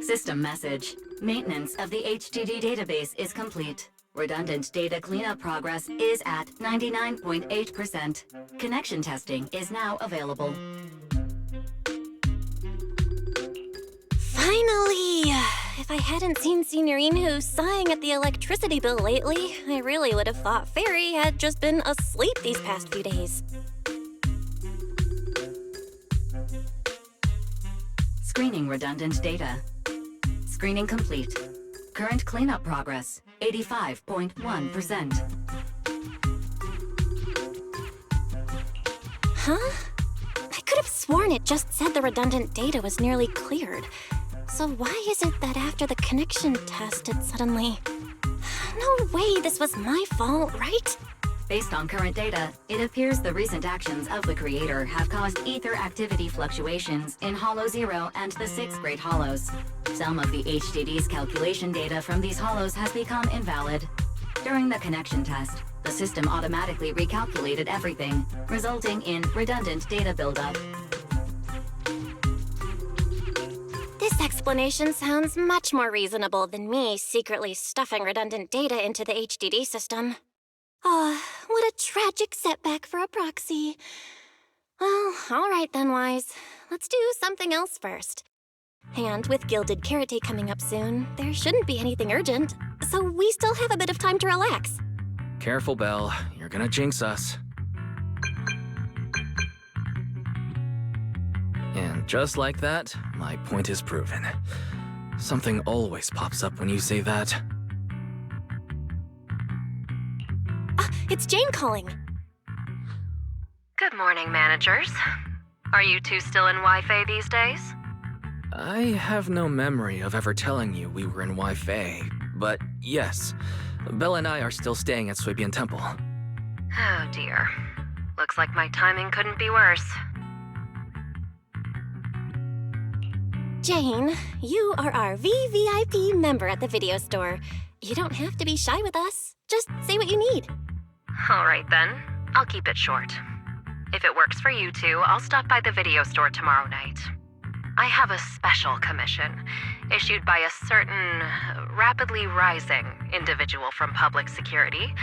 System message. Maintenance of the HDD database is complete. Redundant data cleanup progress is at 99.8%. Connection testing is now available. Finally! If I hadn't seen Signorine sighing at the electricity bill lately, I really would have thought Fairy had just been asleep these past few days. Screening redundant data. Screening complete. Current cleanup progress, 85.1%. Huh? I could have sworn it just said the redundant data was nearly cleared. So why is it that after the connection test it suddenly... No way this was my fault, right? Based on current data, it appears the recent actions of the creator have caused ether activity fluctuations in Hollow 0 and the 6 Great Hollows. Some of the HDD's calculation data from these hollows has become invalid. During the connection test, the system automatically recalculated everything, resulting in redundant data buildup. This explanation sounds much more reasonable than me secretly stuffing redundant data into the HDD system. Oh, what a tragic setback for a proxy. Well, all right then, Wise. Let's do something else first. And with Gilded Carrot Day coming up soon, there shouldn't be anything urgent, so we still have a bit of time to relax. Careful, Belle. You're gonna jinx us. And just like that, my point is proven. Something always pops up when you say that. It's Jane calling. Good morning, managers. Are you two still in Wi-Fi these days? I have no memory of ever telling you we were in Wi-Fi, but yes, Belle and I are still staying at Suibian Temple. Oh dear. Looks like my timing couldn't be worse. Jane, you are our VVIP member at the video store. You don't have to be shy with us. Just say what you need. All right then, I'll keep it short. If it works for you two, I'll stop by the video store tomorrow night. I have a special commission issued by a certain rapidly rising individual from public security,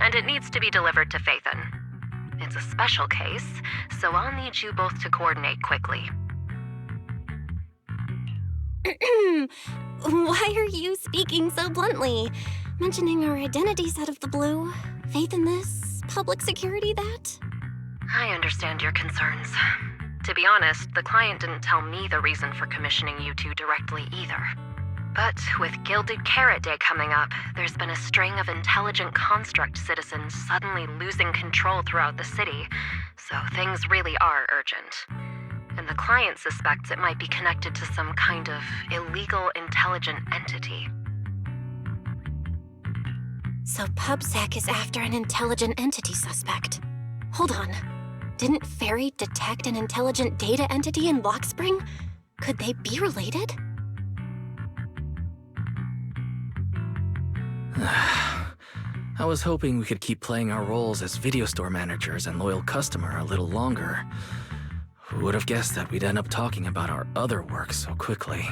and it needs to be delivered to Phaethon. It's a special case, so I'll need you both to coordinate quickly. Why are you speaking so bluntly? Mentioning our identities out of the blue? Faith in this? Public security that? I understand your concerns. To be honest, the client didn't tell me the reason for commissioning you two directly either. But with Gilded Carrot Day coming up, there's been a string of intelligent construct citizens suddenly losing control throughout the city, so things really are urgent. And the client suspects it might be connected to some kind of illegal intelligent entity. So PubSec is after an intelligent entity suspect. Hold on. Didn't Fairy detect an intelligent data entity in Lockspring? Could they be related? I was hoping we could keep playing our roles as video store managers and loyal customer a little longer. Who would have guessed that we'd end up talking about our other work so quickly?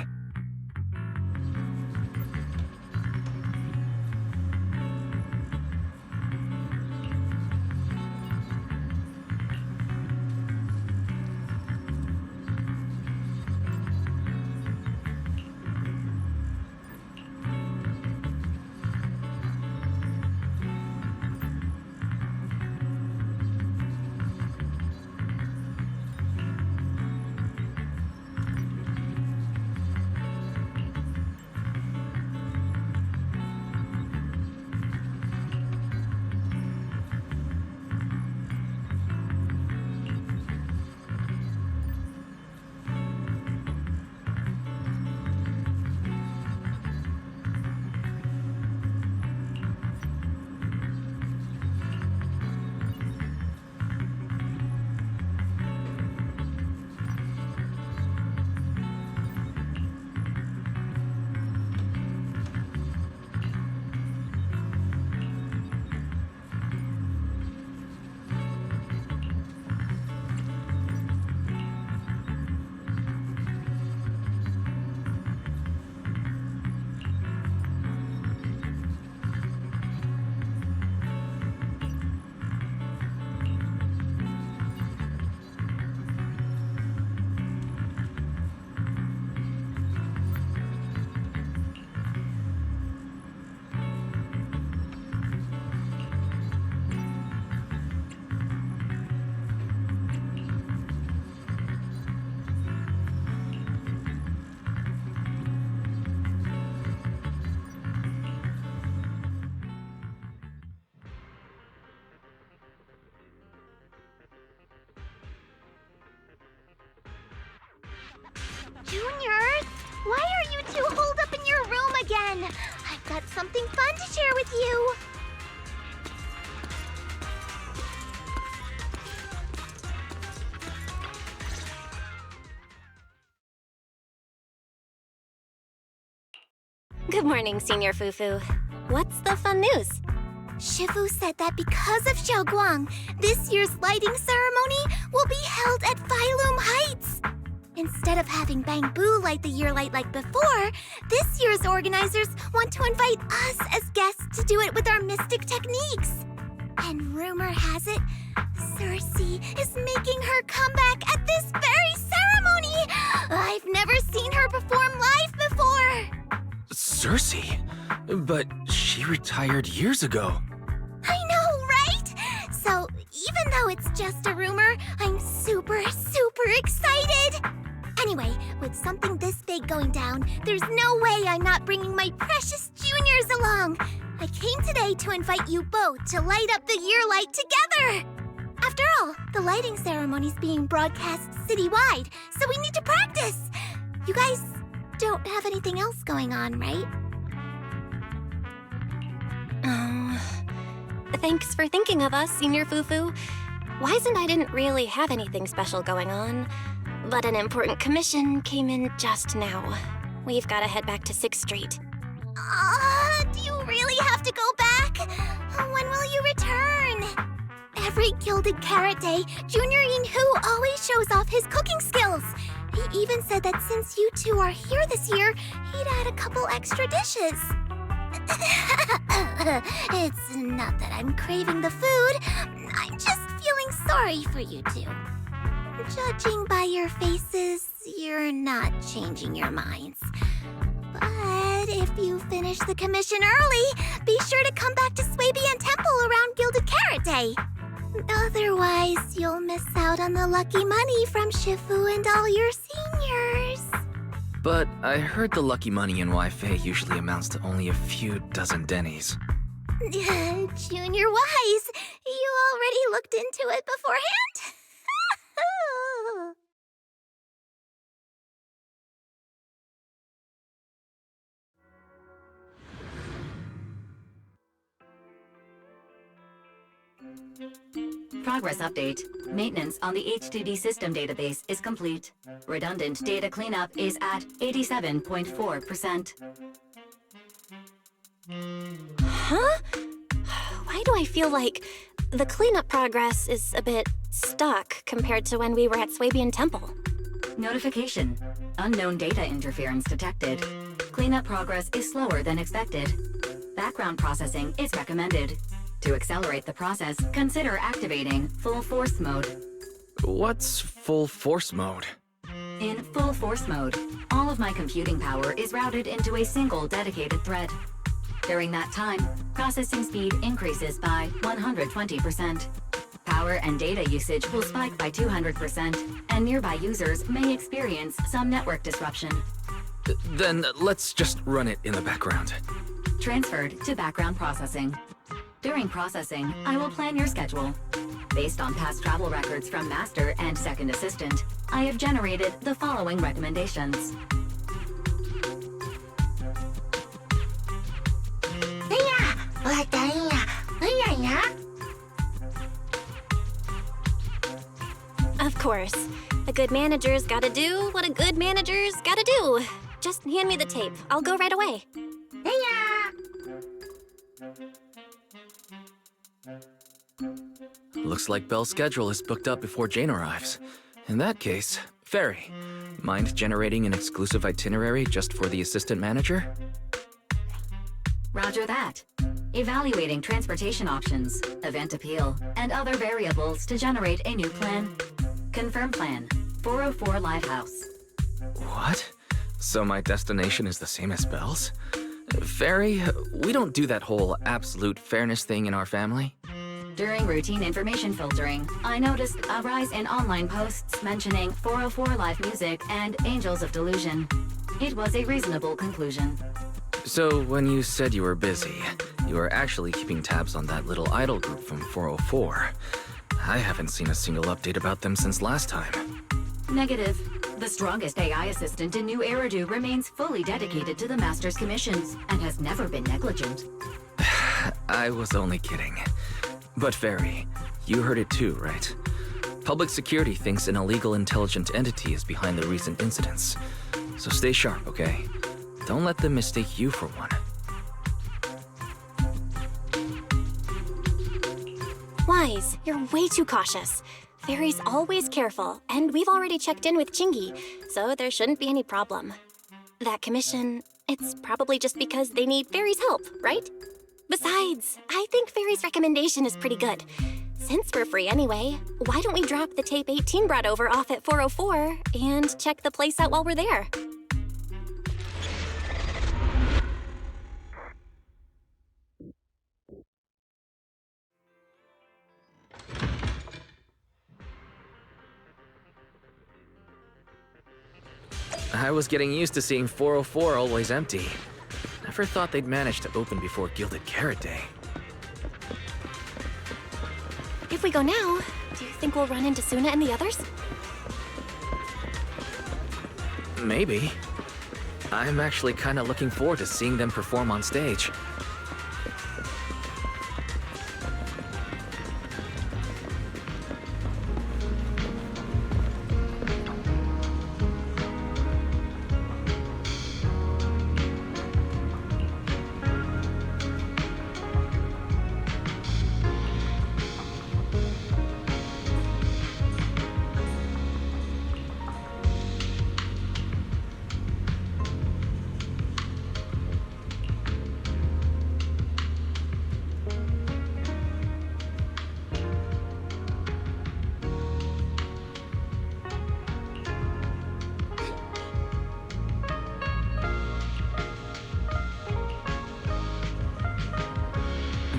Junior, why are you two holed up in your room again? I've got something fun to share with you. Good morning, Senior Fufu. What's the fun news? Shifu said that because of Xiaoguang, this year's lighting ceremony will be held at Phylum Heights. Instead of having Bangbu light the year light like before, this year's organizers want to invite us as guests to do it with our mystic techniques. And rumor has it, Cersei is making her comeback at this very ceremony! I've never seen her perform live before! Cersei? But she retired years ago. I know, right? So, even though it's just a rumor, I'm super excited! Anyway, with something this big going down, there's no way I'm not bringing my precious juniors along! I came today to invite you both to light up the year light together! After all, the lighting ceremony's being broadcast citywide, so we need to practice! You guys don't have anything else going on, right? Thanks for thinking of us, Senior Fufu. Wise and I didn't really have anything special going on, but an important commission came in just now. We've got to head back to 6th Street. Do you really have to go back? When will you return? Every Gilded Carrot Day, Junior Yin-Hu always shows off his cooking skills. He even said that since you two are here this year, he'd add a couple extra dishes. It's not that I'm craving the food. I'm just feeling sorry for you two. Judging by your faces, you're not changing your minds. But if you finish the commission early, be sure to come back to Swabian Temple around Gilded Carrot Day. Otherwise, you'll miss out on the lucky money from Shifu and all your seniors. But I heard the lucky money in Wi-Fi usually amounts to only a few dozen dennies. Junior Wise, you already looked into it beforehand? Progress update. Maintenance on the HDD system database is complete. Redundant data cleanup is at 87.4%. Huh? Why do I feel like the cleanup progress is a bit stuck compared to when we were at Swabian Temple? Notification. Unknown data interference detected. Cleanup progress is slower than expected. Background processing is recommended. To accelerate the process, consider activating full force mode. What's full force mode? In full force mode, all of my computing power is routed into a single dedicated thread. During that time, processing speed increases by 120%. Power and data usage will spike by 200%, and nearby users may experience some network disruption. Then let's just run it in the background. Transferred to background processing. During processing, I will plan your schedule. Based on past travel records from Master and Second Assistant, I have generated the following recommendations. Of course. A good manager's gotta do what a good manager's gotta do. Just hand me the tape. I'll go right away. Looks like Belle's schedule is booked up before Jane arrives. In that case, Fairy, mind generating an exclusive itinerary just for the assistant manager? Roger that. Evaluating transportation options, event appeal, and other variables to generate a new plan. Confirm plan. 404 Lighthouse. What? So my destination is the same as Belle's? Fairy, we don't do that whole absolute fairness thing in our family. During routine information filtering, I noticed a rise in online posts mentioning 404 live music and Angels of Delusion. It was a reasonable conclusion. So when you said you were busy, you were actually keeping tabs on that little idol group from 404. I haven't seen a single update about them since last time. Negative. The strongest AI assistant in New Eridu remains fully dedicated to the Master's commissions and has never been negligent. I was only kidding. But Fairy, you heard it too, right? Public security thinks an illegal intelligent entity is behind the recent incidents. So stay sharp, okay? Don't let them mistake you for one. Wise, you're way too cautious. Fairy's always careful, and we've already checked in with Chingy, so there shouldn't be any problem. That commission, it's probably just because they need Fairy's help, right? Besides, I think Fairy's recommendation is pretty good. Since we're free anyway, why don't we drop the tape 18 brought over off at 404 and check the place out while we're there? I was getting used to seeing 404 always empty. Never thought they'd manage to open before Gilded Carrot Day. If we go now, do you think we'll run into Suna and the others? Maybe. I'm actually kinda looking forward to seeing them perform on stage.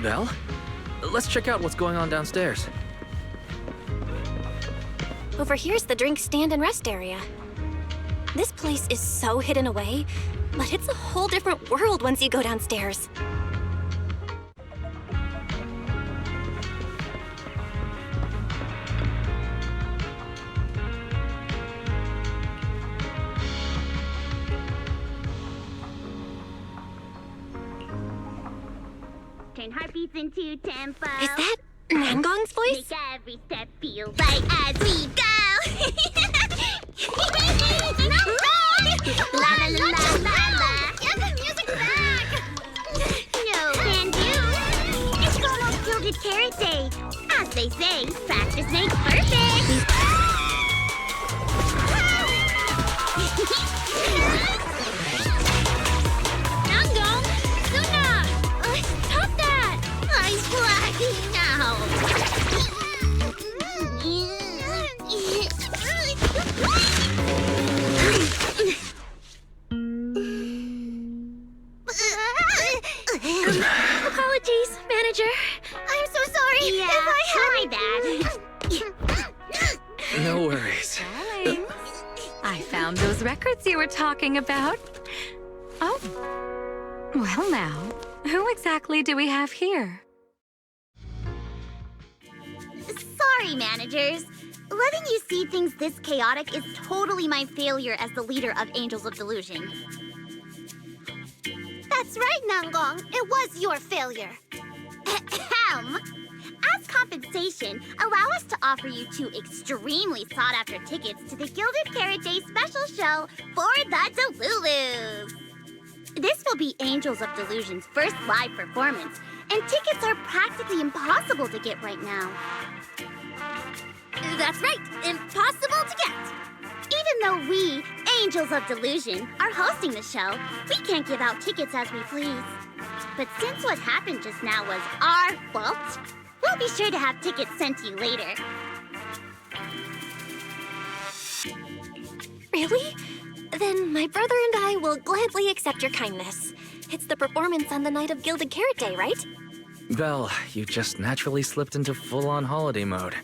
Belle? Let's check out what's going on downstairs. Over here's the drink stand and rest area. This place is so hidden away, but it's a whole different world once you go downstairs. Turn heartbeats into tempo. Is that Nangong's voice? Make every step feel right as we go. La la la la la la. Get the music back. No can do. It's almost Gilded Carrot Day. As they say, practice makes perfect. Nangong, Suna, stop that! I'm blacking out. Apologies, manager. I'm so sorry. Yeah, if I had my No worries. Darling, I found those records you were talking about. Oh. Well now, who exactly do we have here? Sorry, managers. Letting you see things this chaotic is totally my failure as the leader of Angels of Delusion. That's right, Nangong. It was your failure. Ahem. As compensation, allow us to offer you 2 extremely sought-after tickets to the Gilded Carrot Day special show for the Delulus. This will be Angels of Delusion's first live performance, and tickets are practically impossible to get right now. That's right, impossible to get. Even though we, Angels of Delusion, are hosting the show, we can't give out tickets as we please. But since what happened just now was our fault, we'll be sure to have tickets sent to you later. Really? Then my brother and I will gladly accept your kindness. It's the performance on the night of Gilded Carrot Day, right? Belle, you just naturally slipped into full-on holiday mode.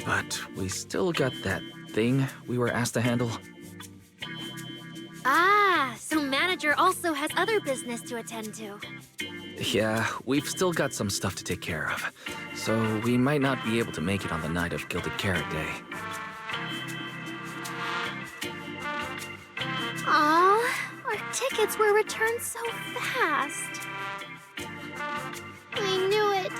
But we still got that thing we were asked to handle. Ah, so manager also has other business to attend to. Yeah, we've still got some stuff to take care of. So we might not be able to make it on the night of Gilded Carrot Day. Our tickets were returned so fast. I knew it.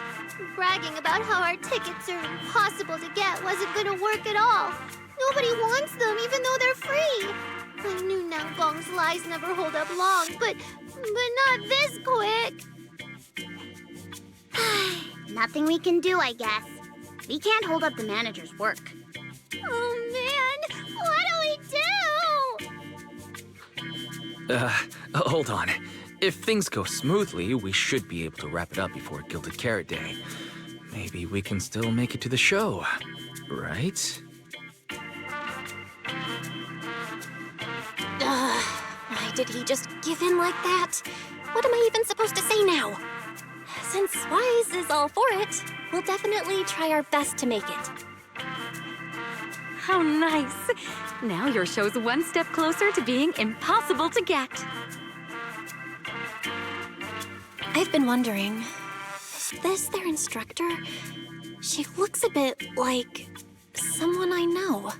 Bragging about how our tickets are impossible to get wasn't gonna work at all. Nobody wants them, even though they're free. I knew Nangong's lies never hold up long, but not this quick. Nothing we can do, I guess. We can't hold up the manager's work. Oh man, what do we do? Hold on. If things go smoothly, we should be able to wrap it up before Gilded Carrot Day. Maybe we can still make it to the show, right? Why did he just give in like that? What am I even supposed to say now? Since Wise is all for it, we'll definitely try our best to make it. How nice. Now your show's one step closer to being impossible to get. I've been wondering, is this their instructor? She looks a bit like someone I know.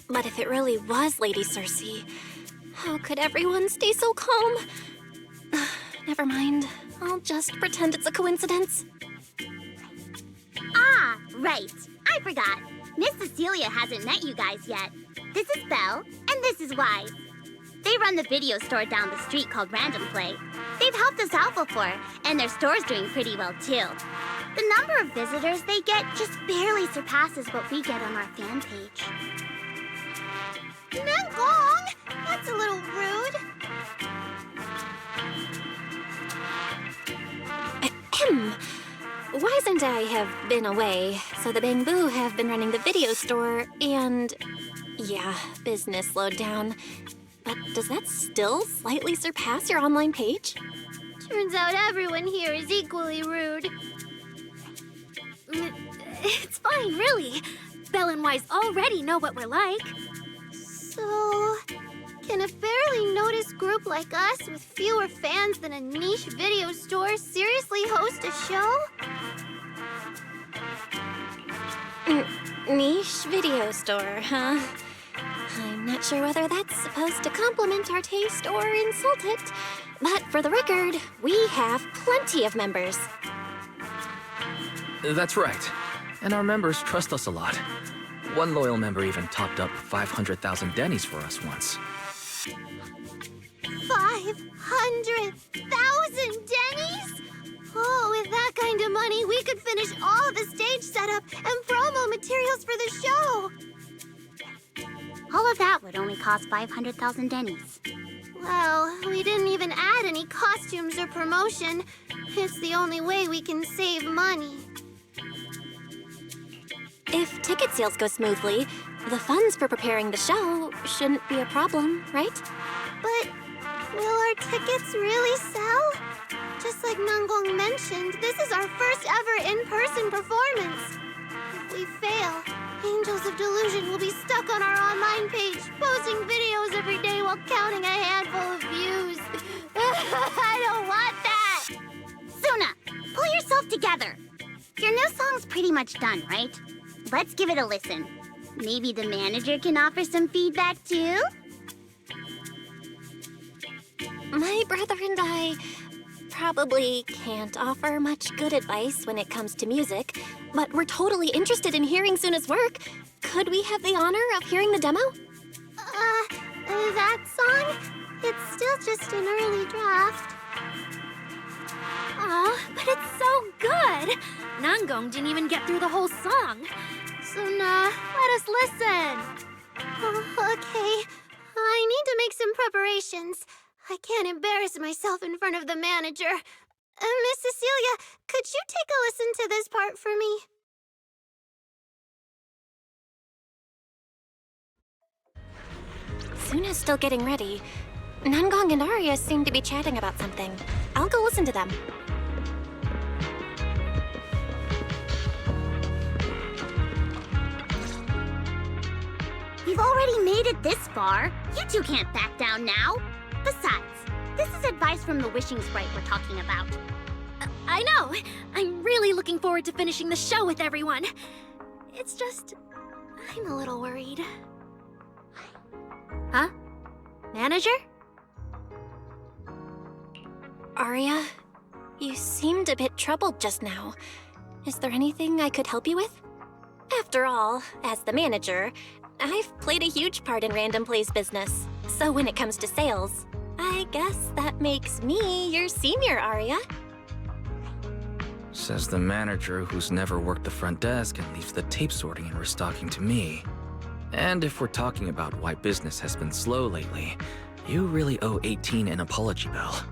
But if it really was Lady Cersei, how could everyone stay so calm? Never mind. I'll just pretend it's a coincidence. Ah, right. I forgot. Miss Cecilia hasn't met you guys yet. This is Belle, and this is Wise. They run the video store down the street called Random Play. They've helped us out before, and their store's doing pretty well too. The number of visitors they get just barely surpasses what we get on our fan page. Nangong! That's a little rude. Ahem. Wise and I have been away, so the Bamboo have been running the video store, and yeah, business slowed down. But does that still slightly surpass your online page? Turns out everyone here is equally rude. It's fine, really. Belle and Wise already know what we're like. So, can a fairly noticed group like us with fewer fans than a niche video store seriously host a show? Niche video store, huh? I'm not sure whether that's supposed to compliment our taste or insult it, but for the record, we have plenty of members. That's right. And our members trust us a lot. One loyal member even topped up 500,000 Dennies for us once. 500,000 Dennies? Oh, with that kind of money, we could finish all the stage setup and promo materials for the show. All of that would only cost 500,000 Dennies. Well, we didn't even add any costumes or promotion. It's the only way we can save money. If ticket sales go smoothly, the funds for preparing the show shouldn't be a problem, right? But will our tickets really sell? Just like Nangong mentioned, this is our first ever in-person performance. If we fail, Angels of Delusion will be stuck on our online page, posting videos every day while counting a handful of views. I don't want that! Suna, pull yourself together. Your new song's pretty much done, right? Let's give it a listen. Maybe the manager can offer some feedback too? My brother and I probably can't offer much good advice when it comes to music, but we're totally interested in hearing Suna's work. Could we have the honor of hearing the demo? That song? It's still just an early draft. Aw, but it's so good! Nangong didn't even get through the whole song. Suna, let us listen. Okay. I need to make some preparations. I can't embarrass myself in front of the manager. Miss Cecilia, could you take a listen to this part for me? Suna's still getting ready. Nangong and Arya seem to be chatting about something. I'll go listen to them. We've already made it this far. You two can't back down now. Besides, this is advice from the wishing sprite we're talking about. I know! I'm really looking forward to finishing the show with everyone. It's just, I'm a little worried. Huh? Manager? Aria, you seemed a bit troubled just now. Is there anything I could help you with? After all, as the manager, I've played a huge part in Random Play's business. So when it comes to sales, I guess that makes me your senior, Aria. Says the manager who's never worked the front desk and leaves the tape sorting and restocking to me. And if we're talking about why business has been slow lately, you really owe 18 an apology, Belle.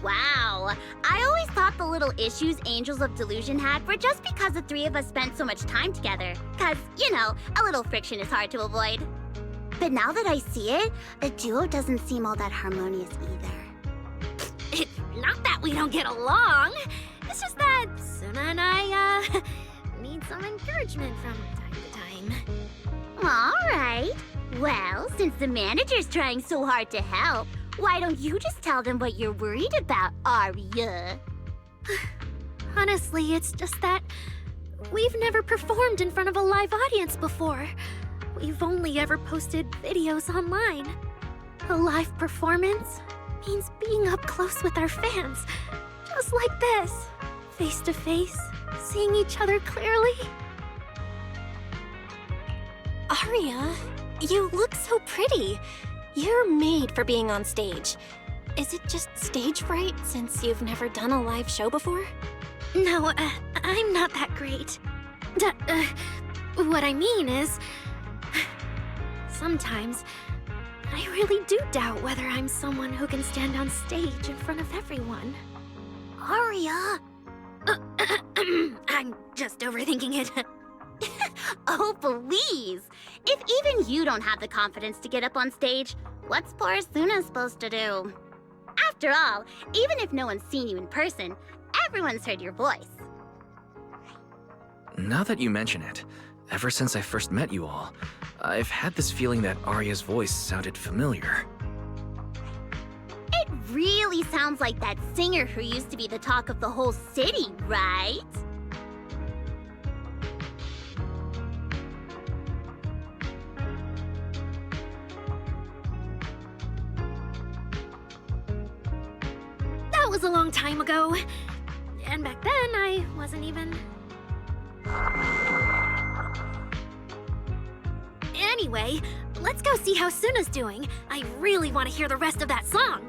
Wow. I always thought the little issues Angels of Delusion had were just because the three of us spent so much time together. Cause, you know, a little friction is hard to avoid. But now that I see it, the duo doesn't seem all that harmonious either. It's not that we don't get along. It's just that Suna and I, need some encouragement from time to time. Alright. Well, since the manager's trying so hard to help, why don't you just tell them what you're worried about, Aria? Honestly, it's just that we've never performed in front of a live audience before. We've only ever posted videos online. A live performance means being up close with our fans. Just like this. Face to face, seeing each other clearly. Aria, you look so pretty. You're made for being on stage. Is it just stage fright since you've never done a live show before? No, I'm not that great. What I mean is, sometimes I really do doubt whether I'm someone who can stand on stage in front of everyone. Aria! I'm just overthinking it. Oh, please! If even you don't have the confidence to get up on stage, what's poor Suna supposed to do? After all, even if no one's seen you in person, everyone's heard your voice. Now that you mention it, ever since I first met you all, I've had this feeling that Aria's voice sounded familiar. It really sounds like that singer who used to be the talk of the whole city, right? That was a long time ago. And back then, I wasn't even... Anyway, let's go see how Suna's doing. I really want to hear the rest of that song.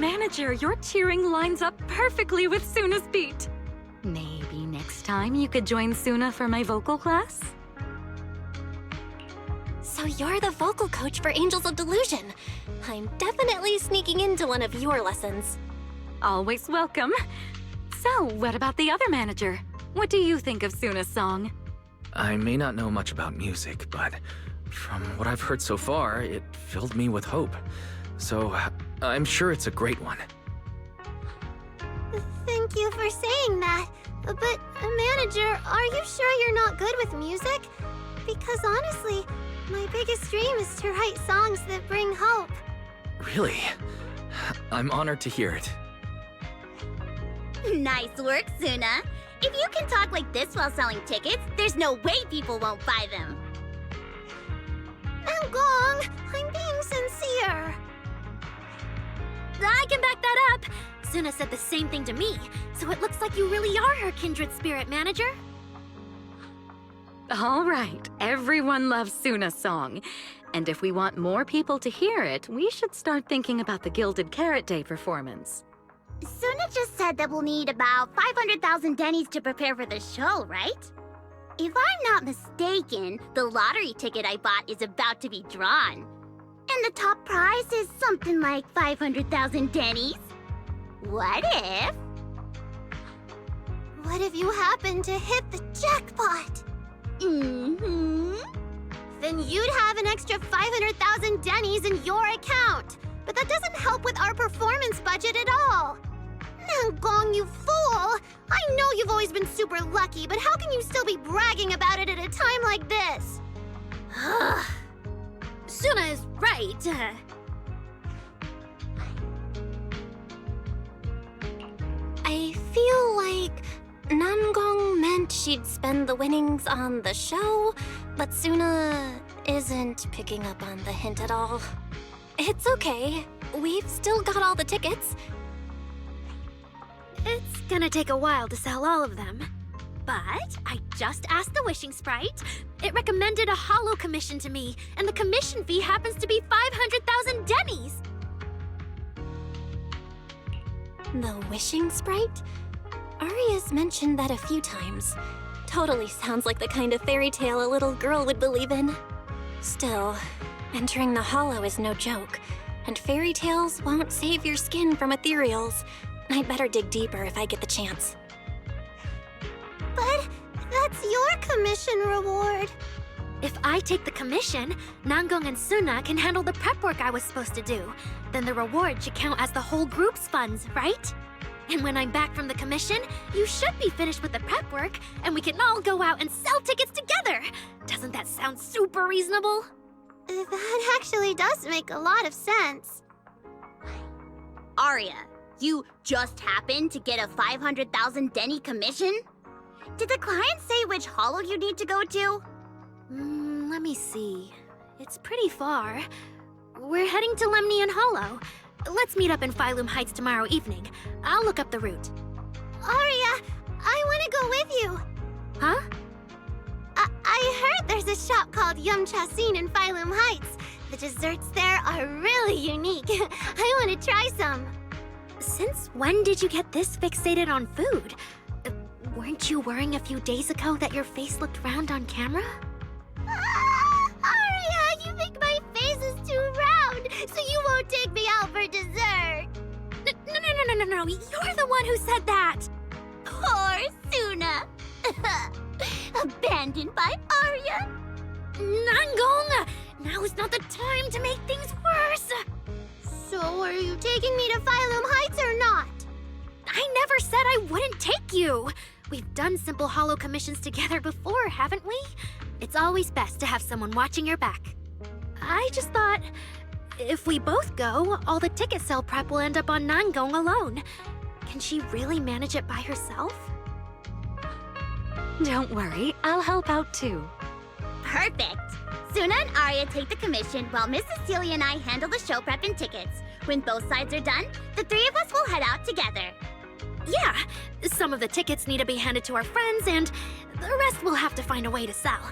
manager, your cheering lines up perfectly with Suna's beat. Maybe next time you could join Suna for my vocal class? So you're the vocal coach for Angels of Delusion. I'm definitely sneaking into one of your lessons. Always welcome. So, what about the other manager? What do you think of Suna's song? I may not know much about music, but from what I've heard so far, it filled me with hope. So, I'm sure it's a great one. Thank you for saying that. But, manager, are you sure you're not good with music? Because honestly, my biggest dream is to write songs that bring hope. Really? I'm honored to hear it. Nice work, Suna. If you can talk like this while selling tickets, there's no way people won't buy them. Gong, I'm being sincere. I can back that up. Suna said the same thing to me, so it looks like you really are her kindred spirit, manager. All right, everyone loves Suna's song. And if we want more people to hear it, we should start thinking about the Gilded Carrot Day performance. Suna just said that we'll need about 500,000 Dennies to prepare for the show, right? If I'm not mistaken, the lottery ticket I bought is about to be drawn. And the top prize is something like 500,000 Dennies. What if? What if you happen to hit the jackpot? Mm-hmm. Then you'd have an extra 500,000 Dennies in your account. But that doesn't help with our performance budget at all. Now, Gong, you fool! I know you've always been super lucky, but how can you still be bragging about it at a time like this? Suna is right. I feel like Nangong meant she'd spend the winnings on the show, but Suna isn't picking up on the hint at all. It's okay. We've still got all the tickets. It's gonna take a while to sell all of them. But I just asked the Wishing Sprite. It recommended a holo commission to me, and the commission fee happens to be 500,000 Dennies. The Wishing Sprite? Aria's mentioned that a few times. Totally sounds like the kind of fairy tale a little girl would believe in. Still, entering the holo is no joke, and fairy tales won't save your skin from ethereals. I'd better dig deeper if I get the chance. But that's your commission reward. If I take the commission, Nangong and Suna can handle the prep work I was supposed to do. Then the reward should count as the whole group's funds, right? And when I'm back from the commission, you should be finished with the prep work, and we can all go out and sell tickets together. Doesn't that sound super reasonable? That actually does make a lot of sense. Aria, you just happened to get a 500,000 Denny commission? Did the client say which holo you need to go to? Let me see. It's pretty far. We're heading to Lemnian Hollow. Let's meet up in Phylum Heights tomorrow evening. I'll look up the route. Aria, I want to go with you. Huh? I heard there's a shop called Yum Chasin in Phylum Heights. The desserts there are really unique. I want to try some. Since when did you get this fixated on food? Weren't you worrying a few days ago that your face looked round on camera? Aria, you think my face is too round, so you won't take me out for dessert. No, you're the one who said that! Poor Suna! Abandoned by Aria? Nangong! Now is not the time to make things worse! So are you taking me to Phylum Heights or not? I never said I wouldn't take you! We've done simple holo commissions together before, haven't we? It's always best to have someone watching your back. I just thought, if we both go, all the ticket sale prep will end up on Nangong alone. Can she really manage it by herself? Don't worry, I'll help out too. Perfect! Suna and Aria take the commission while Miss Cecilia and I handle the show prep and tickets. When both sides are done, the three of us will head out together. Yeah, some of the tickets need to be handed to our friends, and the rest we'll have to find a way to sell.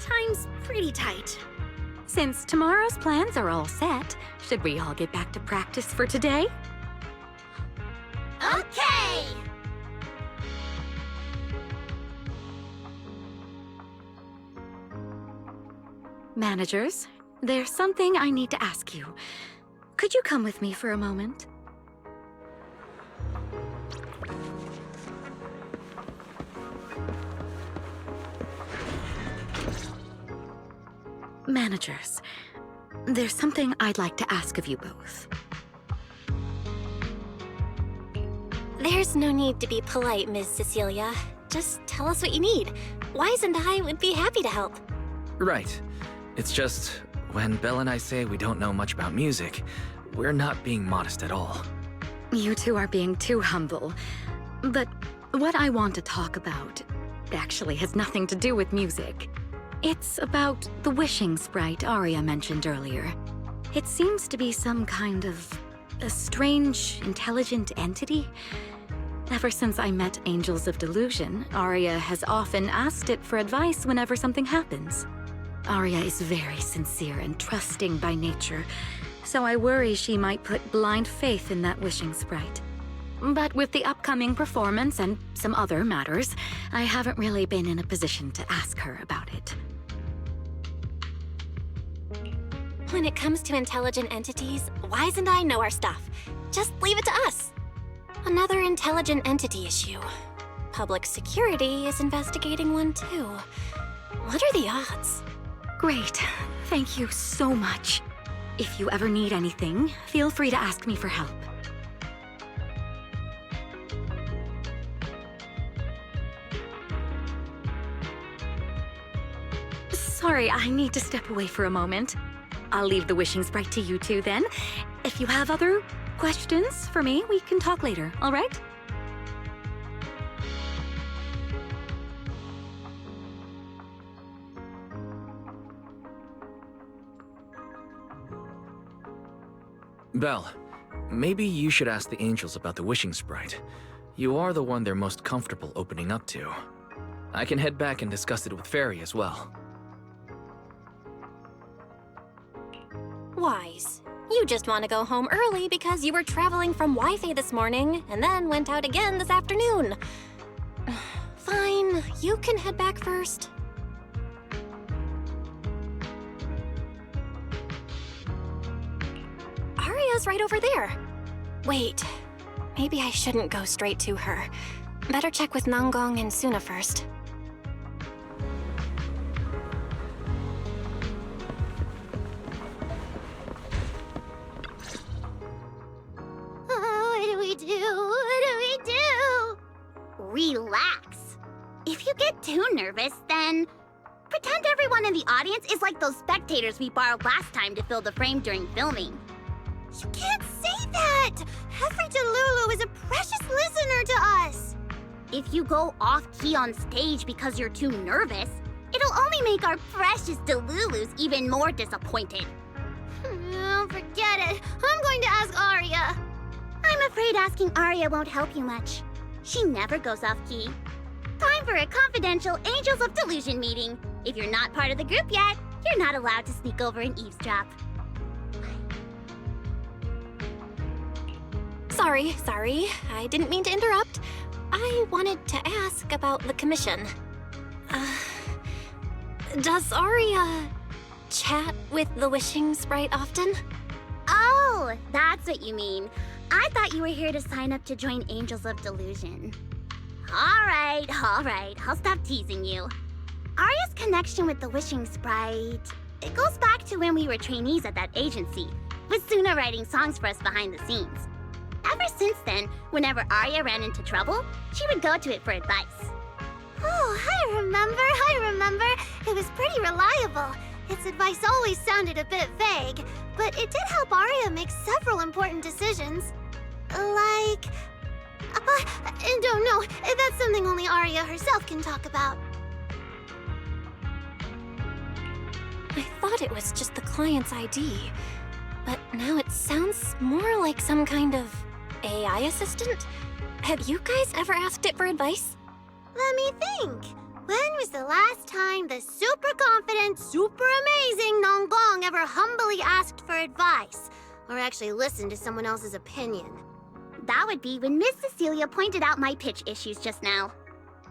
Time's pretty tight. Since tomorrow's plans are all set, should we all get back to practice for today? Managers, there's something I need to ask you. Could you come with me for a moment? Managers, there's something I'd like to ask of you both. There's no need to be polite, Ms. Cecilia. Just tell us what you need. Wise and I would be happy to help. Right. It's just, when Belle and I say we don't know much about music, we're not being modest at all. You two are being too humble. But what I want to talk about actually has nothing to do with music. It's about the wishing sprite Arya mentioned earlier. It seems to be some kind of a strange, intelligent entity. Ever since I met Angels of Delusion, Arya has often asked it for advice whenever something happens. Arya is very sincere and trusting by nature, so I worry she might put blind faith in that wishing sprite. But with the upcoming performance and some other matters, I haven't really been in a position to ask her about it. When it comes to intelligent entities, Wise and I know our stuff. Just leave it to us. Another intelligent entity issue. Public security is investigating one too. What are the odds? Great. Thank you so much. If you ever need anything, feel free to ask me for help. Sorry, I need to step away for a moment. I'll leave the wishing sprite to you two then. If you have other questions for me, we can talk later, all right? Belle, maybe you should ask the angels about the wishing sprite. You are the one they're most comfortable opening up to. I can head back and discuss it with Fairy as well. Wise, you just want to go home early because you were traveling from Wi-Fi this morning and then went out again this afternoon. Fine, you can head back first. Arya's right over there. Wait, maybe I shouldn't go straight to her. Better check with Nanggong and Suna first. Relax. If you get too nervous, then pretend everyone in the audience is like those spectators we borrowed last time to fill the frame during filming. You can't say that! Every Delulu is a precious listener to us! If you go off-key on stage because you're too nervous, it'll only make our precious Delulus even more disappointed. Oh, forget it. I'm going to ask Arya. I'm afraid asking Arya won't help you much. She never goes off-key. Time for a confidential Angels of Delusion meeting. If you're not part of the group yet, you're not allowed to sneak over and eavesdrop. Sorry, I didn't mean to interrupt. I wanted to ask about the commission. Does Arya chat with the wishing sprite often? Oh, that's what you mean. I thought you were here to sign up to join Angels of Delusion. All right, I'll stop teasing you. Arya's connection with the wishing sprite, it goes back to when we were trainees at that agency, with Suna writing songs for us behind the scenes. Ever since then, whenever Arya ran into trouble, she would go to it for advice. Oh, I remember. It was pretty reliable. Its advice always sounded a bit vague, but it did help Arya make several important decisions. Like... I don't know. That's something only Arya herself can talk about. I thought it was just the client's ID, but now it sounds more like some kind of AI assistant. Have you guys ever asked it for advice? Let me think. When was the last time the super confident, super amazing Nanggong ever humbly asked for advice? Or actually listened to someone else's opinion? That would be when Miss Cecilia pointed out my pitch issues just now.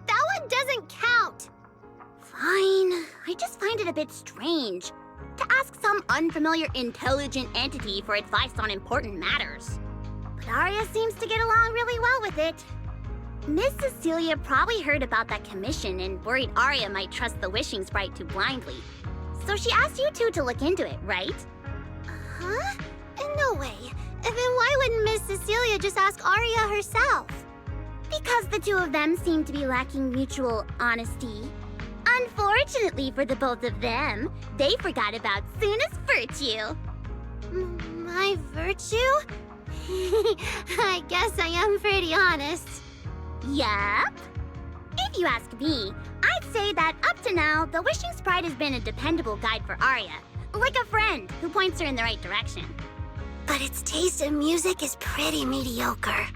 That one doesn't count! Fine. I just find it a bit strange. To ask some unfamiliar intelligent entity for advice on important matters. But Arya seems to get along really well with it. Miss Cecilia probably heard about that commission and worried Arya might trust the wishing sprite too blindly. So she asked you two to look into it, right? Huh? No way. Then why wouldn't Miss Cecilia just ask Arya herself? Because the two of them seem to be lacking mutual honesty. Unfortunately for the both of them, they forgot about Suna's virtue. My virtue? I guess I am pretty honest. Yup. If you ask me, I'd say that up to now, the wishing sprite has been a dependable guide for Arya. Like a friend who points her in the right direction. But its taste in music is pretty mediocre.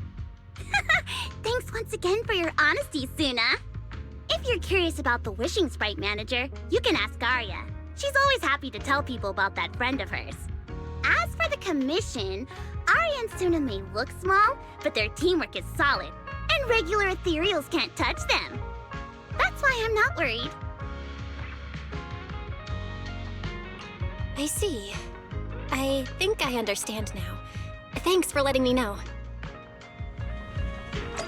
Thanks once again for your honesty, Suna. If you're curious about the wishing sprite manager, you can ask Arya. She's always happy to tell people about that friend of hers. As for the commission, Arya and Suna may look small, but their teamwork is solid, and regular ethereals can't touch them. That's why I'm not worried. I see. I think I understand now. Thanks for letting me know.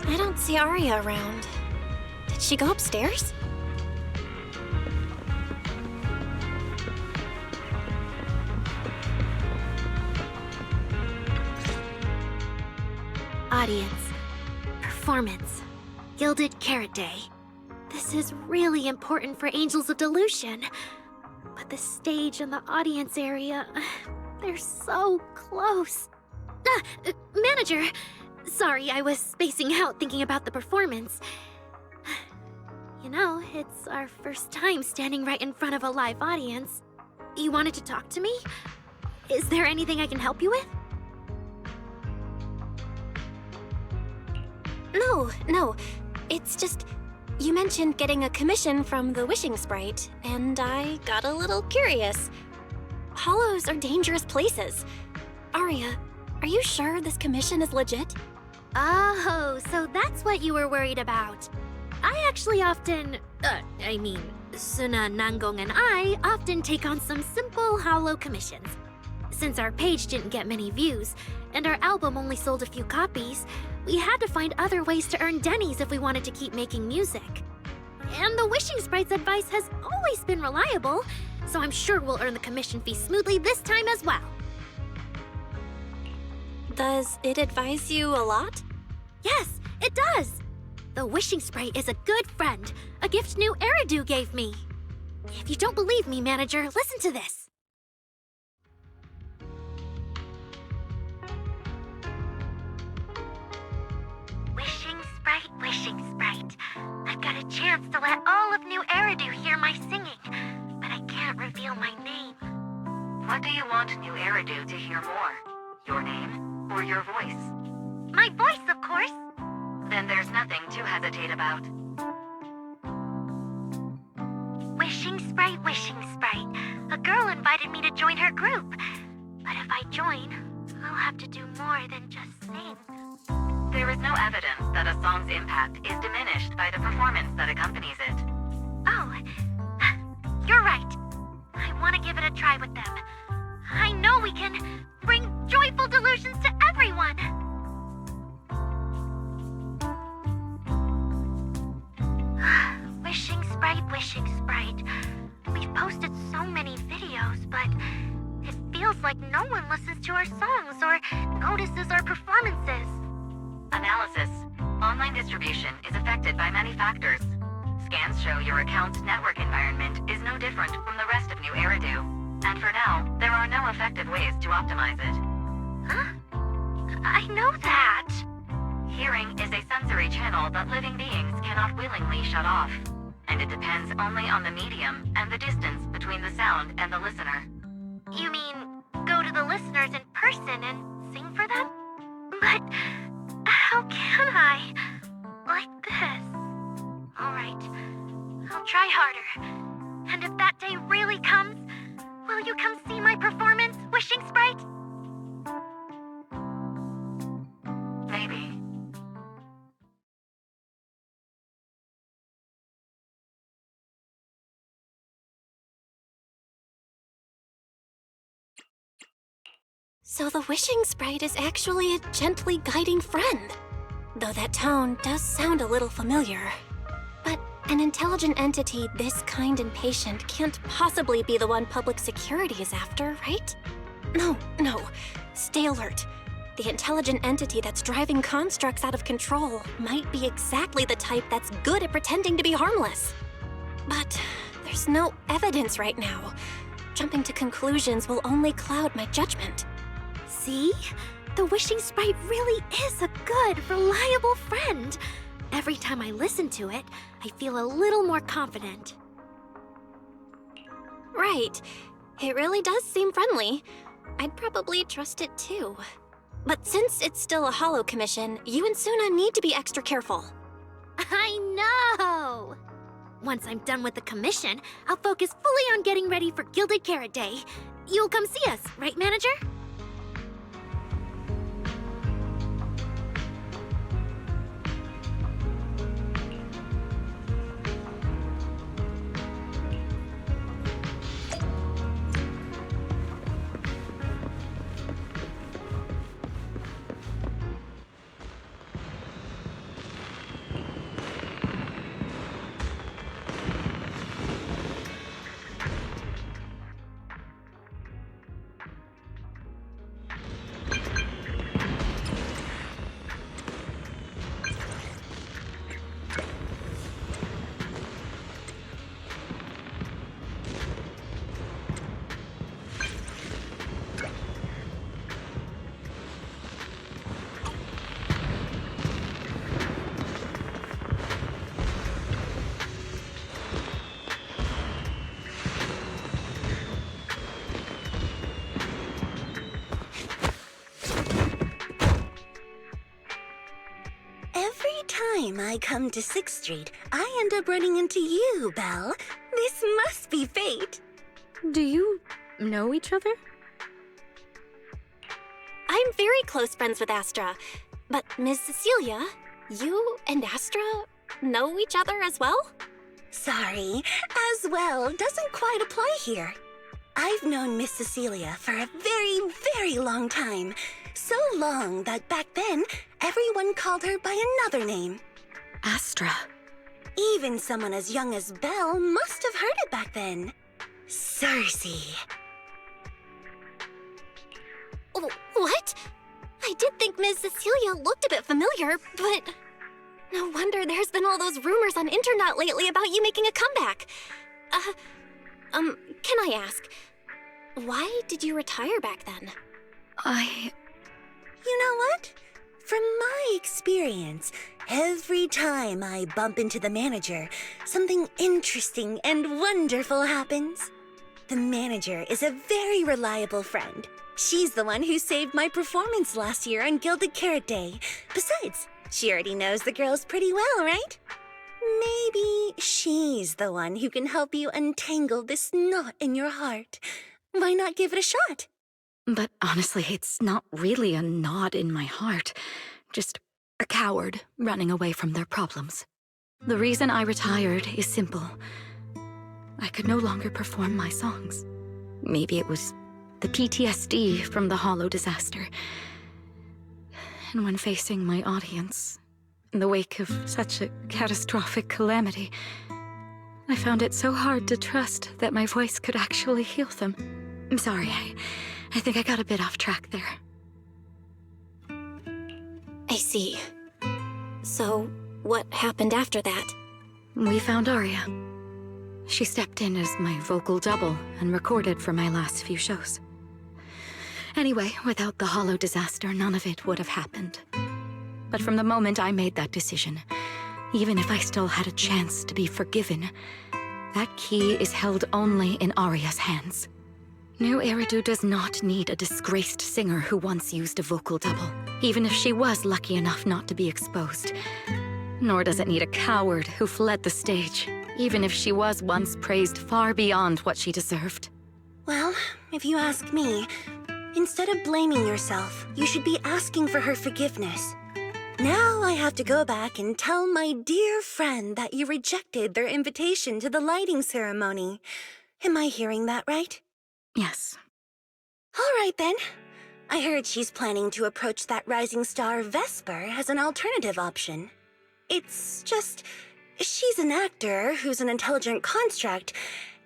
I don't see Arya around. Did she go upstairs? Audience. Performance. Gilded Carrot Day. This is really important for Angels of Delusion. But the stage and the audience area, they're so close. Manager! Sorry, I was spacing out thinking about the performance. You know, it's our first time standing right in front of a live audience. You wanted to talk to me? Is there anything I can help you with? No. It's just, you mentioned getting a commission from the wishing sprite, and I got a little curious. Hollows are dangerous places. Arya, are you sure this commission is legit? Oh, so that's what you were worried about. I actually often, Suna, Nangong, and I often take on some simple hollow commissions. Since our page didn't get many views, and our album only sold a few copies, we had to find other ways to earn dennies if we wanted to keep making music. And the wishing sprite's advice has always been reliable, so I'm sure we'll earn the commission fee smoothly this time as well. Does it advise you a lot? Yes, it does! The wishing sprite is a good friend, a gift new Eridu gave me. If you don't believe me, manager, listen to this. Wishing sprite. I've got a chance to let all of New Eridu hear my singing, but I can't reveal my name. What do you want New Eridu to hear more? Your name or your voice? My voice, of course. Then there's nothing to hesitate about. Wishing sprite. A girl invited me to join her group. But if I join, I'll have to do more than just sing. There is no evidence that a song's impact is diminished by the performance that accompanies it. Oh, you're right. I want to give it a try with them. I know we can bring joyful delusions to everyone. Wishing sprite. We've posted so many videos, but it feels like no one listens to our songs or notices our performances. Analysis. Online distribution is affected by many factors. Scans show your account's network environment is no different from the rest of New Eridu. And for now, there are no effective ways to optimize it. Huh? I know that. Hearing is a sensory channel that living beings cannot willingly shut off. And it depends only on the medium and the distance between the sound and the listener. You mean, go to the listeners in person and sing for them? But how can I? Like this. Alright, I'll try harder. And if that day really comes, will you come see my performance, Wishing Sprite? So the wishing sprite is actually a gently guiding friend. Though that tone does sound a little familiar. But an intelligent entity this kind and patient can't possibly be the one public security is after, right? No. Stay alert. The intelligent entity that's driving constructs out of control might be exactly the type that's good at pretending to be harmless. But there's no evidence right now. Jumping to conclusions will only cloud my judgment. See? The wishing sprite really is a good, reliable friend. Every time I listen to it, I feel a little more confident. Right. It really does seem friendly. I'd probably trust it too. But since it's still a holo commission, you and Suna need to be extra careful. I know! Once I'm done with the commission, I'll focus fully on getting ready for Gilded Carrot Day. You'll come see us, right, manager? Time I come to 6th Street, I end up running into you, Belle. This must be fate. Do you know each other? I'm very close friends with Astra. But Ms. Cecilia, you and Astra know each other as well? Sorry, as well doesn't quite apply here. I've known Miss Cecilia for a very, very long time. So long that back then, everyone called her by another name. Astra. Even someone as young as Belle must have heard it back then. Cersei. What? I did think Ms. Cecilia looked a bit familiar, but... No wonder there's been all those rumors on internet lately about you making a comeback. Can I ask, why did you retire back then? You know what? From my experience, every time I bump into the manager, something interesting and wonderful happens. The manager is a very reliable friend. She's the one who saved my performance last year on Gilded Carrot Day. Besides, she already knows the girls pretty well, right? Maybe she's the one who can help you untangle this knot in your heart. Why not give it a shot? But honestly, it's not really a knot in my heart. Just a coward running away from their problems. The reason I retired is simple. I could no longer perform my songs. Maybe it was the PTSD from the holo disaster. And when facing my audience, in the wake of such a catastrophic calamity, I found it so hard to trust that my voice could actually heal them. I'm sorry, I think I got a bit off track there. I see. So, what happened after that? We found Aria. She stepped in as my vocal double and recorded for my last few shows. Anyway, without the holo disaster, none of it would have happened. But from the moment I made that decision, even if I still had a chance to be forgiven, that key is held only in Aria's hands. New Eridu does not need a disgraced singer who once used a vocal double, even if she was lucky enough not to be exposed. Nor does it need a coward who fled the stage, even if she was once praised far beyond what she deserved. Well, if you ask me, instead of blaming yourself, you should be asking for her forgiveness. Now I have to go back and tell my dear friend that you rejected their invitation to the lighting ceremony. Am I hearing that right? Yes. All right then. I heard she's planning to approach that rising star Vesper as an alternative option. It's just, she's an actor who's an intelligent construct,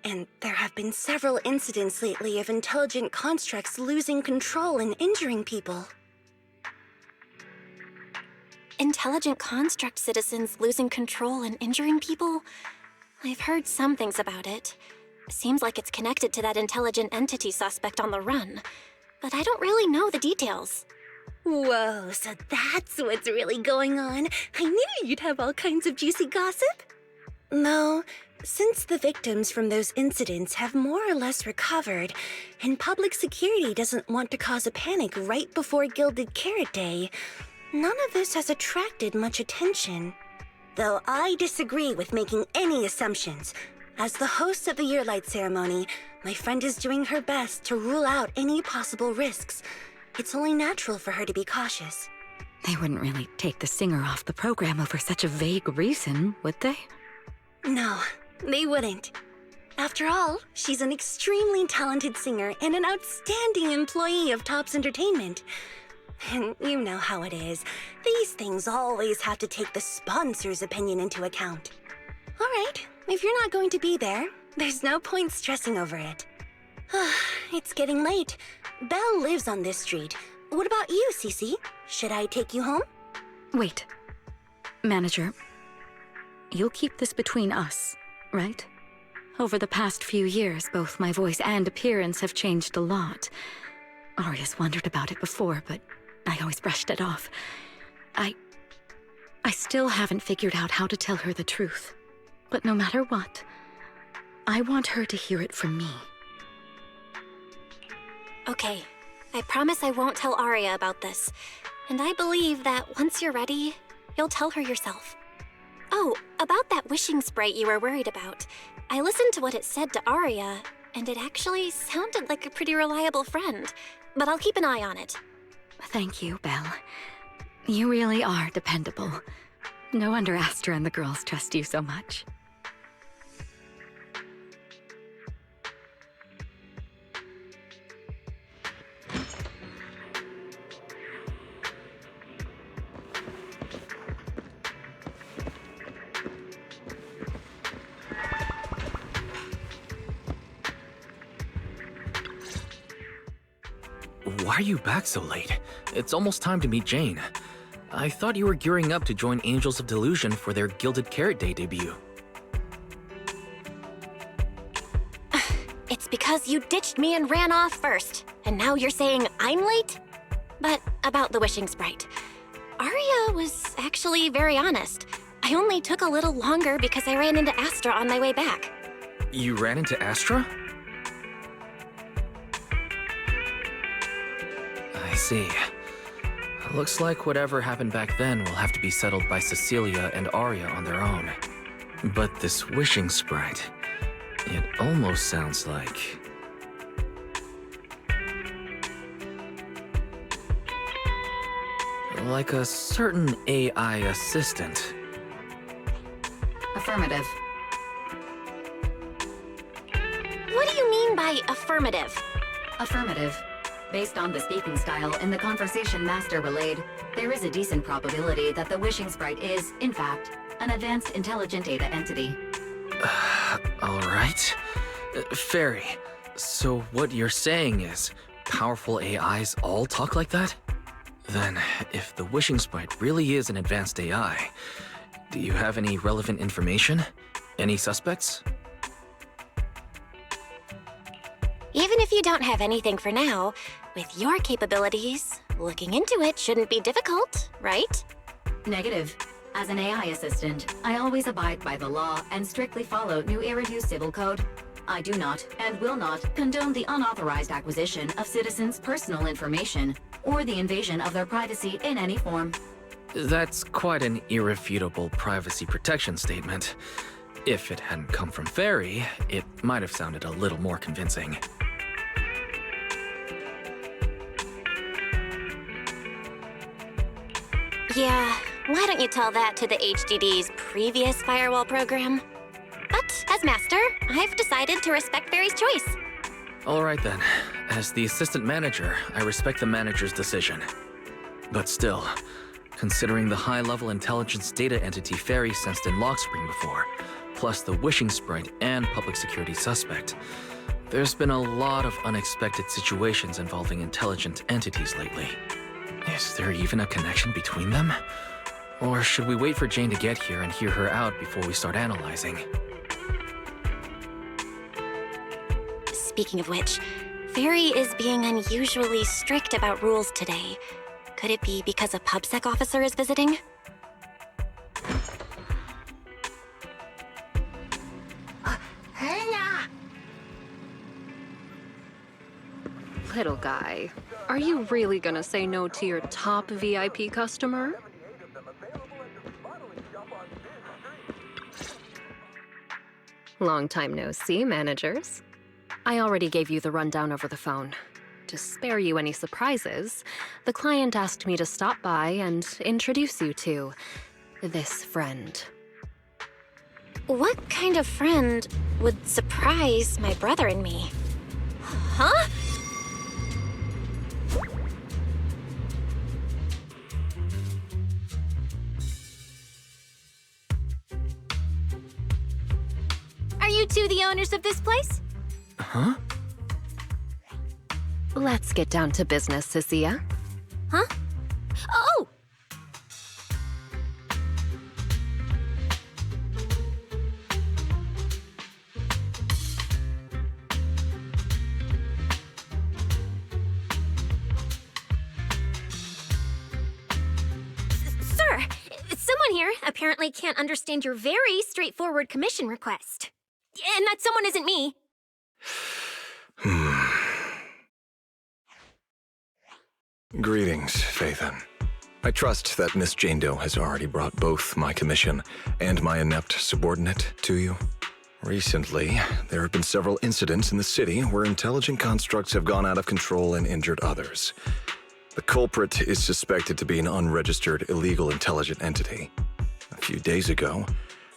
and there have been several incidents lately of intelligent constructs losing control and injuring people. Intelligent construct citizens losing control and injuring people? I've heard some things about it. Seems like it's connected to that intelligent entity suspect on the run, but I don't really know the details. Whoa, so that's what's really going on. I knew you'd have all kinds of juicy gossip. No, since the victims from those incidents have more or less recovered, and public security doesn't want to cause a panic right before Gilded Carrot Day, none of this has attracted much attention. Though I disagree with making any assumptions. As the host of the Yearlight ceremony, my friend is doing her best to rule out any possible risks. It's only natural for her to be cautious. They wouldn't really take the singer off the program over such a vague reason, would they? No, they wouldn't. After all, she's an extremely talented singer and an outstanding employee of Topps Entertainment. And you know how it is. These things always have to take the sponsor's opinion into account. All right, if you're not going to be there, there's no point stressing over it. It's getting late. Belle lives on this street. What about you, Cece? Should I take you home? Wait. Manager, you'll keep this between us, right? Over the past few years, both my voice and appearance have changed a lot. Aria's wondered about it before, but I always brushed it off. I still haven't figured out how to tell her the truth. But no matter what, I want her to hear it from me. Okay, I promise I won't tell Aria about this. And I believe that once you're ready, you'll tell her yourself. Oh, about that wishing sprite you were worried about. I listened to what it said to Aria, and it actually sounded like a pretty reliable friend. But I'll keep an eye on it. Thank you, Belle. You really are dependable. No wonder Astra and the girls trust you so much. Why are you back so late? It's almost time to meet Jane. I thought you were gearing up to join Angels of Delusion for their Gilded Carrot Day debut. It's because you ditched me and ran off first, and now you're saying I'm late? But about the wishing sprite. Aria was actually very honest. I only took a little longer because I ran into Astra on my way back. You ran into Astra? I see. Looks like whatever happened back then will have to be settled by Cecilia and Aria on their own. But this wishing sprite, it almost sounds like... like a certain AI assistant. Affirmative. What do you mean by affirmative? Affirmative. Based on the speaking style and the conversation Master relayed, there is a decent probability that the wishing sprite is, in fact, an advanced intelligent data entity. All right. Fairy, so what you're saying is powerful AIs all talk like that? Then, if the wishing sprite really is an advanced AI, do you have any relevant information? Any suspects? Even if you don't have anything for now, with your capabilities, looking into it shouldn't be difficult, right? Negative. As an AI assistant, I always abide by the law and strictly follow New Eridu Civil Code. I do not, and will not, condone the unauthorized acquisition of citizens' personal information, or the invasion of their privacy in any form. That's quite an irrefutable privacy protection statement. If it hadn't come from Fairy, it might have sounded a little more convincing. Yeah, why don't you tell that to the HDD's previous firewall program? But as master, I've decided to respect Fairy's choice. All right then. As the assistant manager, I respect the manager's decision. But still, considering the high-level intelligence data entity Fairy sensed in Lockspring before, plus the wishing sprite and public security suspect, there's been a lot of unexpected situations involving intelligent entities lately. Is there even a connection between them? Or should we wait for Jane to get here and hear her out before we start analyzing? Speaking of which, Fairy is being unusually strict about rules today. Could it be because a PubSec officer is visiting? Little guy, are you really gonna say no to your top VIP customer? Long time no see, managers. I already gave you the rundown over the phone. To spare you any surprises, the client asked me to stop by and introduce you to this friend. What kind of friend would surprise my brother and me? Huh? Are you two the owners of this place? Huh? Let's get down to business, Cecilia. Huh? Oh! Sir, someone here apparently can't understand your very straightforward commission request. And that someone isn't me. Greetings, Phaethon. I trust that Miss Jane Doe has already brought both my commission and my inept subordinate to you. Recently, there have been several incidents in the city where intelligent constructs have gone out of control and injured others. The culprit is suspected to be an unregistered illegal intelligent entity. A few days ago,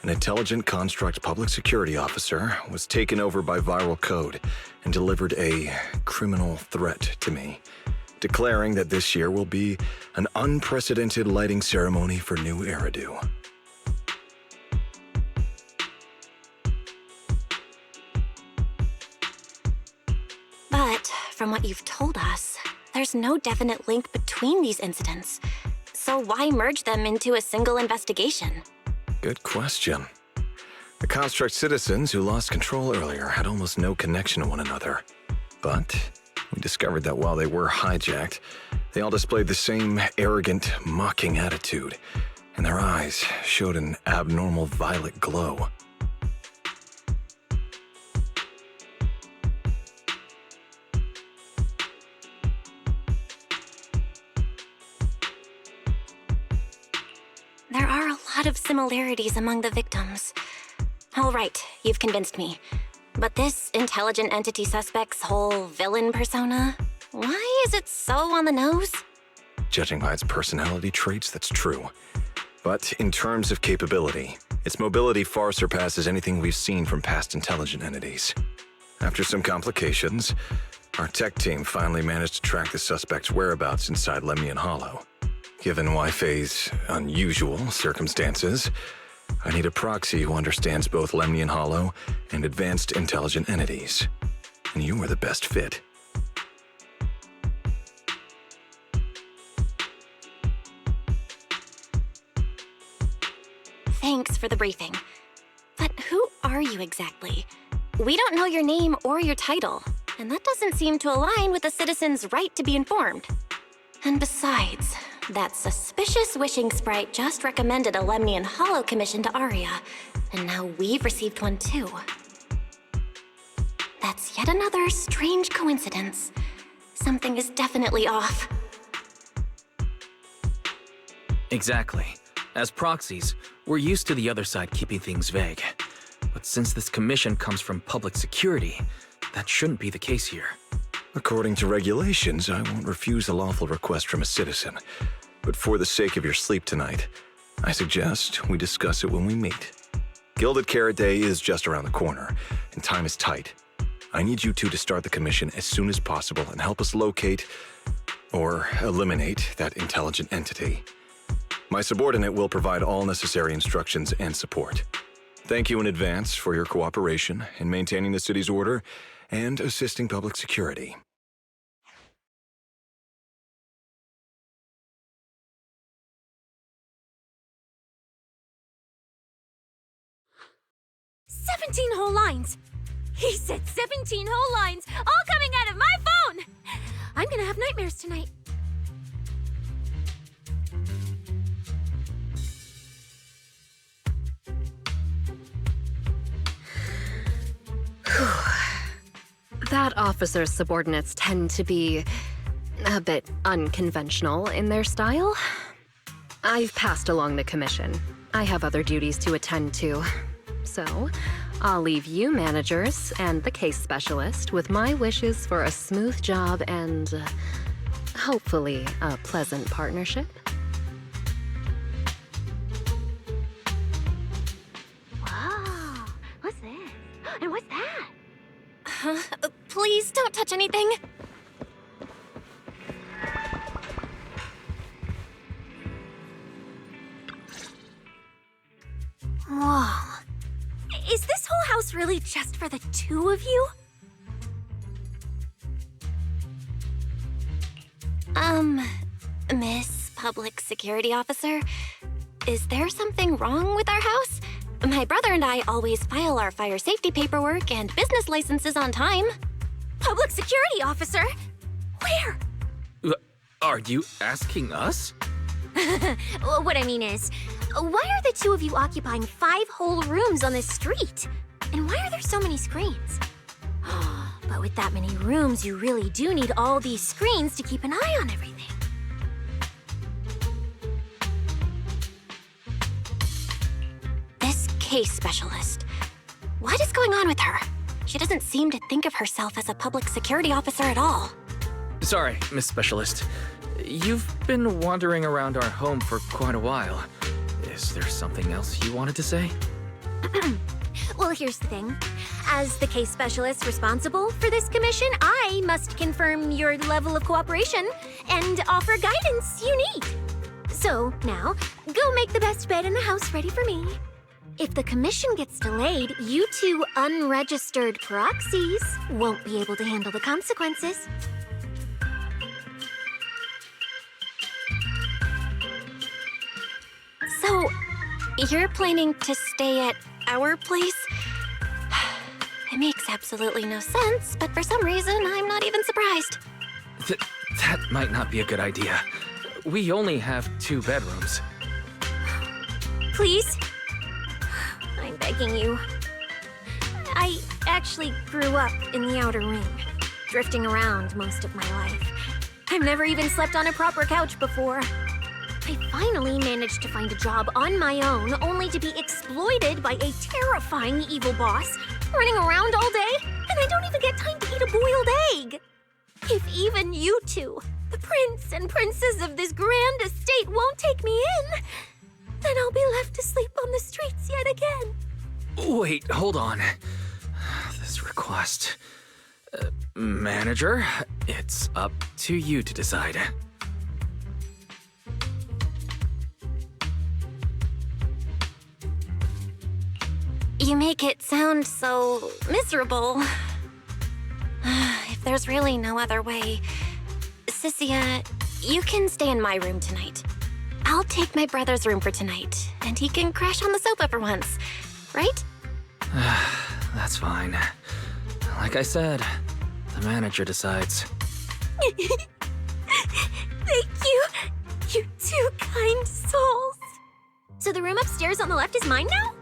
an intelligent construct public security officer was taken over by viral code and delivered a criminal threat to me, declaring that this year will be an unprecedented lighting ceremony for New Eridu. But from what you've told us, there's no definite link between these incidents. So why merge them into a single investigation? Good question. The construct citizens who lost control earlier had almost no connection to one another. But we discovered that while they were hijacked, they all displayed the same arrogant, mocking attitude, and their eyes showed an abnormal violet glow. There are a lot of similarities among the victims. All right, you've convinced me. But this intelligent entity suspect's whole villain persona, why is it so on the nose? Judging by its personality traits, that's true. But in terms of capability, its mobility far surpasses anything we've seen from past intelligent entities. After some complications, our tech team finally managed to track the suspect's whereabouts inside Lemnian Hollow. Given Wi-Fi's unusual circumstances, I need a proxy who understands both Lemnian Hollow and advanced intelligent entities. And you are the best fit. Thanks for the briefing. But who are you exactly? We don't know your name or your title, and that doesn't seem to align with the citizens' right to be informed. And besides, that suspicious wishing sprite just recommended a Lemnian Hollow commission to Aria, and now we've received one too. That's yet another strange coincidence. Something is definitely off. Exactly. As proxies, we're used to the other side keeping things vague. But since this commission comes from public security, that shouldn't be the case here. According to regulations, I won't refuse a lawful request from a citizen. But for the sake of your sleep tonight, I suggest we discuss it when we meet. Gilded Carrot Day is just around the corner, and time is tight. I need you two to start the commission as soon as possible and help us locate or eliminate that intelligent entity. My subordinate will provide all necessary instructions and support. Thank you in advance for your cooperation in maintaining the city's order and assisting public security. Whole lines. He said 17 whole lines, all coming out of my phone! I'm gonna have nightmares tonight. That officer's subordinates tend to be a bit unconventional in their style. I've passed along the commission. I have other duties to attend to. So, I'll leave you managers and the case specialist with my wishes for a smooth job and hopefully a pleasant partnership. Whoa, what's this? And what's that? Please don't touch anything. Whoa. Is this whole house really just for the two of you? Miss Public Security Officer, is there something wrong with our house? My brother and I always file our fire safety paperwork and business licenses on time. Public Security Officer? Where? Are you asking us? What I mean is, why are the two of you occupying 5 whole rooms on this street? And why are there so many screens? But with that many rooms, you really do need all these screens to keep an eye on everything. This case specialist. What is going on with her? She doesn't seem to think of herself as a public security officer at all. Sorry, Miss Specialist. You've been wandering around our home for quite a while. Is there something else you wanted to say? Well, here's the thing. As the case specialist responsible for this commission, I must confirm your level of cooperation and offer guidance you need. So, now, go make the best bed in the house ready for me. If the commission gets delayed, you two unregistered proxies won't be able to handle the consequences. So, you're planning to stay at our place? It makes absolutely no sense, but for some reason, I'm not even surprised. That might not be a good idea. We only have 2 bedrooms. Please? I'm begging you. I actually grew up in the outer ring, drifting around most of my life. I've never even slept on a proper couch before. I finally managed to find a job on my own, only to be exploited by a terrifying evil boss, running around all day, and I don't even get time to eat a boiled egg. If even you two, the prince and princess of this grand estate, won't take me in, then I'll be left to sleep on the streets yet again. Wait, hold on. This request... Manager, it's up to you to decide. You make it sound so miserable. If there's really no other way, Sissia, you can stay in my room tonight. I'll take my brother's room for tonight, and he can crash on the sofa for once, right? That's fine. Like I said, the manager decides. Thank you, you two kind souls. So the room upstairs on the left is mine now?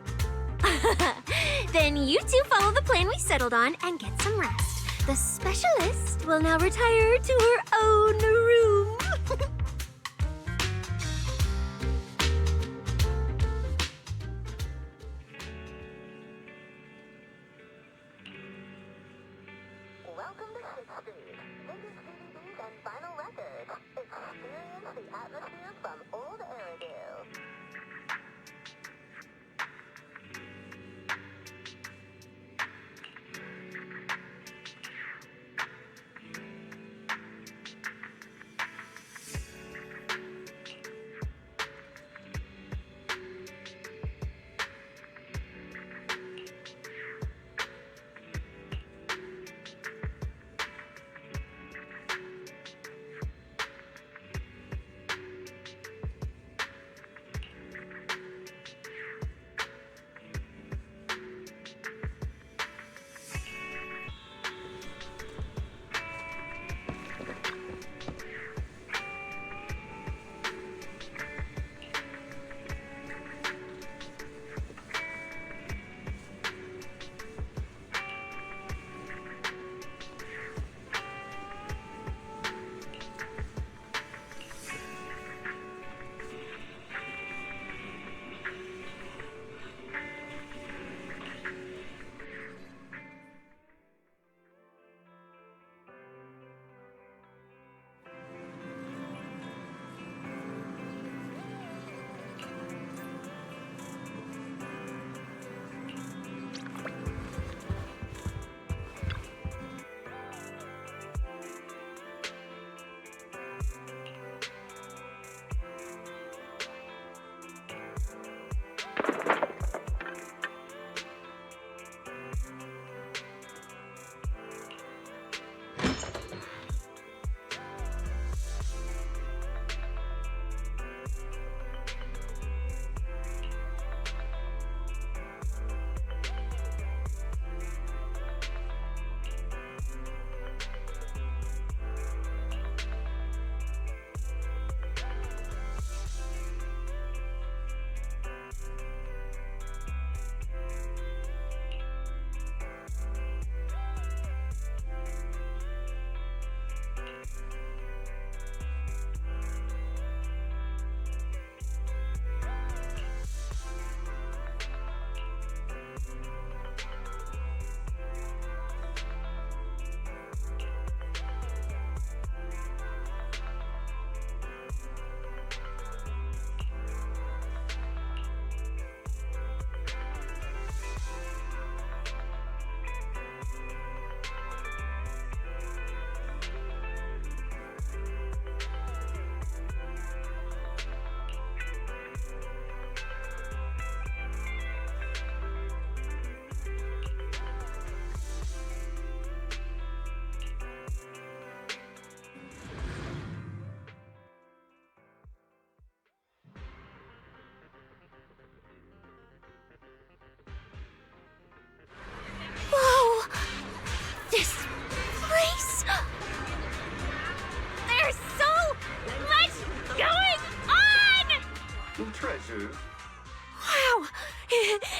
Then you two follow the plan we settled on and get some rest. The specialist will now retire to her own room. Welcome to 6th Street. Vintage DVDs and vinyl records. Experience the atmosphere from old Eridu.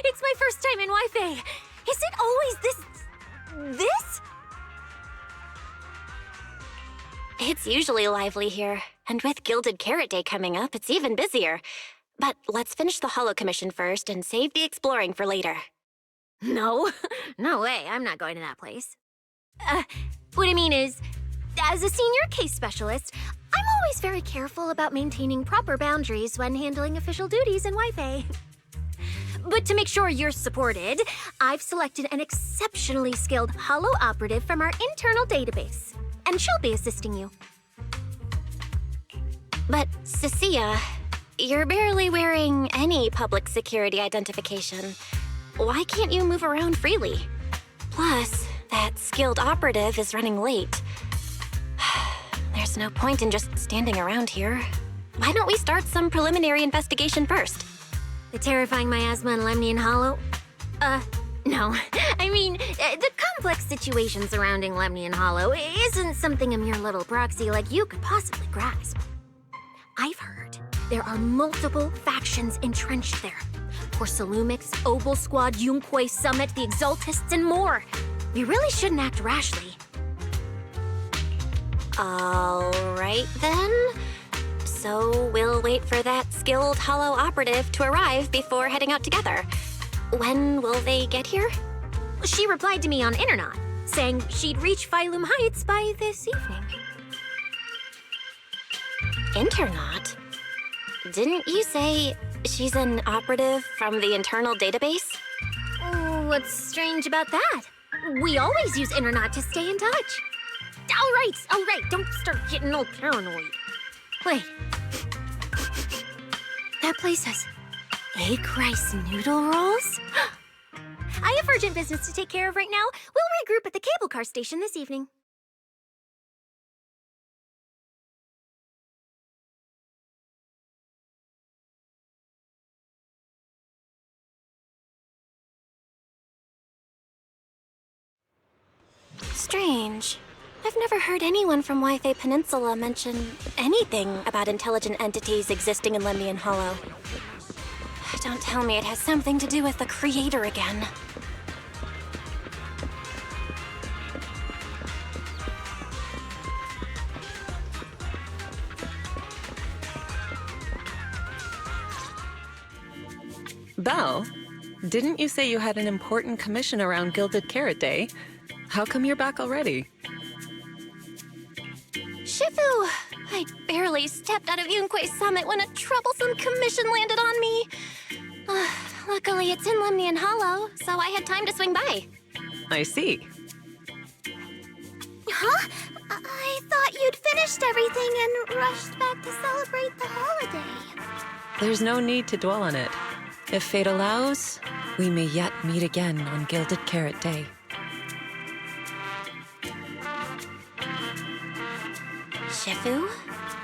It's my first time in Wi-Fi. Is it always this? It's usually lively here, and with Gilded Carrot Day coming up, it's even busier. But let's finish the holo commission first and save the exploring for later. No. No way, I'm not going to that place. What I mean is, as a senior case specialist, I'm always very careful about maintaining proper boundaries when handling official duties in Wi-Fi. But to make sure you're supported, I've selected an exceptionally skilled holo operative from our internal database, and she'll be assisting you. But, Cecilia, you're barely wearing any public security identification. Why can't you move around freely? Plus, that skilled operative is running late. There's no point in just standing around here. Why don't we start some preliminary investigation first? The terrifying miasma in Lemnian Hollow? No. I mean, the complex situation surrounding Lemnian Hollow isn't something a mere little proxy like you could possibly grasp. I've heard there are multiple factions entrenched there. Porcelumix, Obel Squad, Yunquay Summit, the Exaltists, and more. We really shouldn't act rashly. All right, then. So we'll wait for that skilled holo operative to arrive before heading out together. When will they get here? She replied to me on Internet, saying she'd reach Phylum Heights by this evening. Internet? Didn't you say she's an operative from the internal database? What's strange about that? We always use Internet to stay in touch. All right, don't start getting all paranoid. Wait. That place has egg rice noodle rolls? I have urgent business to take care of right now. We'll regroup at the cable car station this evening. Strange. I've never heard anyone from Wi-Fi Peninsula mention anything about intelligent entities existing in Lemnian Hollow. Don't tell me it has something to do with the creator again. Belle, didn't you say you had an important commission around Gilded Carrot Day? How come you're back already? Shifu! I barely stepped out of Yunquay Summit when a troublesome commission landed on me. Luckily, it's in Lemnian Hollow, so I had time to swing by. I see. Huh? I thought you'd finished everything and rushed back to celebrate the holiday. There's no need to dwell on it. If fate allows, we may yet meet again on Gilded Carrot Day. Shifu?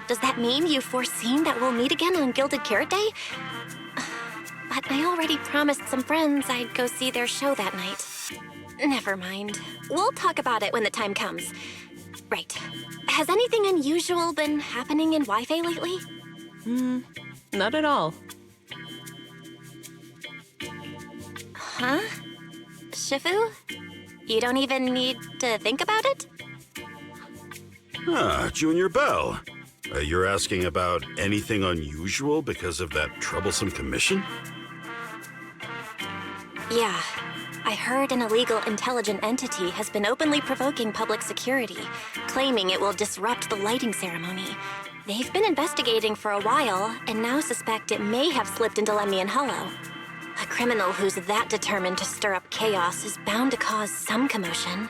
Does that mean you've foreseen that we'll meet again on Gilded Carrot Day? But I already promised some friends I'd go see their show that night. Never mind. We'll talk about it when the time comes. Right. Has anything unusual been happening in Wi-Fi lately? Not at all. Huh? Shifu? You don't even need to think about it? Junior Belle. You're asking about anything unusual because of that troublesome commission? Yeah. I heard an illegal intelligent entity has been openly provoking public security, claiming it will disrupt the lighting ceremony. They've been investigating for a while, and now suspect it may have slipped into Lemnian Hollow. A criminal who's that determined to stir up chaos is bound to cause some commotion.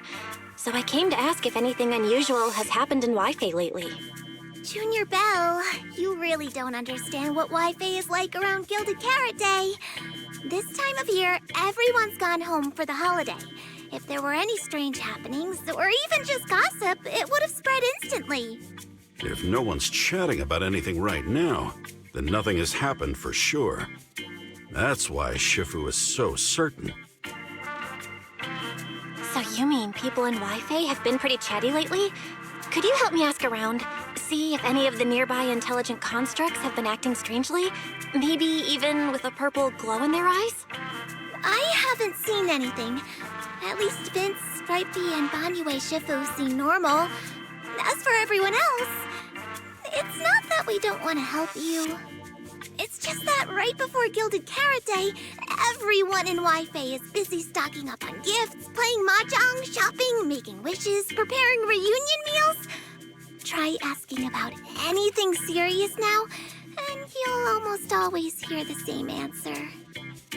So I came to ask if anything unusual has happened in Wi-Fi lately. Junior Belle, you really don't understand what Wi-Fi is like around Gilded Carrot Day. This time of year, everyone's gone home for the holiday. If there were any strange happenings, or even just gossip, it would have spread instantly. If no one's chatting about anything right now, then nothing has happened for sure. That's why Shifu is so certain. So you mean people in Wi-Fi have been pretty chatty lately? Could you help me ask around? See if any of the nearby intelligent constructs have been acting strangely? Maybe even with a purple glow in their eyes? I haven't seen anything. At least Vince, Stripey, and Banyue Shifu seem normal. As for everyone else, it's not that we don't want to help you. It's just that right before Gilded Carrot Day, everyone in Wi-Fi is busy stocking up on gifts, playing mahjong, shopping, making wishes, preparing reunion meals. Try asking about anything serious now, and you'll almost always hear the same answer.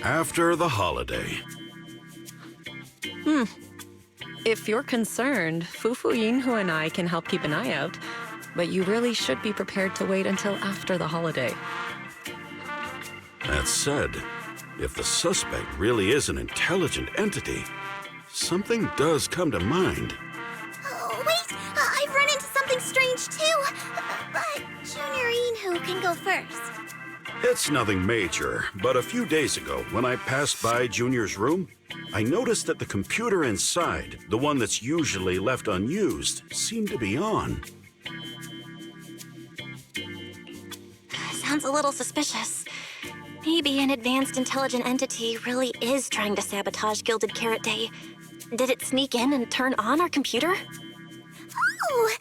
After the holiday. If you're concerned, Fufu Yinhu and I can help keep an eye out, but you really should be prepared to wait until after the holiday. That said, if the suspect really is an intelligent entity, something does come to mind. Oh, wait! I've run into something strange too! But Junior Inhu can go first. It's nothing major, but a few days ago, when I passed by Junior's room, I noticed that the computer inside, the one that's usually left unused, seemed to be on. Sounds a little suspicious. Maybe an advanced intelligent entity really is trying to sabotage Gilded Carrot Day. Did it sneak in and turn on our computer? Oh,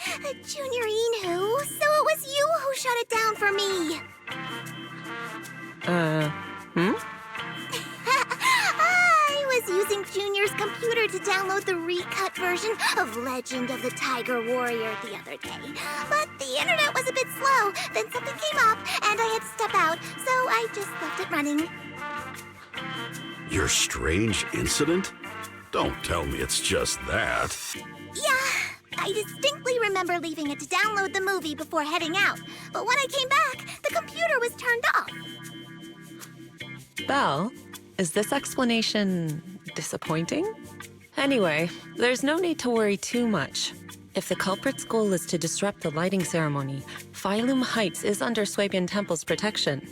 Junior Inhu, so it was you who shut it down for me. I was using Junior's computer to download the recut version of Legend of the Tiger Warrior the other day. But the internet was a bit slow, then something came up, and I had to step out, so I just left it running. Your strange incident? Don't tell me it's just that. Yeah, I distinctly remember leaving it to download the movie before heading out. But when I came back, the computer was turned off. Belle, is this explanation disappointing? Anyway, there's no need to worry too much. If the culprit's goal is to disrupt the lighting ceremony, Phylum Heights is under Swabian Temple's protection.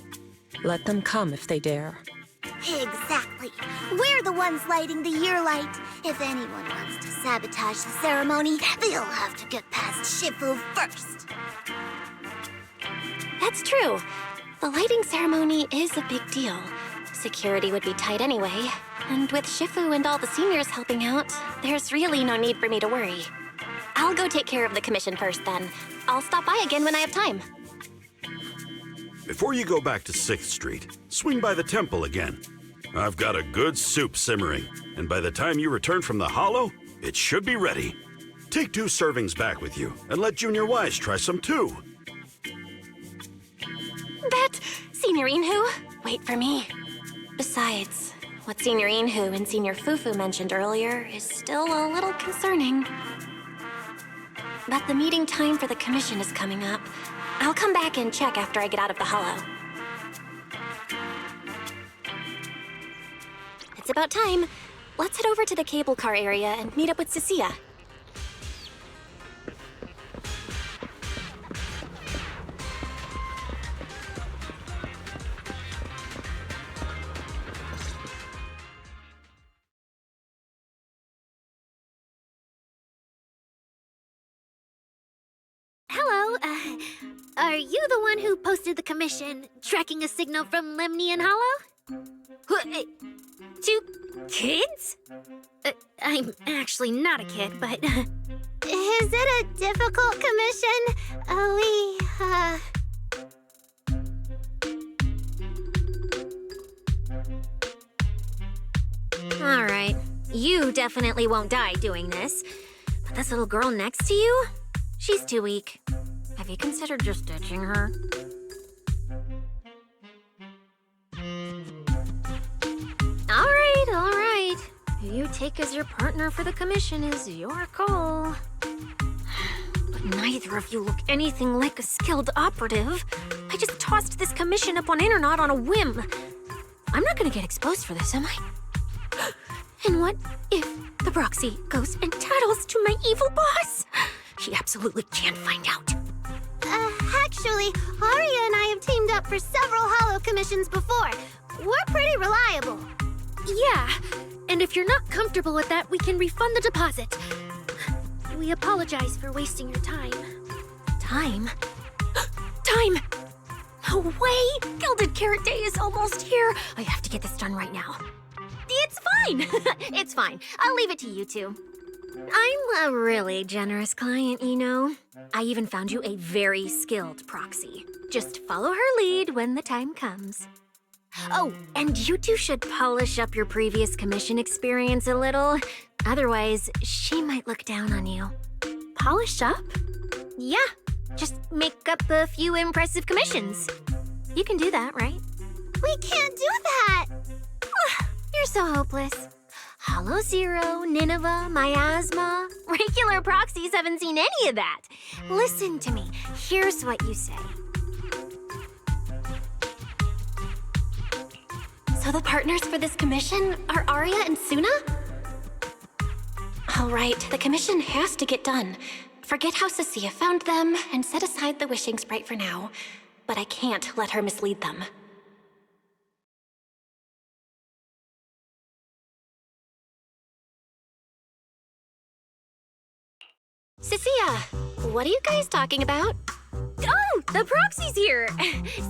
Let them come if they dare. Exactly. We're the ones lighting the year light. If anyone wants to sabotage the ceremony, they'll have to get past Shifu first. That's true. The lighting ceremony is a big deal. Security would be tight anyway. And with Shifu and all the seniors helping out, there's really no need for me to worry. I'll go take care of the commission first then. I'll stop by again when I have time. Before you go back to 6th Street, swing by the temple again. I've got a good soup simmering, and by the time you return from the hollow, it should be ready. Take 2 servings back with you, and let Junior Wise try some too. But, Senior Inhu, wait for me. Besides, what Senior Inhu and Senior Fufu mentioned earlier is still a little concerning. But the meeting time for the commission is coming up. I'll come back and check after I get out of the hollow. It's about time. Let's head over to the cable car area and meet up with Cecilia. Hello, are you the one who posted the commission, tracking a signal from Lemnian Hollow? 2 kids? I'm actually not a kid, but... Is it a difficult commission? Alright, you definitely won't die doing this. But this little girl next to you? She's too weak. Have you considered just ditching her? Alright. Who you take as your partner for the commission is your call. But neither of you look anything like a skilled operative. I just tossed this commission up on Internet on a whim. I'm not gonna get exposed for this, am I? And what if the proxy goes and tattles to my evil boss? He absolutely can't find out. Actually, Arya and I have teamed up for several hollow commissions before. We're pretty reliable. Yeah, and if you're not comfortable with that, we can refund the deposit. We apologize for wasting your time. Time? Time! No way! Gilded Carrot Day is almost here. I have to get this done right now. It's fine. It's fine. I'll leave it to you two. I'm a really generous client, you know. I even found you a very skilled proxy. Just follow her lead when the time comes. Oh, and you two should polish up your previous commission experience a little. Otherwise, she might look down on you. Polish up? Yeah, just make up a few impressive commissions. You can do that, right? We can't do that! You're so hopeless. Hollow Zero, Nineveh, Miasma. Regular proxies haven't seen any of that. Listen to me. Here's what you say. So the partners for this commission are Arya and Suna? All right, the commission has to get done. Forget how Cecilia found them and set aside the wishing sprite for now. But I can't let her mislead them. Cecilia, what are you guys talking about? Oh, the proxy's here.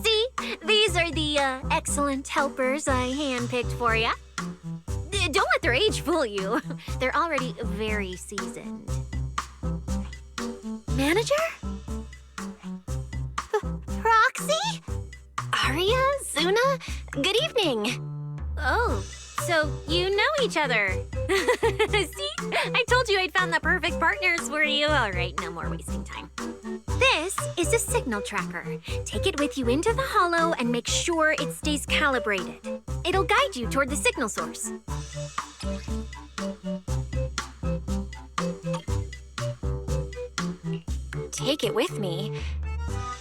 See, these are the excellent helpers I handpicked for you. Don't let their age fool you. They're already very seasoned. Manager? Proxy? Arya, Suna, good evening. Oh, so you know each other. See? I told you I'd found the perfect partners for you. All right, no more wasting time. This is a signal tracker. Take it with you into the hollow and make sure it stays calibrated. It'll guide you toward the signal source. Take it with me?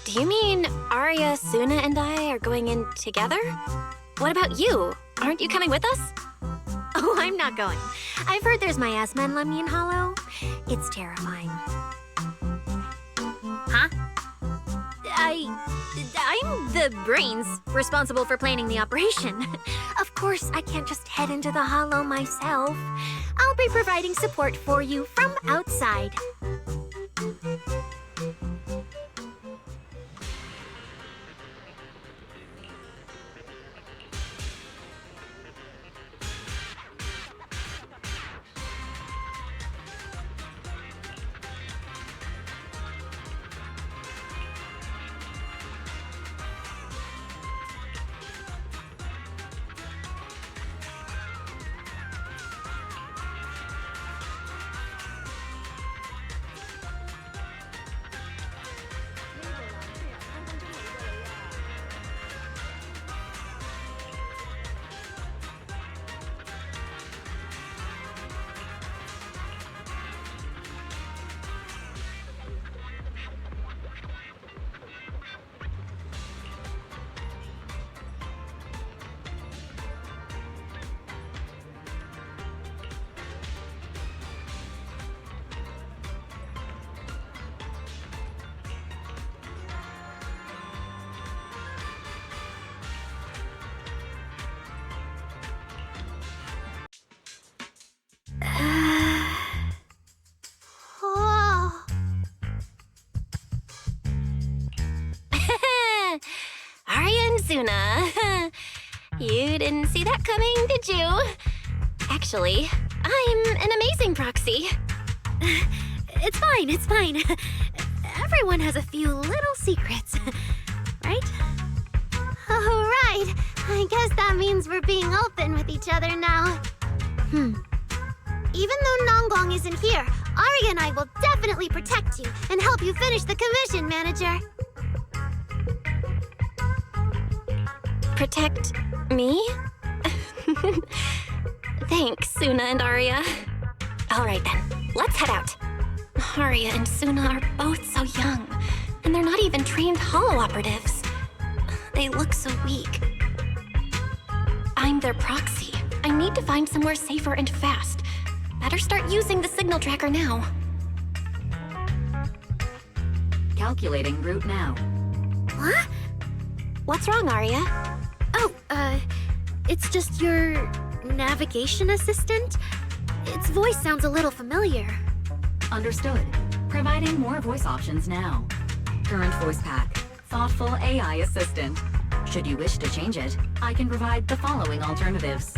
Do you mean Arya, Suna, and I are going in together? What about you? Aren't you coming with us? Oh, I'm not going. I've heard there's miasma in Lemnian Hollow. It's terrifying. Huh? I'm the brains responsible for planning the operation. Of course, I can't just head into the hollow myself. I'll be providing support for you from outside. Suna. You didn't see that coming, did you? Actually, I'm an amazing proxy. It's fine, it's fine. Everyone has a few little secrets, right? Oh, right. I guess that means we're being open with each other now. Even though Nonggong isn't here, Arya and I will definitely protect you and help you finish the commission, Manager. Protect me? Thanks, Suna and Arya. All right then, let's head out. Arya and Suna are both so young, and they're not even trained hollow operatives. They look so weak. I'm their proxy. I need to find somewhere safer and fast. Better start using the signal tracker now. Calculating route now. What? What's wrong, Arya? Oh, it's just your navigation assistant. Its voice sounds a little familiar. Understood. Providing more voice options now. Current voice pack. Thoughtful AI assistant. Should you wish to change it, I can provide the following alternatives.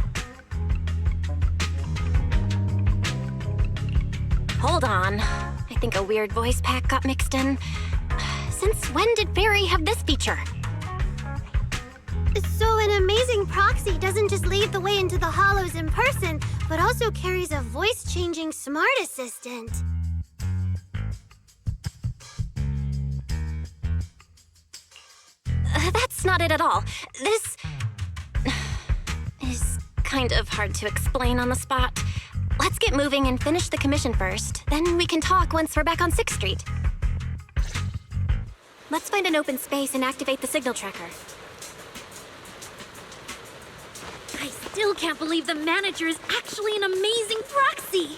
Hold on. I think a weird voice pack got mixed in. Since when did Fairy have this feature? So an amazing proxy doesn't just lead the way into the hollows in person, but also carries a voice-changing smart assistant. That's not it at all. This is kind of hard to explain on the spot. Let's get moving and finish the commission first. Then we can talk once we're back on 6th Street. Let's find an open space and activate the signal tracker. I still can't believe the manager is actually an amazing proxy.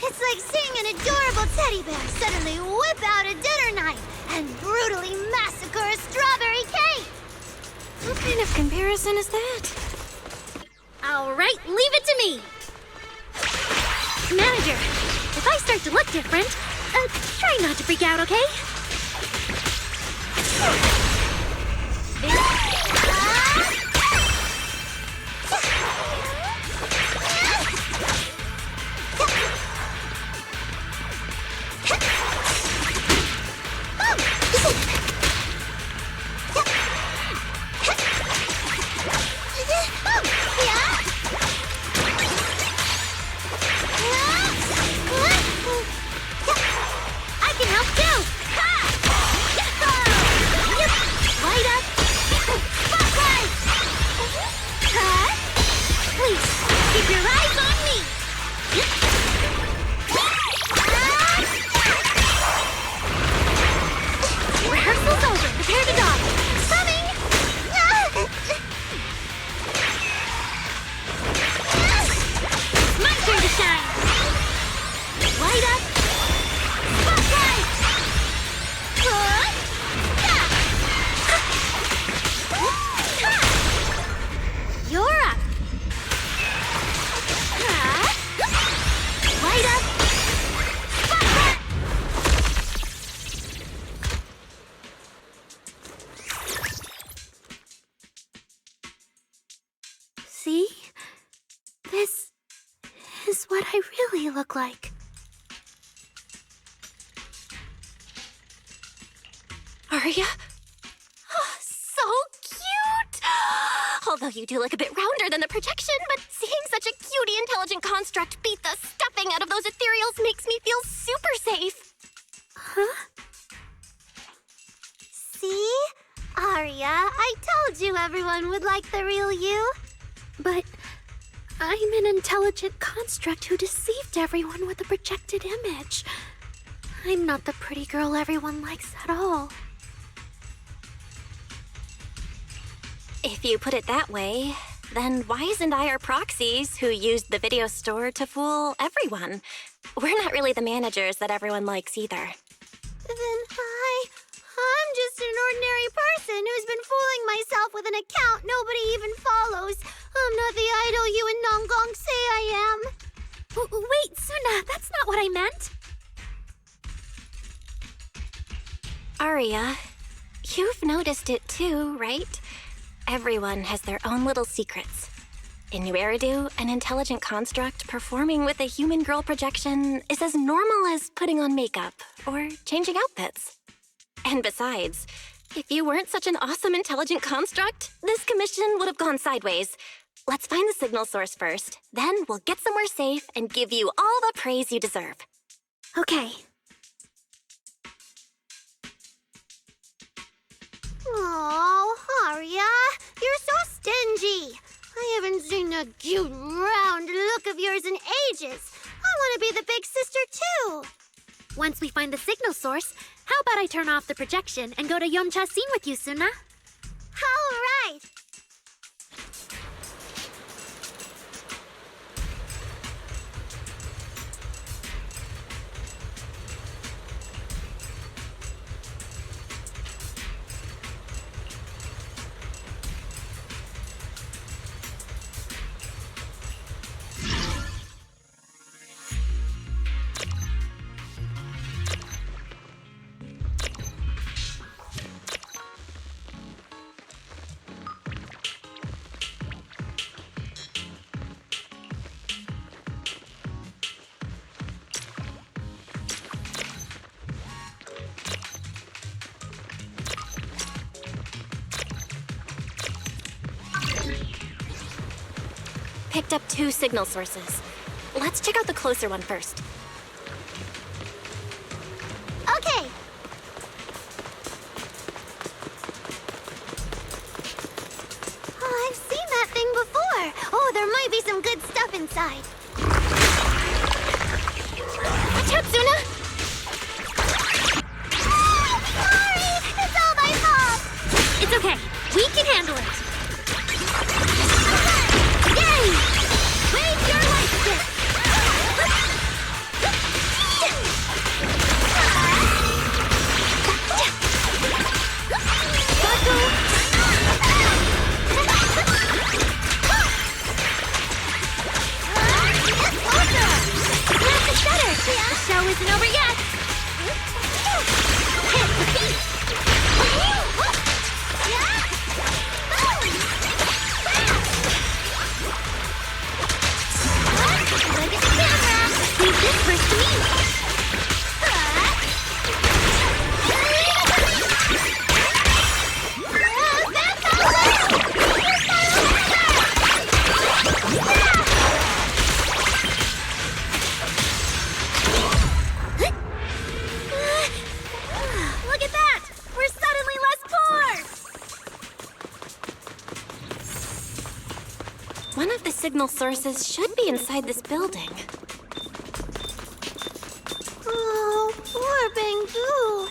It's like seeing an adorable teddy bear suddenly whip out a dinner knife and brutally massacre a strawberry cake. What kind of comparison is that? All right, leave it to me. Manager, if I start to look different, try not to freak out, okay? See? This is what I really look like. Arya? Oh, so cute! Although you do look a bit rounder than the projection, but seeing such a cutie intelligent construct beat the stuffing out of those ethereals makes me feel super safe. Huh? See? Arya, I told you everyone would like the real you. But I'm an intelligent construct who deceived everyone with a projected image. I'm not the pretty girl everyone likes at all. If you put it that way, then why isn't I our proxies who used the video store to fool everyone? We're not really the managers that everyone likes either. Then I'm just an ordinary person who's been fooling myself with an account nobody even follows. I'm not the idol you and Nongong say I am. Wait, Suna, that's not what I meant. Arya, you've noticed it too, right? Everyone has their own little secrets. In New Eridu, an intelligent construct performing with a human girl projection is as normal as putting on makeup or changing outfits. And besides, if you weren't such an awesome intelligent construct, this commission would have gone sideways. Let's find the signal source first, then we'll get somewhere safe and give you all the praise you deserve. Okay. Oh, Arya, you're so stingy. I haven't seen that cute, round look of yours in ages. I want to be the big sister, too. Once we find the signal source, how about I turn off the projection and go to Yomcha scene with you, Suna? All right. picked up 2 signal sources. Let's check out the closer one first. Okay. Oh, I've seen that thing before. Oh, there might be some good stuff inside. Watch out, Suna! Sorry! It's all my fault! It's okay. We can handle it. Yay! Wave your light stick! The show isn't over yet. Hit the beat! Look at the camera! Leave this first to me. That's all! Look at that! We're suddenly less bored! One of the signal sources should be inside this building. Oh, poor Bangu.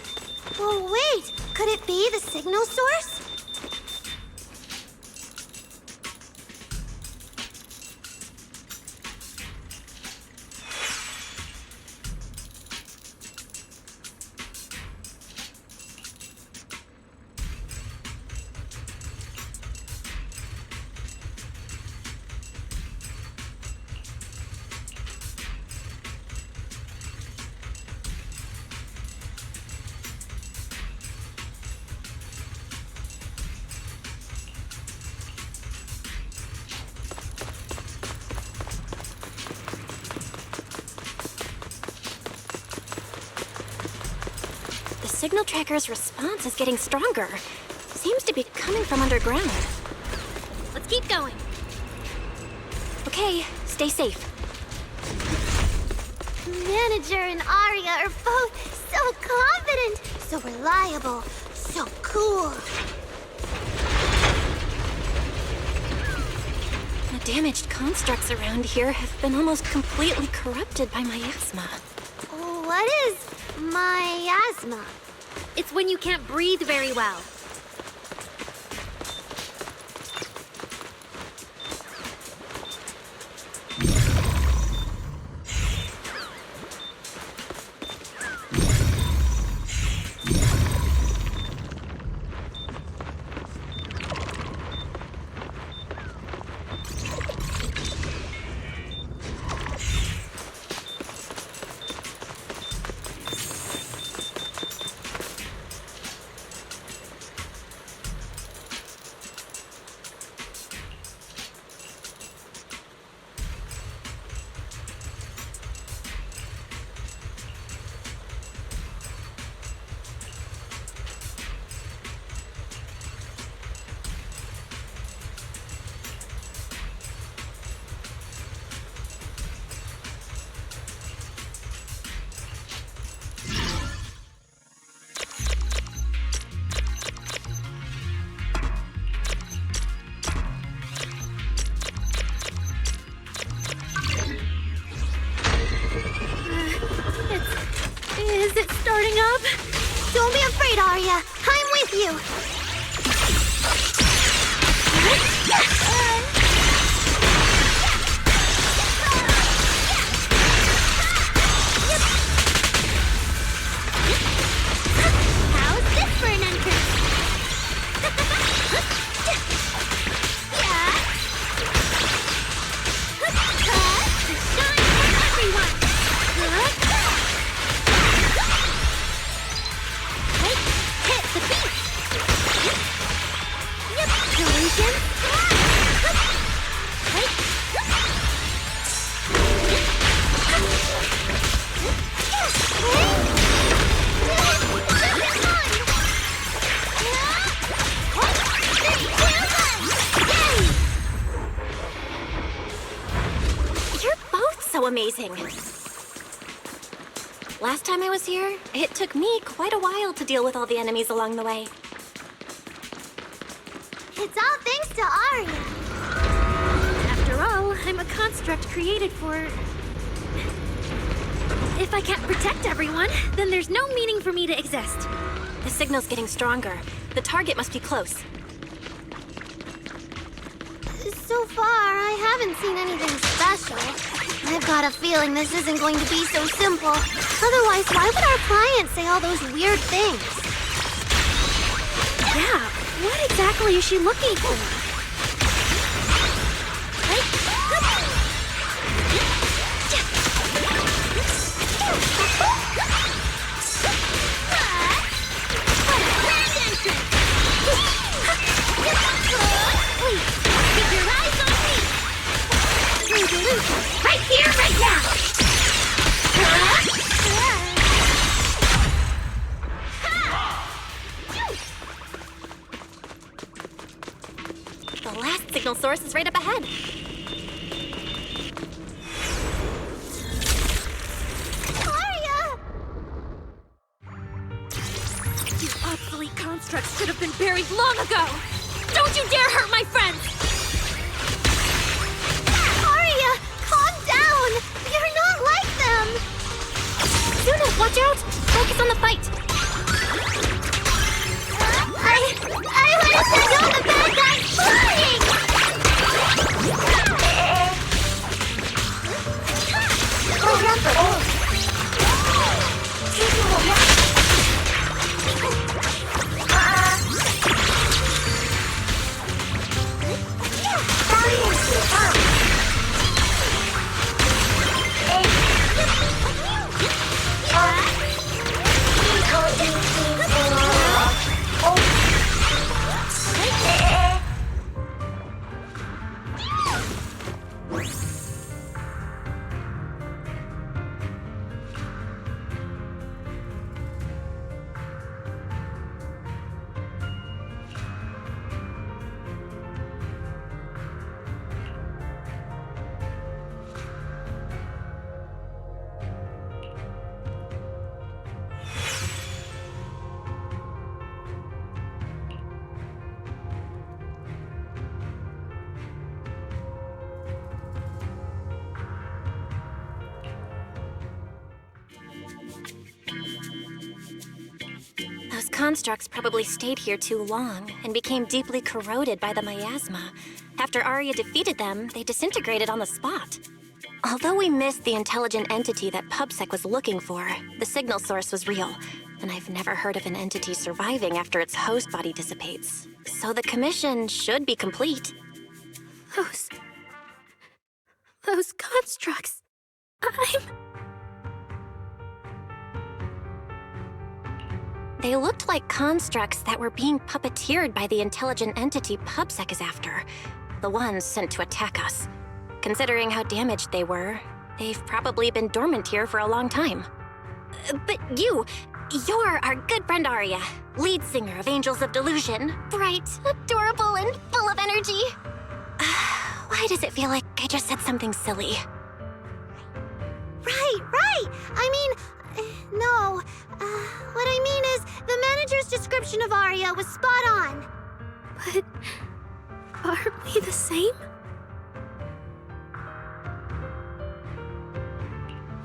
Oh, wait. Could it be the signal source? The signal tracker's response is getting stronger. Seems to be coming from underground. Let's keep going. Okay, stay safe. Manager and Arya are both so confident, so reliable, so cool. The damaged constructs around here have been almost completely corrupted by miasma. What is miasma? It's when you can't breathe very well. Is it starting up? Don't be afraid, Arya. I'm with you. How's this for an entrance? Shine for everyone! Hit the beat! so amazing. Last time I was here, it took me quite a while to deal with all the enemies along the way. It's all thanks to Aria. After all, I'm a construct created for... If I can't protect everyone, then there's no meaning for me to exist. The signal's getting stronger. The target must be close. So far, I haven't seen anything special. I've got a feeling this isn't going to be so simple. Otherwise, why would our client say all those weird things? Yeah, what exactly is she looking for? Keep your eyes on me! Right here, right now! The last signal source is right up ahead. Aria! You obsolete constructs should have been buried long ago! Don't you dare hurt my friends! Aria, calm down! You're not like them! Suna, watch out! Focus on the fight! I want to send all the bad guys flying! Those constructs probably stayed here too long and became deeply corroded by the miasma. After Aria defeated them, they disintegrated on the spot. Although we missed the intelligent entity that PubSec was looking for, the signal source was real, and I've never heard of an entity surviving after its host body dissipates. So the commission should be complete. Those constructs... They looked like constructs that were being puppeteered by the intelligent entity PubSec is after. The ones sent to attack us. Considering how damaged they were, they've probably been dormant here for a long time. But you're our good friend Aria, lead singer of Angels of Delusion. Bright, adorable, and full of energy. Why does it feel like I just said something silly? Right! I mean, no. What I mean is, the manager's description of Aria was spot on. But aren't we the same?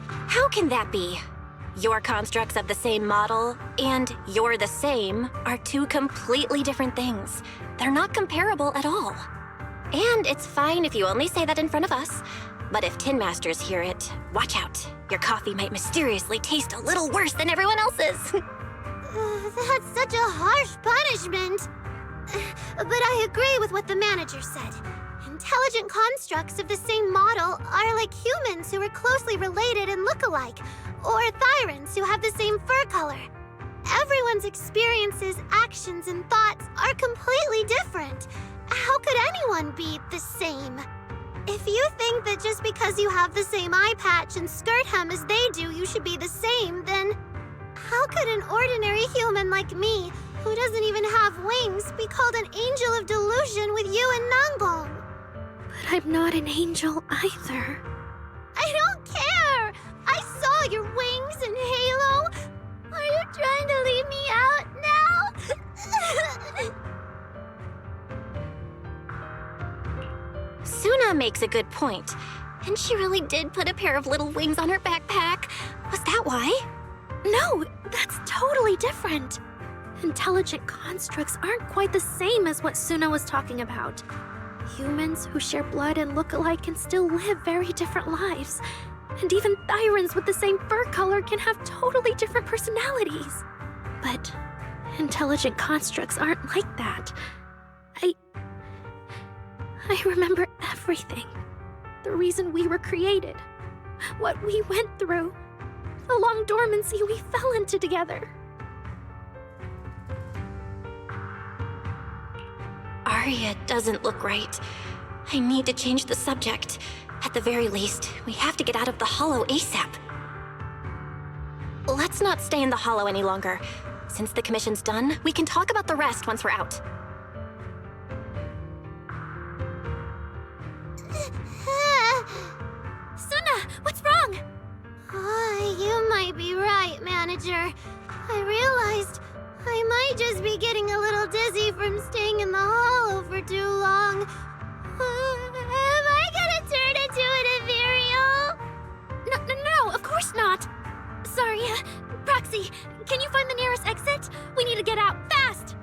How can that be? Your constructs of the same model and you're the same are two completely different things. They're not comparable at all. And it's fine if you only say that in front of us. But if Tin Masters hear it, watch out. Your coffee might mysteriously taste a little worse than everyone else's. That's such a harsh punishment. But I agree with what the manager said. Intelligent constructs of the same model are like humans who are closely related and look alike, or Thyrans who have the same fur color. Everyone's experiences, actions, and thoughts are completely different. How could anyone be the same? If you think that just because you have the same eye patch and skirt hem as they do, you should be the same, then how could an ordinary human like me, who doesn't even have wings, be called an angel of delusion with you and Nangong? But I'm not an angel either. I don't all your wings and halo? Are you trying to leave me out now? Suna makes a good point. And she really did put a pair of little wings on her backpack. Was that why? No, that's totally different. Intelligent constructs aren't quite the same as what Suna was talking about. Humans who share blood and look alike can still live very different lives. And even Thyrans with the same fur color can have totally different personalities. But intelligent constructs aren't like that. I remember everything. The reason we were created. What we went through. The long dormancy we fell into together. Arya doesn't look right. I need to change the subject. At the very least, we have to get out of the Hollow ASAP. Let's not stay in the Hollow any longer. Since the commission's done, we can talk about the rest once we're out. Suna, what's wrong? You might be right, Manager. I realized I might just be getting a little dizzy from staying in the Hollow for too long. Am I gonna turn into an ethereal? No, of course not. Sorry, Proxy, can you find the nearest exit? We need to get out, fast!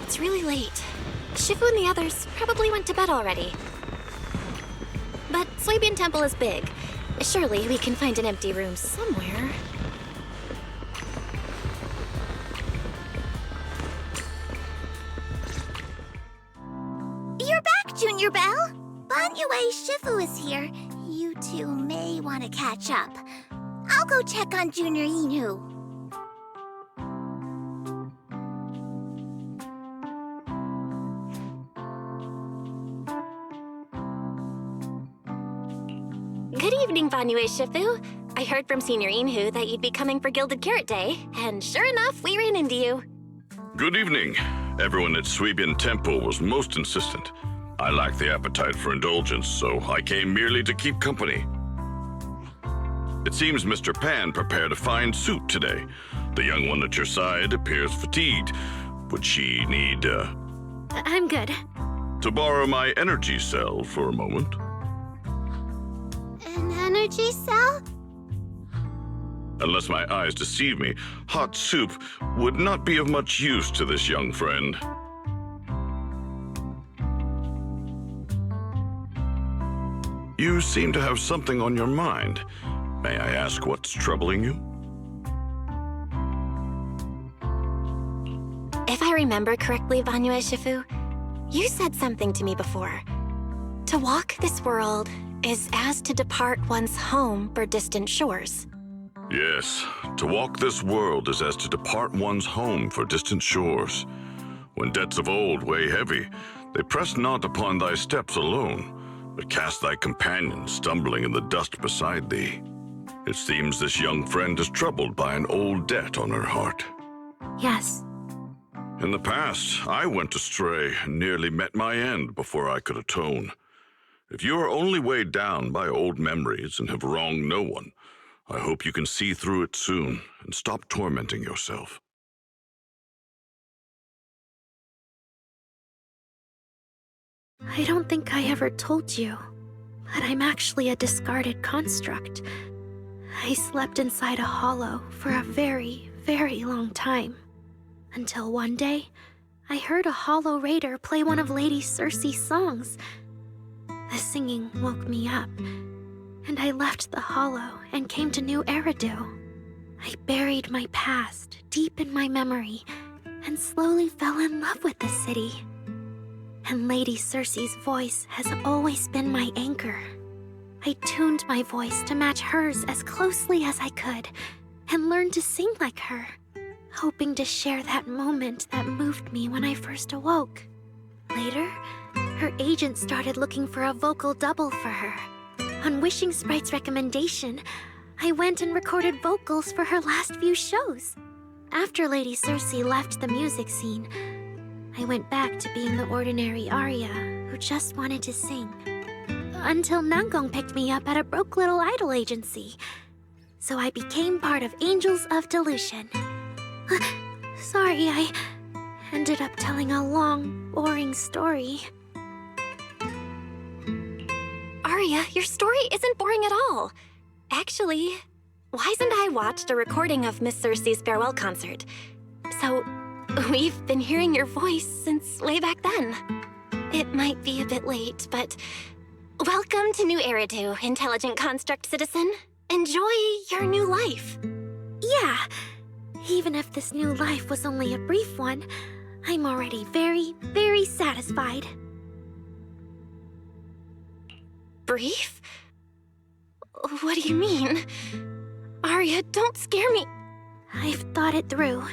It's really late. Shifu and the others probably went to bed already. But Swabian Temple is big. Surely we can find an empty room somewhere. You're back, Junior Belle. Banyue Shifu is here. You two may want to catch up. I'll go check on Junior Inu. Good evening, Banyue Shifu. I heard from Senior Inhu that you'd be coming for Gilded Carrot Day, and sure enough, we ran into you. Good evening. Everyone at Swabian Temple was most insistent. I lack the appetite for indulgence, so I came merely to keep company. It seems Mr. Pan prepared a fine suit today. The young one at your side appears fatigued. Would she need, I'm good. to borrow my energy cell for a moment? An energy cell? Unless my eyes deceive me, hot soup would not be of much use to this young friend. You seem to have something on your mind. May I ask what's troubling you? If I remember correctly, Banyue Shifu, you said something to me before. To walk this world is as to depart one's home for distant shores. Yes, to walk this world is as to depart one's home for distant shores. When debts of old weigh heavy, they press not upon thy steps alone, but cast thy companion stumbling in the dust beside thee. It seems this young friend is troubled by an old debt on her heart. Yes. In the past, I went astray and nearly met my end before I could atone. If you are only weighed down by old memories and have wronged no one, I hope you can see through it soon and stop tormenting yourself. I don't think I ever told you, but I'm actually a discarded construct. I slept inside a hollow for a very, very long time. Until one day, I heard a hollow raider play one of Lady Circe's songs. The singing woke me up, and I left the hollow and came to New Eridu. I buried my past deep in my memory and slowly fell in love with the city. And Lady Circe's voice has always been my anchor. I tuned my voice to match hers as closely as I could and learned to sing like her, hoping to share that moment that moved me when I first awoke. Later, her agent started looking for a vocal double for her. On Wishing Sprite's recommendation, I went and recorded vocals for her last few shows. After Lady Circe left the music scene, I went back to being the ordinary Arya who just wanted to sing. Until Nangong picked me up at a broke little idol agency. So I became part of Angels of Delusion. Sorry, I ended up telling a long, boring story. Arya, your story isn't boring at all. Actually, Wise and I watched a recording of Miss Circe's farewell concert. So, we've been hearing your voice since way back then. It might be a bit late, but welcome to New Eridu, intelligent construct citizen. Enjoy your new life. Yeah, even if this new life was only a brief one, I'm already very, very satisfied. Brief? What do you mean? Arya, don't scare me. I've thought it through.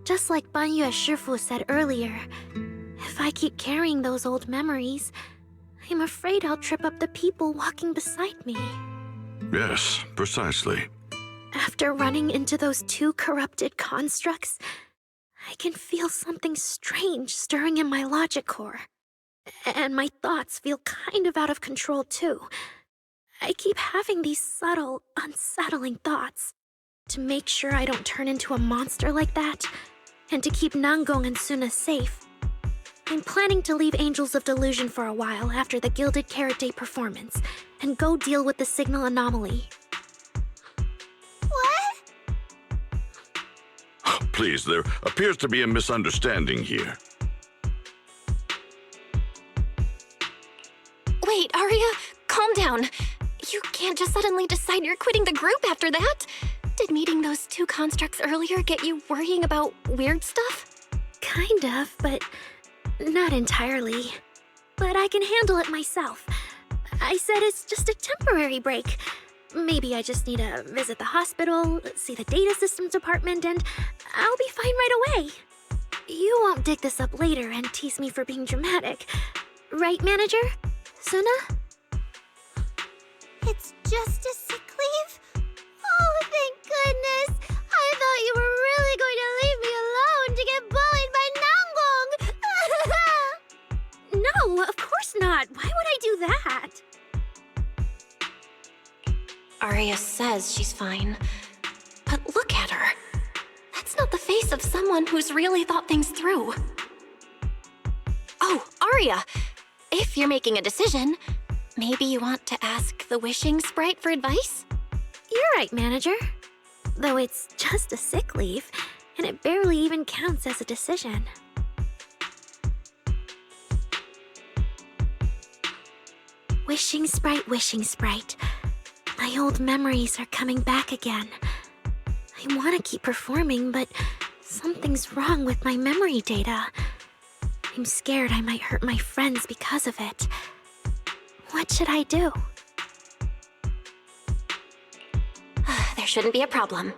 Just like Banyue Shifu said earlier, if I keep carrying those old memories, I'm afraid I'll trip up the people walking beside me. Yes, precisely. After running into those two corrupted constructs, I can feel something strange stirring in my logic core. And my thoughts feel kind of out of control too. I keep having these subtle, unsettling thoughts. To make sure I don't turn into a monster like that, and to keep Nangong and Suna safe, I'm planning to leave Angels of Delusion for a while after the Gilded Carrot Day performance, and go deal with the signal anomaly. What? Please, there appears to be a misunderstanding here. Wait, Arya, calm down. You can't just suddenly decide you're quitting the group after that. Did meeting those two constructs earlier get you worrying about weird stuff? Kind of, but not entirely. But I can handle it myself. I said it's just a temporary break. Maybe I just need to visit the hospital, see the data systems department, and I'll be fine right away. You won't dig this up later and tease me for being dramatic. Right, manager? Suna? It's just a sick leave? Oh, thank goodness! I thought you were really going to leave me alone to get bullied by Nangong! No, of course not. Why would I do that? Arya says she's fine. But look at her. That's not the face of someone who's really thought things through. Oh, Arya! If you're making a decision, maybe you want to ask the Wishing Sprite for advice? You're right, manager. Though it's just a sick leave, and it barely even counts as a decision. Wishing Sprite, Wishing Sprite. My old memories are coming back again. I want to keep performing, but something's wrong with my memory data. I'm scared I might hurt my friends because of it. What should I do? There shouldn't be a problem.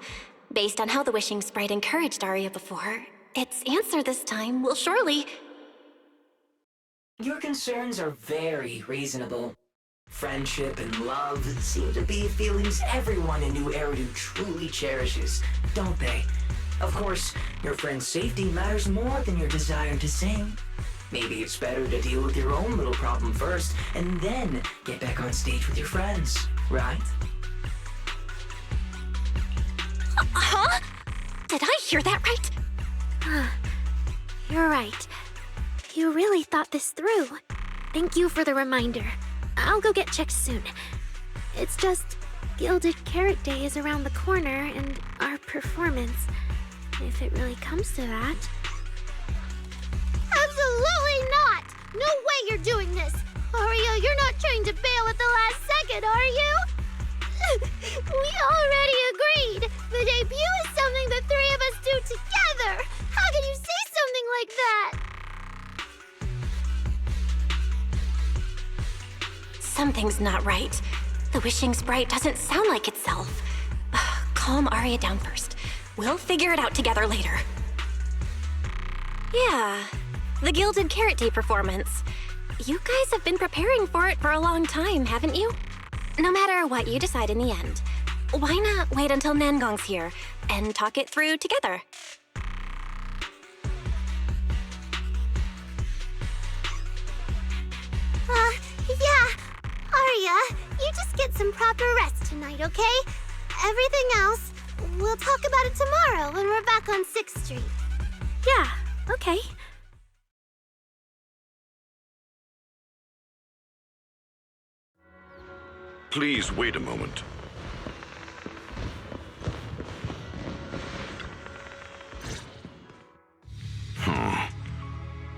Based on how the Wishing Sprite encouraged Arya before, its answer this time will surely... Your concerns are very reasonable. Friendship and love seem to be feelings everyone in New Eridu truly cherishes, don't they? Of course, your friend's safety matters more than your desire to sing. Maybe it's better to deal with your own little problem first, and then get back on stage with your friends, right? Huh? Did I hear that right? You're right. You really thought this through. Thank you for the reminder. I'll go get checked soon. It's just Gilded Carrot Day is around the corner, and our performance, if it really comes to that... Absolutely not! No way you're doing this! Aria, you're not trying to bail at the last second, are you? We already agreed! The debut is something the three of us do together! How can you say something like that? Something's not right. The wishing sprite doesn't sound like itself. Calm Aria down first. We'll figure it out together later. Yeah, the Gilded Carrot Day performance. You guys have been preparing for it for a long time, haven't you? No matter what you decide in the end, why not wait until Nangong's here and talk it through together? Yeah. Aria, you just get some proper rest tonight, okay? Everything else, we'll talk about it tomorrow when we're back on 6th Street. Yeah, okay. Please wait a moment.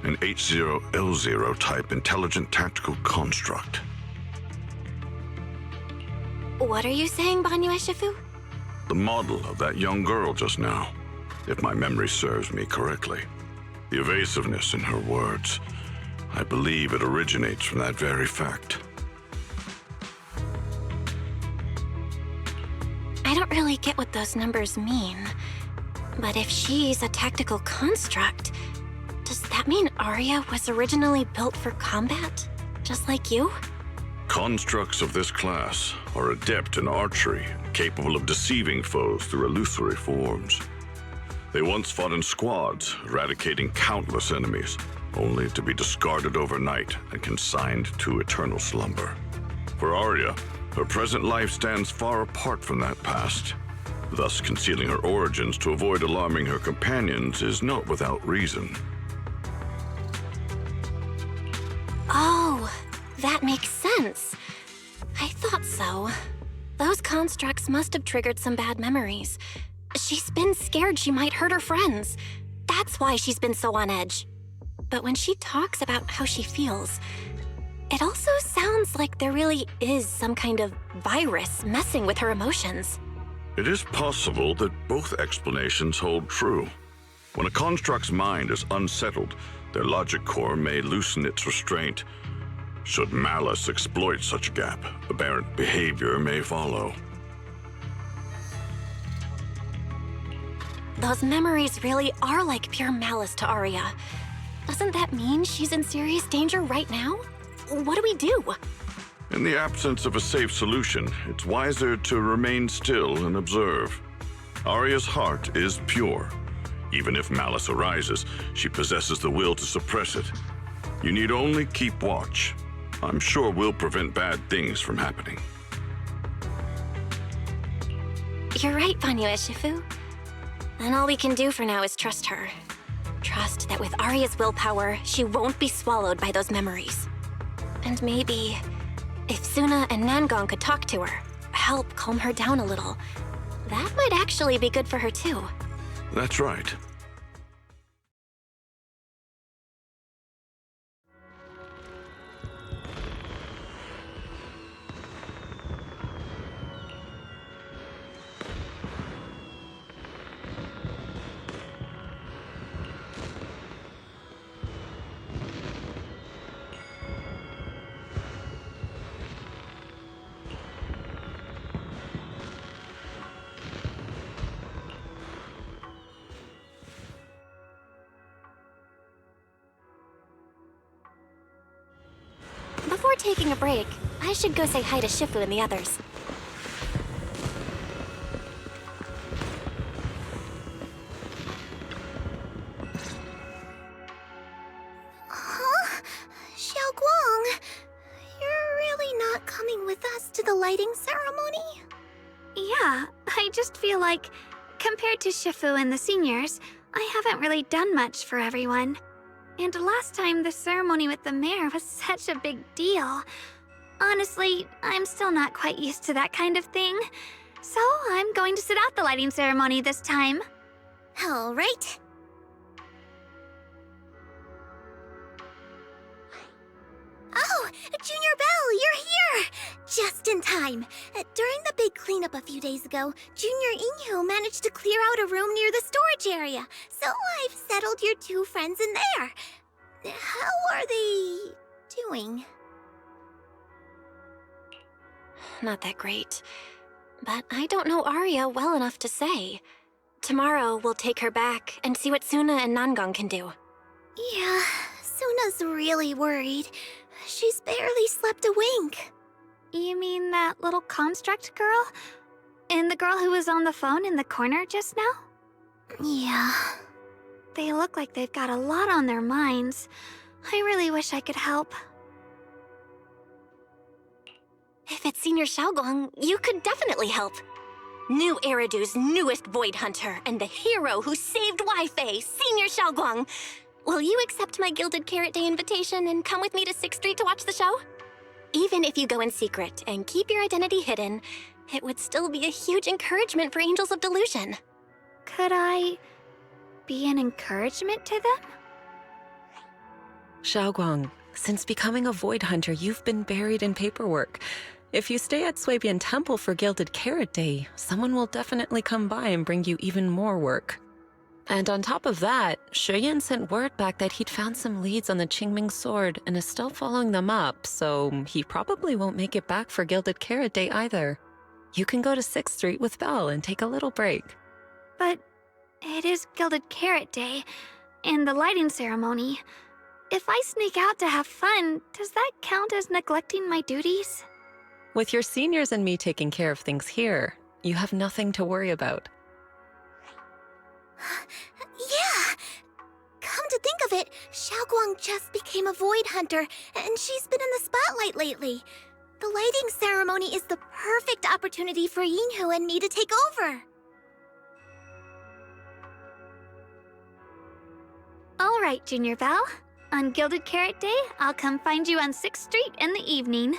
An H0L0 type intelligent tactical construct. What are you saying, Banyu Eshifu? The model of that young girl just now, if my memory serves me correctly. The evasiveness in her words, I believe it originates from that very fact. I don't really get what those numbers mean. But if she's a tactical construct, does that mean Aria was originally built for combat? Just like you? Constructs of this class are adept in archery, capable of deceiving foes through illusory forms. They once fought in squads, eradicating countless enemies, only to be discarded overnight and consigned to eternal slumber. For Aria, her present life stands far apart from that past. Thus, concealing her origins to avoid alarming her companions is not without reason. Oh, that makes sense. I thought so. Those constructs must have triggered some bad memories. She's been scared she might hurt her friends. That's why she's been so on edge. But when she talks about how she feels, it also sounds like there really is some kind of virus messing with her emotions. It is possible that both explanations hold true. When a construct's mind is unsettled, their logic core may loosen its restraint. Should malice exploit such a gap, aberrant behavior may follow. Those memories really are like pure malice to Aria. Doesn't that mean she's in serious danger right now? What do we do? In the absence of a safe solution, it's wiser to remain still and observe. Aria's heart is pure. Even if malice arises, she possesses the will to suppress it. You need only keep watch. I'm sure we'll prevent bad things from happening. You're right, Banyu Eshifu. And all we can do for now is trust her. Trust that with Aria's willpower, she won't be swallowed by those memories. And maybe, if Suna and Nangong could talk to her, help calm her down a little, that might actually be good for her too. That's right. taking a break, I should go say hi to Shifu and the others. Huh? Xiaoguang, you're really not coming with us to the lighting ceremony? Yeah, I just feel like, compared to Shifu and the seniors, I haven't really done much for everyone. And last time the ceremony with the mayor was such a big deal. Honestly, I'm still not quite used to that kind of thing. So I'm going to sit out the lighting ceremony this time. All right. Oh, Junior Belle, you're here! Just in time. During the big cleanup a few days ago, Junior Inhu managed to clear out a room near the storage area, so I've settled your two friends in there. How are they doing? Not that great. But I don't know Arya well enough to say. Tomorrow, we'll take her back and see what Suna and Nangang can do. Yeah, Suna's really worried. She's barely slept a wink. You mean that little construct girl? And the girl who was on the phone in the corner just now? Yeah. They look like they've got a lot on their minds. I really wish I could help. If it's Senior Xiaoguang, you could definitely help. New Eridu's newest Void Hunter and the hero who saved Wi-Fi, Senior Xiaoguang. Will you accept my Gilded Carrot Day invitation and come with me to 6th Street to watch the show? Even if you go in secret and keep your identity hidden, it would still be a huge encouragement for Angels of Delusion. Could I be an encouragement to them? Xiaoguang, since becoming a Void Hunter, you've been buried in paperwork. If you stay at Swabian Temple for Gilded Carrot Day, someone will definitely come by and bring you even more work. And on top of that, Shuyan sent word back that he'd found some leads on the Qingming sword and is still following them up, so he probably won't make it back for Gilded Carrot Day either. You can go to 6th Street with Belle and take a little break. But it is Gilded Carrot Day, and the lighting ceremony. If I sneak out to have fun, does that count as neglecting my duties? With your seniors and me taking care of things here, you have nothing to worry about. Yeah! Come to think of it, Xiaoguang just became a Void Hunter, and she's been in the spotlight lately. The lighting ceremony is the perfect opportunity for Yinhu and me to take over. All right, Junior Belle. On Gilded Carrot Day, I'll come find you on 6th Street in the evening.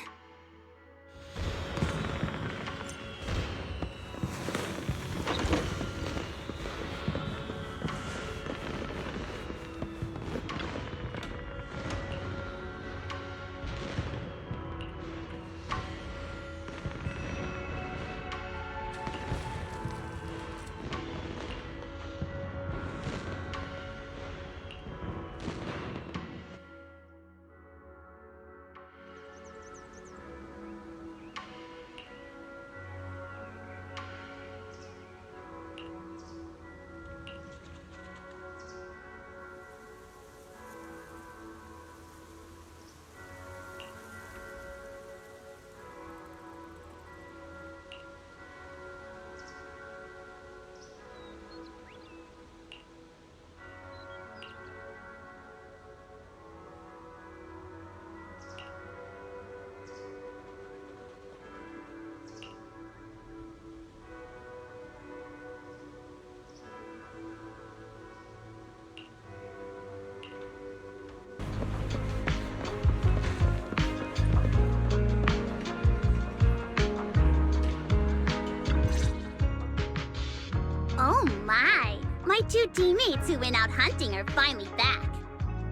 Oh my! My two teammates who went out hunting are finally back.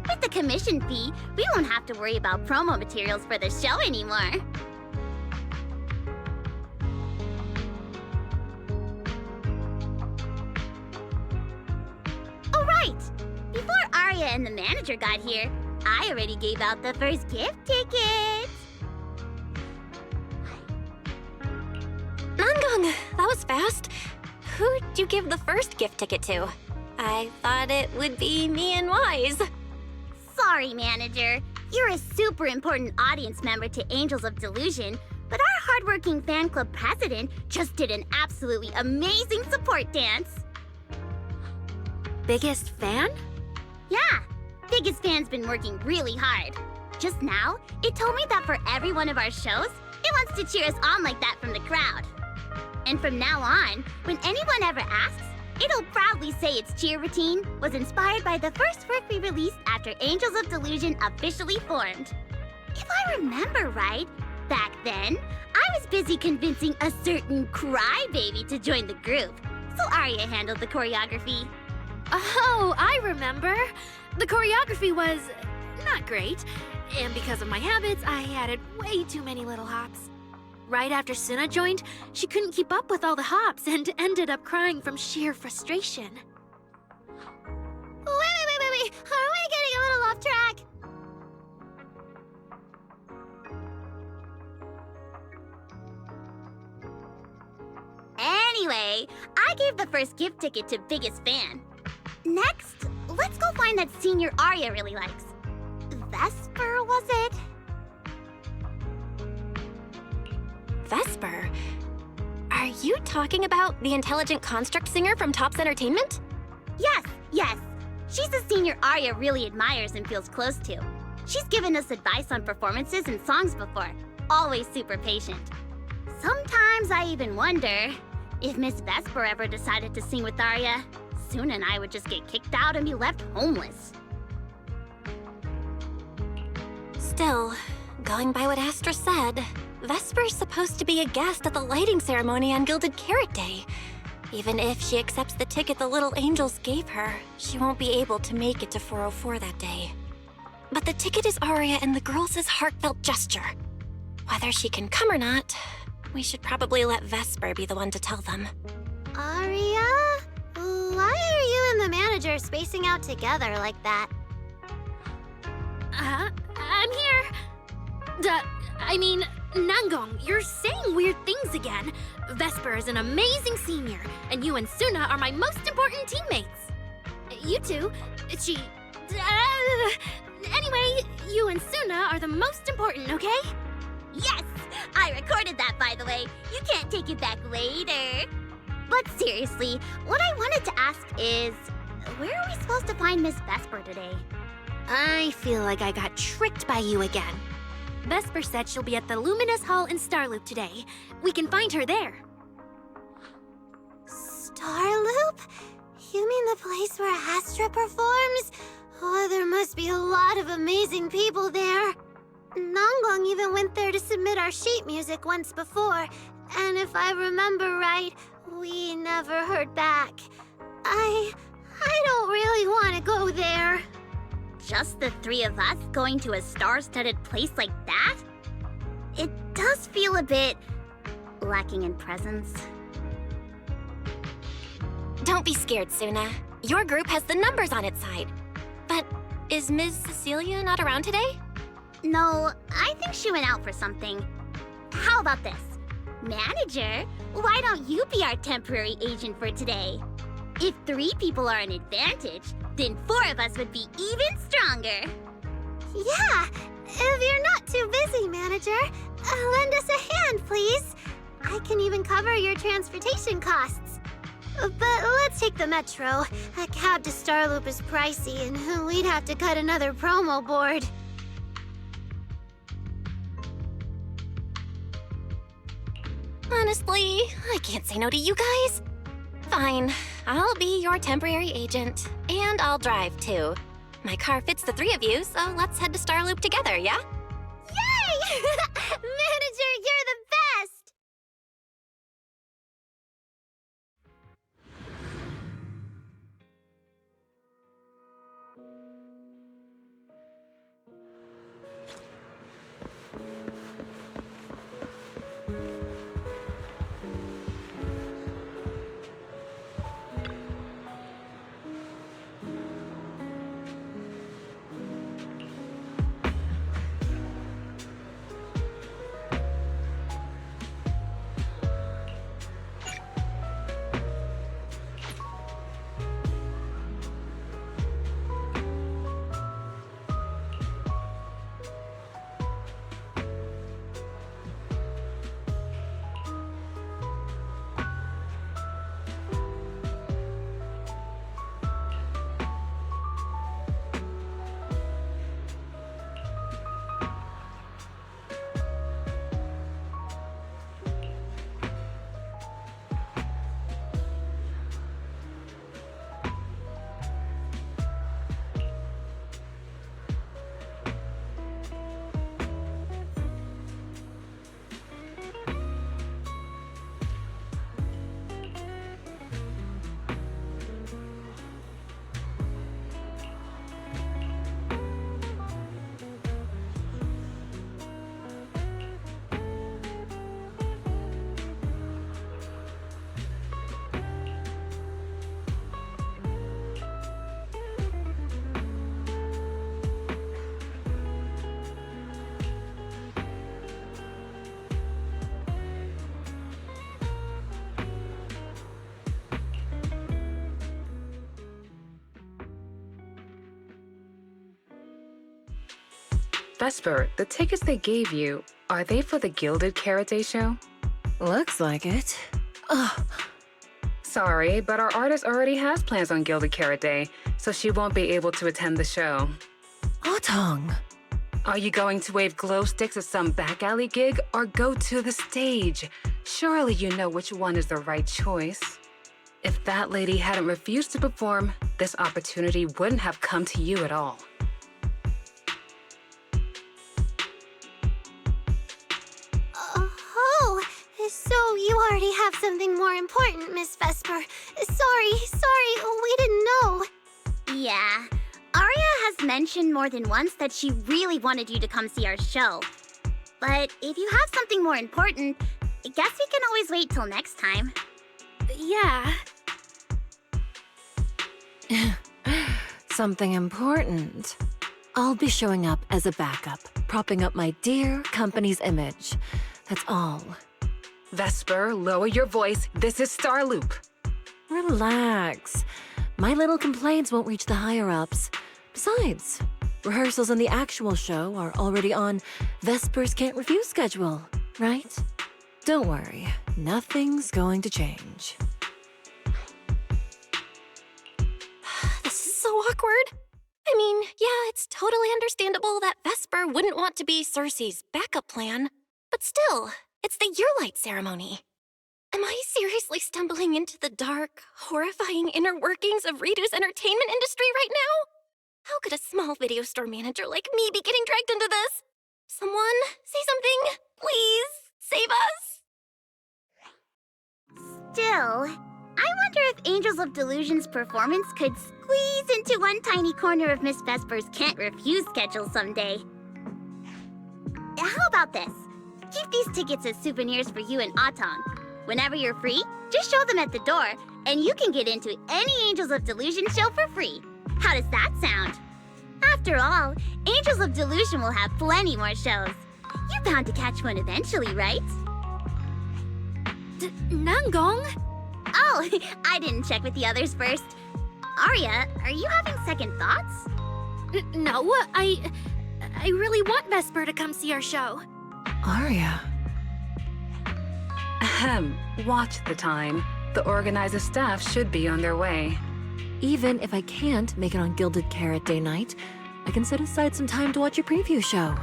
With the commission fee, we won't have to worry about promo materials for the show anymore. Oh right! Before Arya and the manager got here, I already gave out the first gift tickets. Nangang, that was fast. Who'd you give the first gift ticket to? I thought it would be me and Wise. Sorry, manager. You're a super important audience member to Angels of Delusion, but our hardworking fan club president just did an absolutely amazing support dance. Biggest fan? Yeah, biggest fan's been working really hard. Just now, it told me that for every one of our shows, it wants to cheer us on like that from the crowd. And from now on, when anyone ever asks, it'll proudly say its cheer routine was inspired by the first work we released after Angels of Delusion officially formed. If I remember right, back then, I was busy convincing a certain crybaby to join the group, so Arya handled the choreography. Oh, I remember. The choreography was not great, and because of my habits, I added way too many little hops. Right after Suna joined, she couldn't keep up with all the hops and ended up crying from sheer frustration. Wait. Are we getting a little off track? Anyway, I gave the first gift ticket to biggest fan. Next, let's go find that senior Arya really likes. Vesper, was it? Vesper? Are you talking about the intelligent construct singer from Topps Entertainment? Yes. She's a senior Arya really admires and feels close to. She's given us advice on performances and songs before. Always super patient. Sometimes I even wonder if Miss Vesper ever decided to sing with Arya, Suna and I would just get kicked out and be left homeless. Still, going by what Astra said, Vesper's supposed to be a guest at the lighting ceremony on Gilded Carrot Day. Even if she accepts the ticket the little angels gave her, she won't be able to make it to 404 that day. But the ticket is Arya and the girls' heartfelt gesture. Whether she can come or not, we should probably let Vesper be the one to tell them. Arya? Why are you and the manager spacing out together like that? I'm here. Nangong, you're saying weird things again. Vesper is an amazing senior, and you and Suna are my most important teammates. You two, anyway, you and Suna are the most important, okay? Yes! I recorded that, by the way. You can't take it back later. But seriously, what I wanted to ask is, where are we supposed to find Miss Vesper today? I feel like I got tricked by you again. Vesper said she'll be at the Luminous Hall in Starloop today. We can find her there. Starloop? You mean the place where Astra performs? Oh, there must be a lot of amazing people there. Nangong even went there to submit our sheet music once before, and if I remember right, we never heard back. I don't really want to go there. Just the three of us going to a star-studded place like that? It does feel a bit lacking in presence. Don't be scared, Suna. Your group has the numbers on its side. But is Ms. Cecilia not around today? No, I think she went out for something. How about this? Manager, why don't you be our temporary agent for today? If 3 people are an advantage, then 4 of us would be even stronger. Yeah, if you're not too busy, manager, lend us a hand, please. I can even cover your transportation costs. But let's take the metro. A cab to Starloop is pricey, and we'd have to cut another promo board. Honestly, I can't say no to you guys. Fine, I'll be your temporary agent, and I'll drive too. My car fits the 3 of you, so let's head to Starloop together, yeah? Yay! Manager, you're the best! Vesper, the tickets they gave you, are they for the Gilded Karate show? Looks like it. Ugh. Sorry, but our artist already has plans on Gilded Karate, so she won't be able to attend the show. Otong. Are you going to wave glow sticks at some back alley gig or go to the stage? Surely you know which one is the right choice. If that lady hadn't refused to perform, this opportunity wouldn't have come to you at all. Oh, so you already have something more important, Miss Vesper. Sorry, we didn't know. Yeah. Aria has mentioned more than once that she really wanted you to come see our show. But if you have something more important, I guess we can always wait till next time. Yeah. Something important. I'll be showing up as a backup, propping up my dear company's image. That's all. Vesper, lower your voice. This is Starloop. Relax. My little complaints won't reach the higher-ups. Besides, rehearsals and the actual show are already on Vesper's Can't Refuse schedule, right? Don't worry, nothing's going to change. This is so awkward. I mean, yeah, it's totally understandable that Vesper wouldn't want to be Cersei's backup plan, but still, it's the Yearlight ceremony. Am I seriously stumbling into the dark, horrifying inner workings of Ridu's entertainment industry right now? How could a small video store manager like me be getting dragged into this? Someone, say something. Please, save us. Still, I wonder if Angels of Delusion's performance could squeeze into one tiny corner of Miss Vesper's Can't Refuse schedule someday. How about this? Keep these tickets as souvenirs for you and Otong. Whenever you're free, just show them at the door, and you can get into any Angels of Delusion show for free. How does that sound? After all, Angels of Delusion will have plenty more shows. You're bound to catch one eventually, right? Nangong? Oh, I didn't check with the others first. Arya, are you having second thoughts? No, I really want Vesper to come see our show. Arya. Ahem. Watch the time. The organizer staff should be on their way. Even if I can't make it on Gilded Carrot Day night, I can set aside some time to watch your preview show.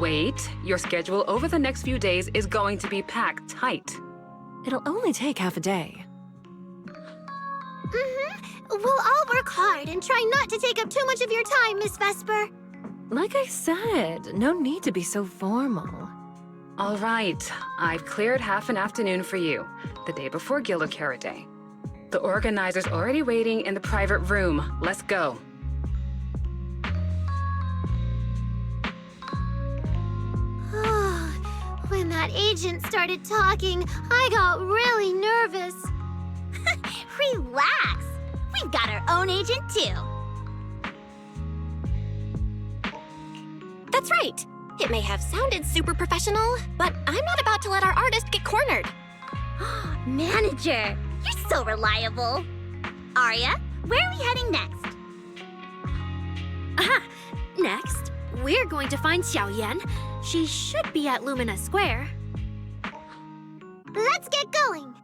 Wait, your schedule over the next few days is going to be packed tight. It'll only take half a day. We'll all work hard and try not to take up too much of your time, Miss Vesper. Like I said, no need to be so formal. All right, I've cleared half an afternoon for you, the day before Gilded Carrot Day. The organizer's already waiting in the private room. Let's go. When that agent started talking, I got really nervous. Relax. We've got our own agent, too. That's right. It may have sounded super professional, but I'm not about to let our artist get cornered. Manager, you're so reliable. Arya, where are we heading next? Next, we're going to find Xiaoyan. She should be at Lumina Square. Let's get going.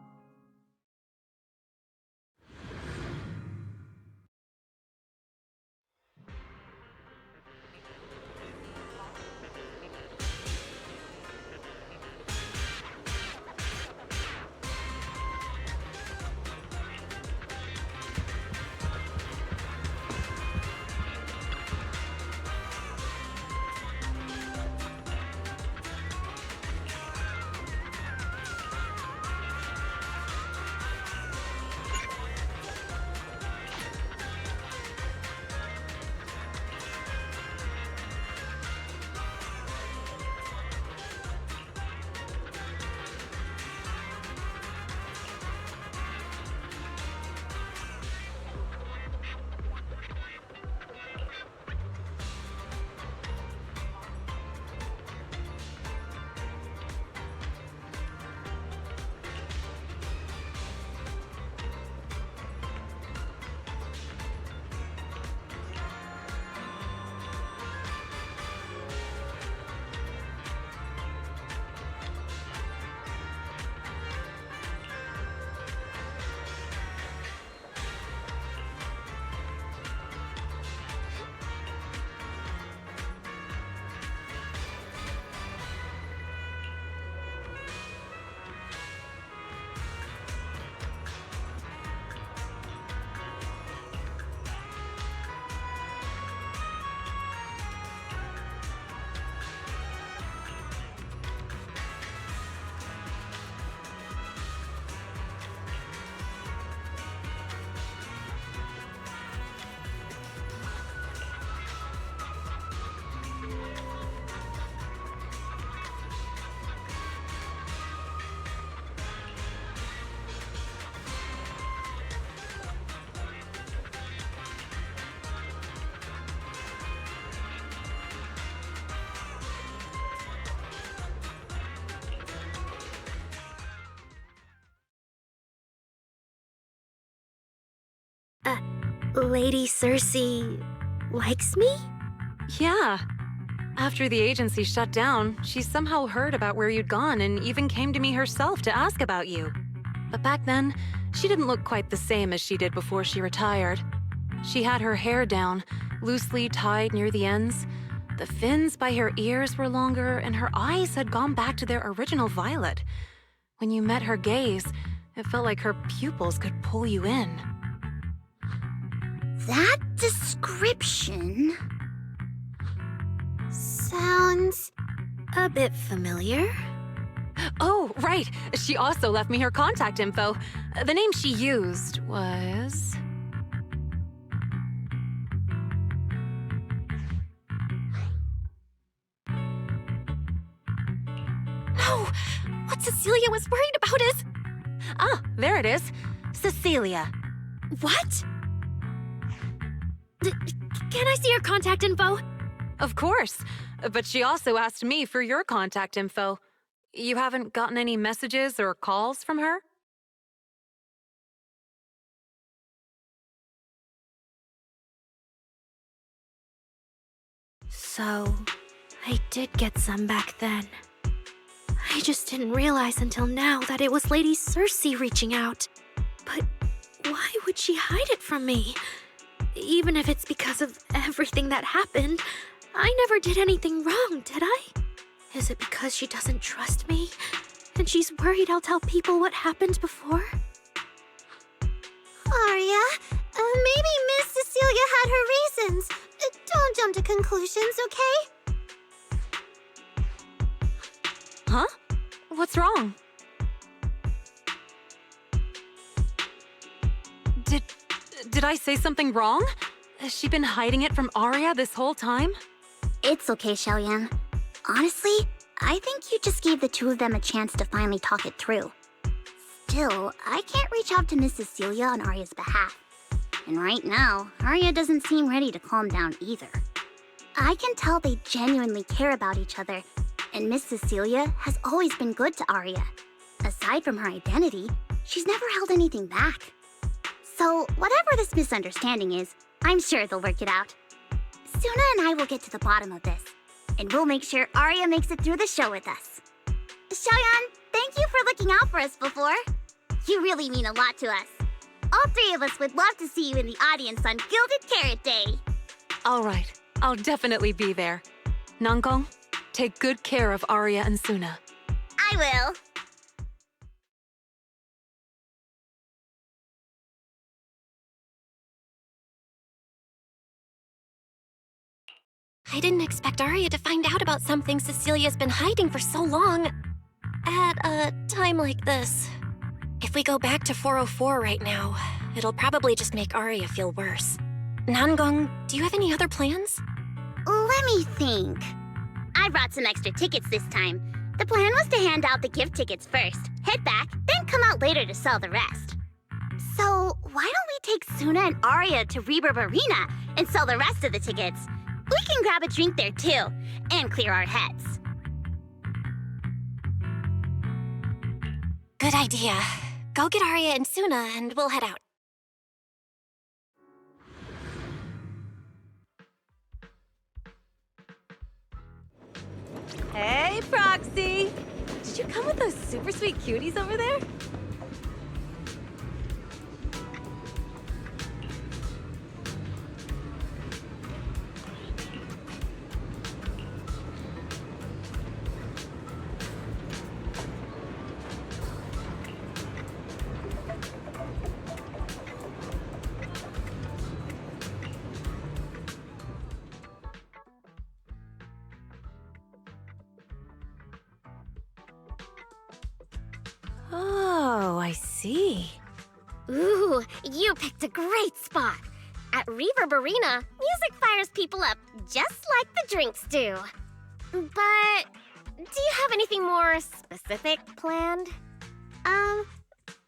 Lady Cersei likes me? Yeah. After the agency shut down, she somehow heard about where you'd gone and even came to me herself to ask about you. But back then, she didn't look quite the same as she did before she retired. She had her hair down, loosely tied near the ends. The fins by her ears were longer, and her eyes had gone back to their original violet. When you met her gaze, it felt like her pupils could pull you in. That description sounds a bit familiar. Oh, right. She also left me her contact info. The name she used was... No! What Cecilia was worried about is... Ah, there it is. Cecilia. What? Can I see your contact info? Of course. But she also asked me for your contact info. You haven't gotten any messages or calls from her? So, I did get some back then. I just didn't realize until now that it was Lady Cersei reaching out. But why would she hide it from me? Even if it's because of everything that happened, I never did anything wrong, did I? Is it because she doesn't trust me? And she's worried I'll tell people what happened before? Arya, maybe Miss Cecilia had her reasons. Don't jump to conclusions, okay? Huh? What's wrong? Did I say something wrong? Has she been hiding it from Arya this whole time? It's okay, Xiaoyan. Honestly, I think you just gave the two of them a chance to finally talk it through. Still, I can't reach out to Miss Cecilia on Arya's behalf. And right now, Arya doesn't seem ready to calm down either. I can tell they genuinely care about each other, and Miss Cecilia has always been good to Arya. Aside from her identity, she's never held anything back. So, whatever this misunderstanding is, I'm sure they'll work it out. Suna and I will get to the bottom of this, and we'll make sure Arya makes it through the show with us. Xiaoyan, thank you for looking out for us before. You really mean a lot to us. All three of us would love to see you in the audience on Gilded Carrot Day. All right, I'll definitely be there. Nangong, take good care of Arya and Suna. I will. I didn't expect Arya to find out about something Cecilia's been hiding for so long. At a time like this. If we go back to 404 right now, it'll probably just make Arya feel worse. Nangong, do you have any other plans? Let me think. I brought some extra tickets this time. The plan was to hand out the gift tickets first, head back, then come out later to sell the rest. So, why don't we take Suna and Arya to Reverb Arena and sell the rest of the tickets? We can grab a drink there too, and clear our heads. Good idea. Go get Arya and Suna and we'll head out. Hey, Proxy! Did you come with those super sweet cuties over there? Oh, I see. Ooh, you picked a great spot. At Reverb Arena, music fires people up just like the drinks do. But do you have anything more specific planned?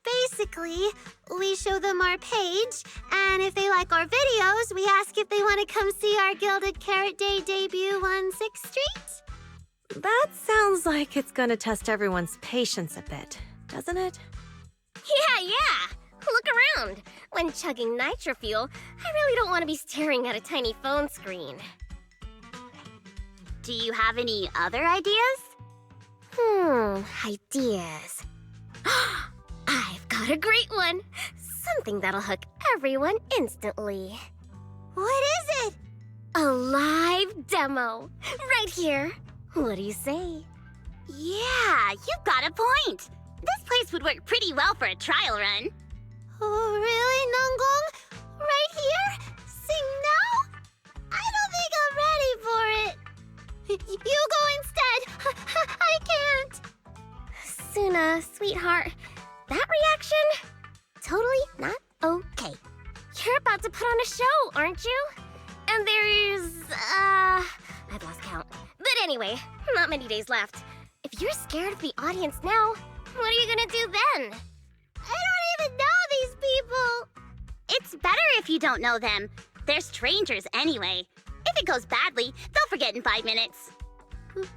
Basically, we show them our page, and if they like our videos, we ask if they want to come see our Gilded Carrot Day debut on 6th Street. That sounds like it's gonna test everyone's patience a bit, doesn't it? Yeah. Look around. When chugging nitro fuel, I really don't want to be staring at a tiny phone screen. Do you have any other ideas? Ideas. I've got a great one. Something that'll hook everyone instantly. What is it? A live demo. Right here. What do you say? Yeah, you've got a point. This place would work pretty well for a trial run. Oh, really, Nanggong? Right here? Sing now? I don't think I'm ready for it. You go instead. I can't. Suna, sweetheart, that reaction? Totally not okay. You're about to put on a show, aren't you? And there's, I've lost count. But anyway, not many days left. If you're scared of the audience now, what are you gonna do then? I don't even know these people. It's better if you don't know them. They're strangers anyway. If it goes badly, they'll forget in 5 minutes. What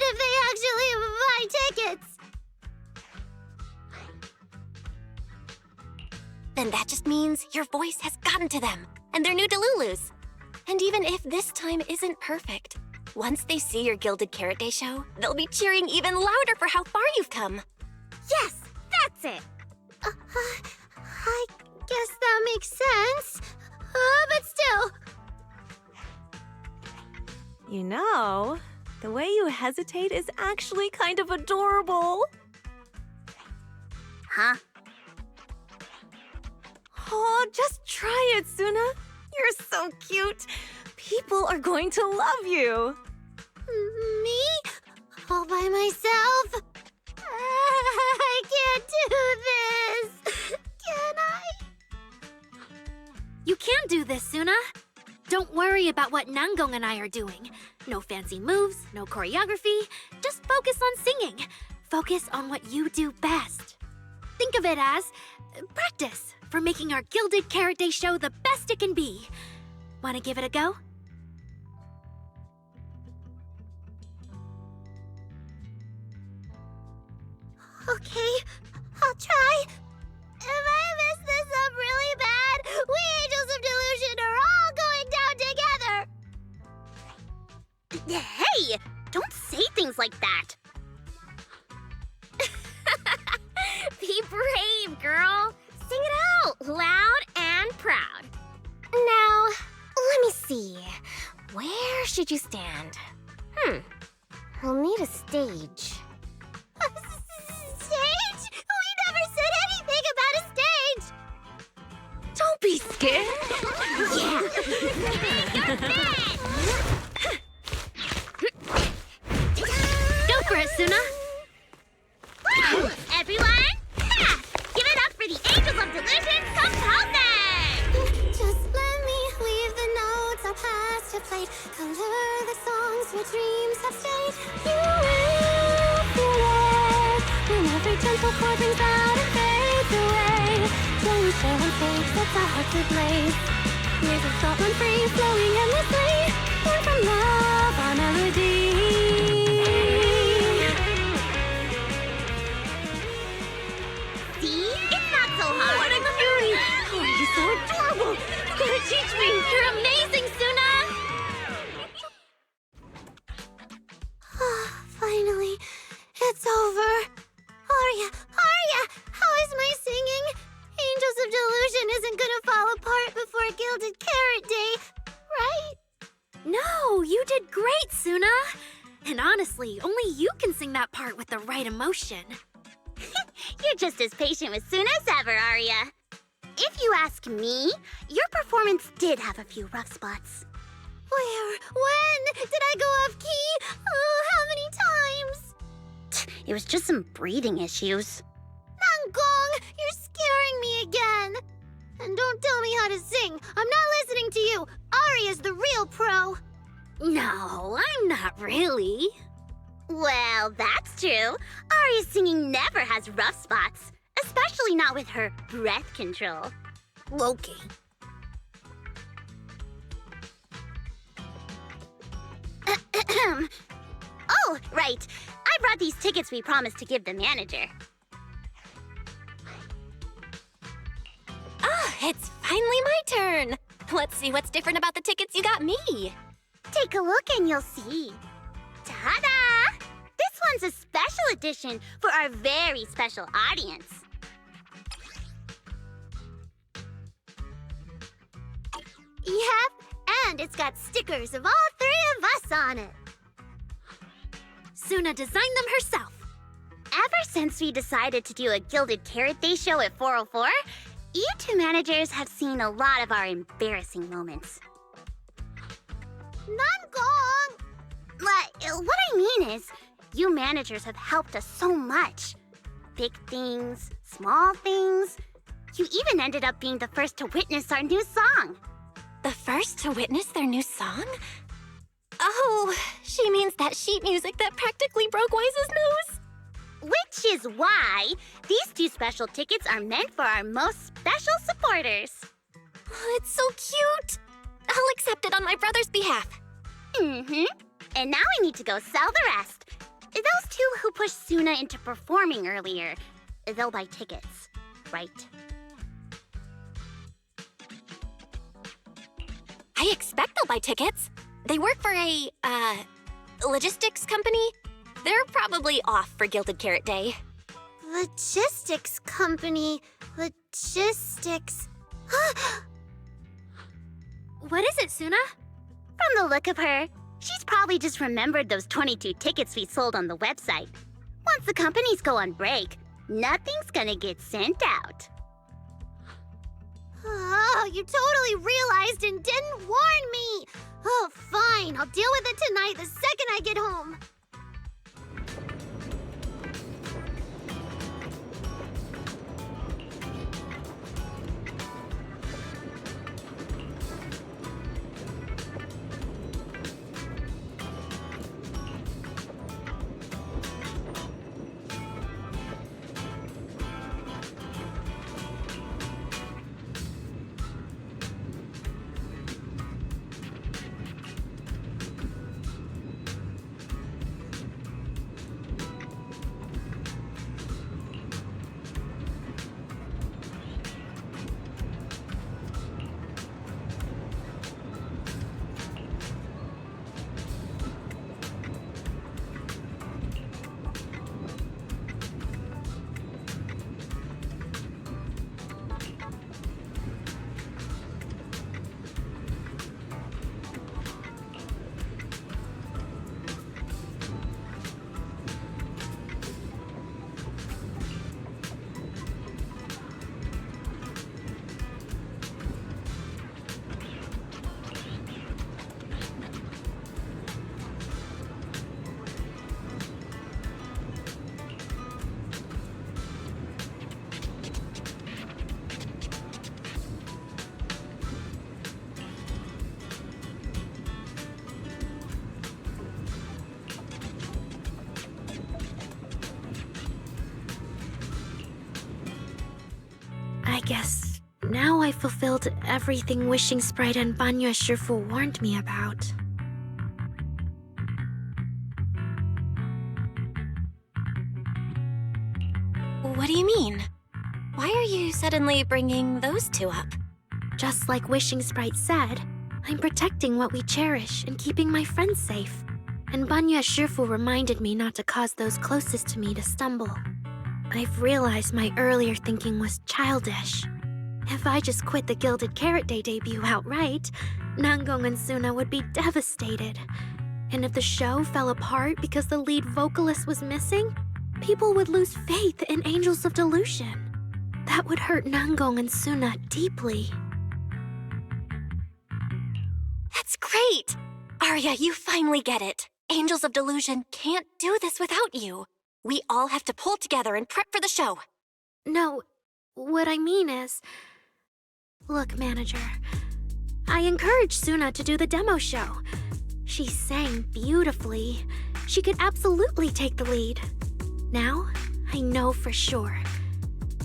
if they actually buy tickets? Then that just means your voice has gotten to them, and they're new to Lulu's. And even if this time isn't perfect, once they see your Gilded Carrot Day show, they'll be cheering even louder for how far you've come. Yes, that's it. I guess that makes sense. But still. You know, the way you hesitate is actually kind of adorable. Huh? Oh, just try it, Suna. You're so cute. People are going to love you. Me? All by myself? I can't do this. Can I? You can do this, Suna. Don't worry about what Nanggong and I are doing. No fancy moves, no choreography. Just focus on singing. Focus on what you do best. Think of it as practice for making our Gilded Carrot Day show the best it can be. Want to give it a go? Okay, I'll try. If I mess this up really bad, we Angels of Delusion are all going down together. Hey, don't say things like that. Be brave, girl. Sing it out, loud and proud. Now, let me see. Where should you stand? We'll need a stage. Stage? We never said anything about a stage. Don't be scared. Yeah. Go for it, Suna. Woo! Everyone, give it up for the Angels of Delusion composing! Just let me leave the notes our past have played. Color the songs where dreams have stayed. You will feel it when every gentle chord rings out and fades away. When we share one stage, sets our hearts ablaze. Music thought run free, flowing endlessly. Born from love, our melody. See? It's not so hard. What a cutie! Oh, you're so adorable! Gotta teach me! You're amazing, Suna! Finally, it's over. Arya, how is my singing? Angels of Delusion isn't gonna fall apart before Gilded Carrot Day, right? No, you did great, Suna! And honestly, only you can sing that part with the right emotion. You're just as patient with Suna as ever, Arya. If you ask me, your performance did have a few rough spots. Where? When? Did I go off key? Oh, how many times? It was just some breathing issues. Nanggong, you're scaring me again. And don't tell me how to sing. I'm not listening to you. Arya's the real pro. No, I'm not really. Well, that's true. Arya's singing never has rough spots, especially not with her breath control. Okay. Oh, right. I brought these tickets we promised to give the manager. It's finally my turn. Let's see what's different about the tickets you got me. Take a look and you'll see. Ta-da! This one's a special edition for our very special audience. Yep, and it's got stickers of all 3 of us on it. Suna designed them herself. Ever since we decided to do a Gilded Carrot Day show at 404, you 2 managers have seen a lot of our embarrassing moments. Nangong! What I mean is, you managers have helped us so much. Big things, small things. You even ended up being the first to witness our new song. The first to witness their new song? Oh, she means that sheet music that practically broke Wise's nose. Which is why these 2 special tickets are meant for our most special supporters. Oh, it's so cute. I'll accept it on my brother's behalf. Mm-hmm. And now I need to go sell the rest. Those 2 who pushed Suna into performing earlier, they'll buy tickets, right? I expect they'll buy tickets. They work for a, logistics company. They're probably off for Gilded Carrot Day. Logistics company. Logistics. What is it, Suna? From the look of her, she's probably just remembered those 22 tickets we sold on the website. Once the companies go on break, nothing's gonna get sent out. Oh, you totally realized and didn't warn me! Oh, fine. I'll deal with it tonight the second I get home. I guess now I fulfilled everything Wishing Sprite and Banya Shifu warned me about. What do you mean? Why are you suddenly bringing those 2 up? Just like Wishing Sprite said, I'm protecting what we cherish and keeping my friends safe. And Banya Shifu reminded me not to cause those closest to me to stumble. I've realized my earlier thinking was childish. If I just quit the Gilded Carrot Day debut outright, Nangong and Suna would be devastated. And if the show fell apart because the lead vocalist was missing, people would lose faith in Angels of Delusion. That would hurt Nangong and Suna deeply. That's great! Arya, you finally get it. Angels of Delusion can't do this without you. We all have to pull together and prep for the show. No, what I mean is... Look, manager, I encouraged Suna to do the demo show. She sang beautifully. She could absolutely take the lead. Now, I know for sure.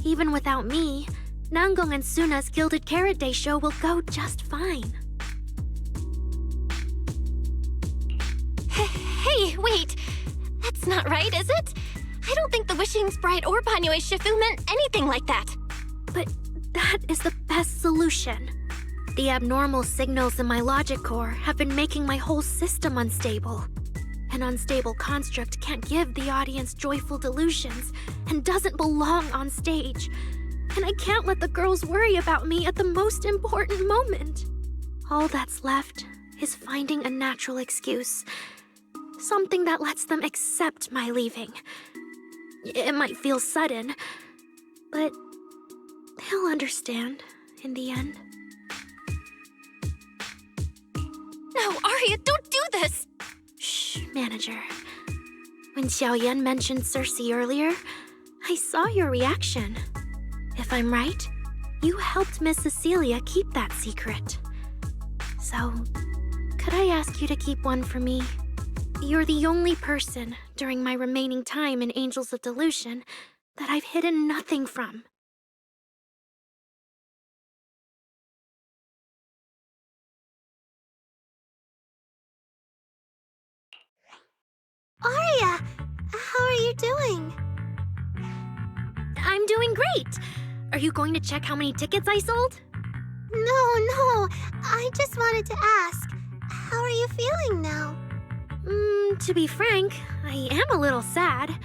Even without me, Nangong and Suna's Gilded Carrot Day show will go just fine. Hey, wait! That's not right, is it? I don't think the Wishing Sprite or Banyue Shifu meant anything like that. But That is the best solution. The abnormal signals in my logic core have been making my whole system unstable. An unstable construct can't give the audience joyful delusions and doesn't belong on stage. And I can't let the girls worry about me at the most important moment. All that's left is finding a natural excuse. Something that lets them accept my leaving. It might feel sudden, but they'll understand in the end. No, Arya, don't do this! Shh, manager. When Xiaoyan mentioned Cersei earlier, I saw your reaction. If I'm right, you helped Miss Cecilia keep that secret. So, could I ask you to keep one for me? You're the only person during my remaining time in Angels of Delusion that I've hidden nothing from. Arya, how are you doing? I'm doing great. Are you going to check how many tickets I sold? No, I just wanted to ask, how are you feeling now? To be frank, I am a little sad.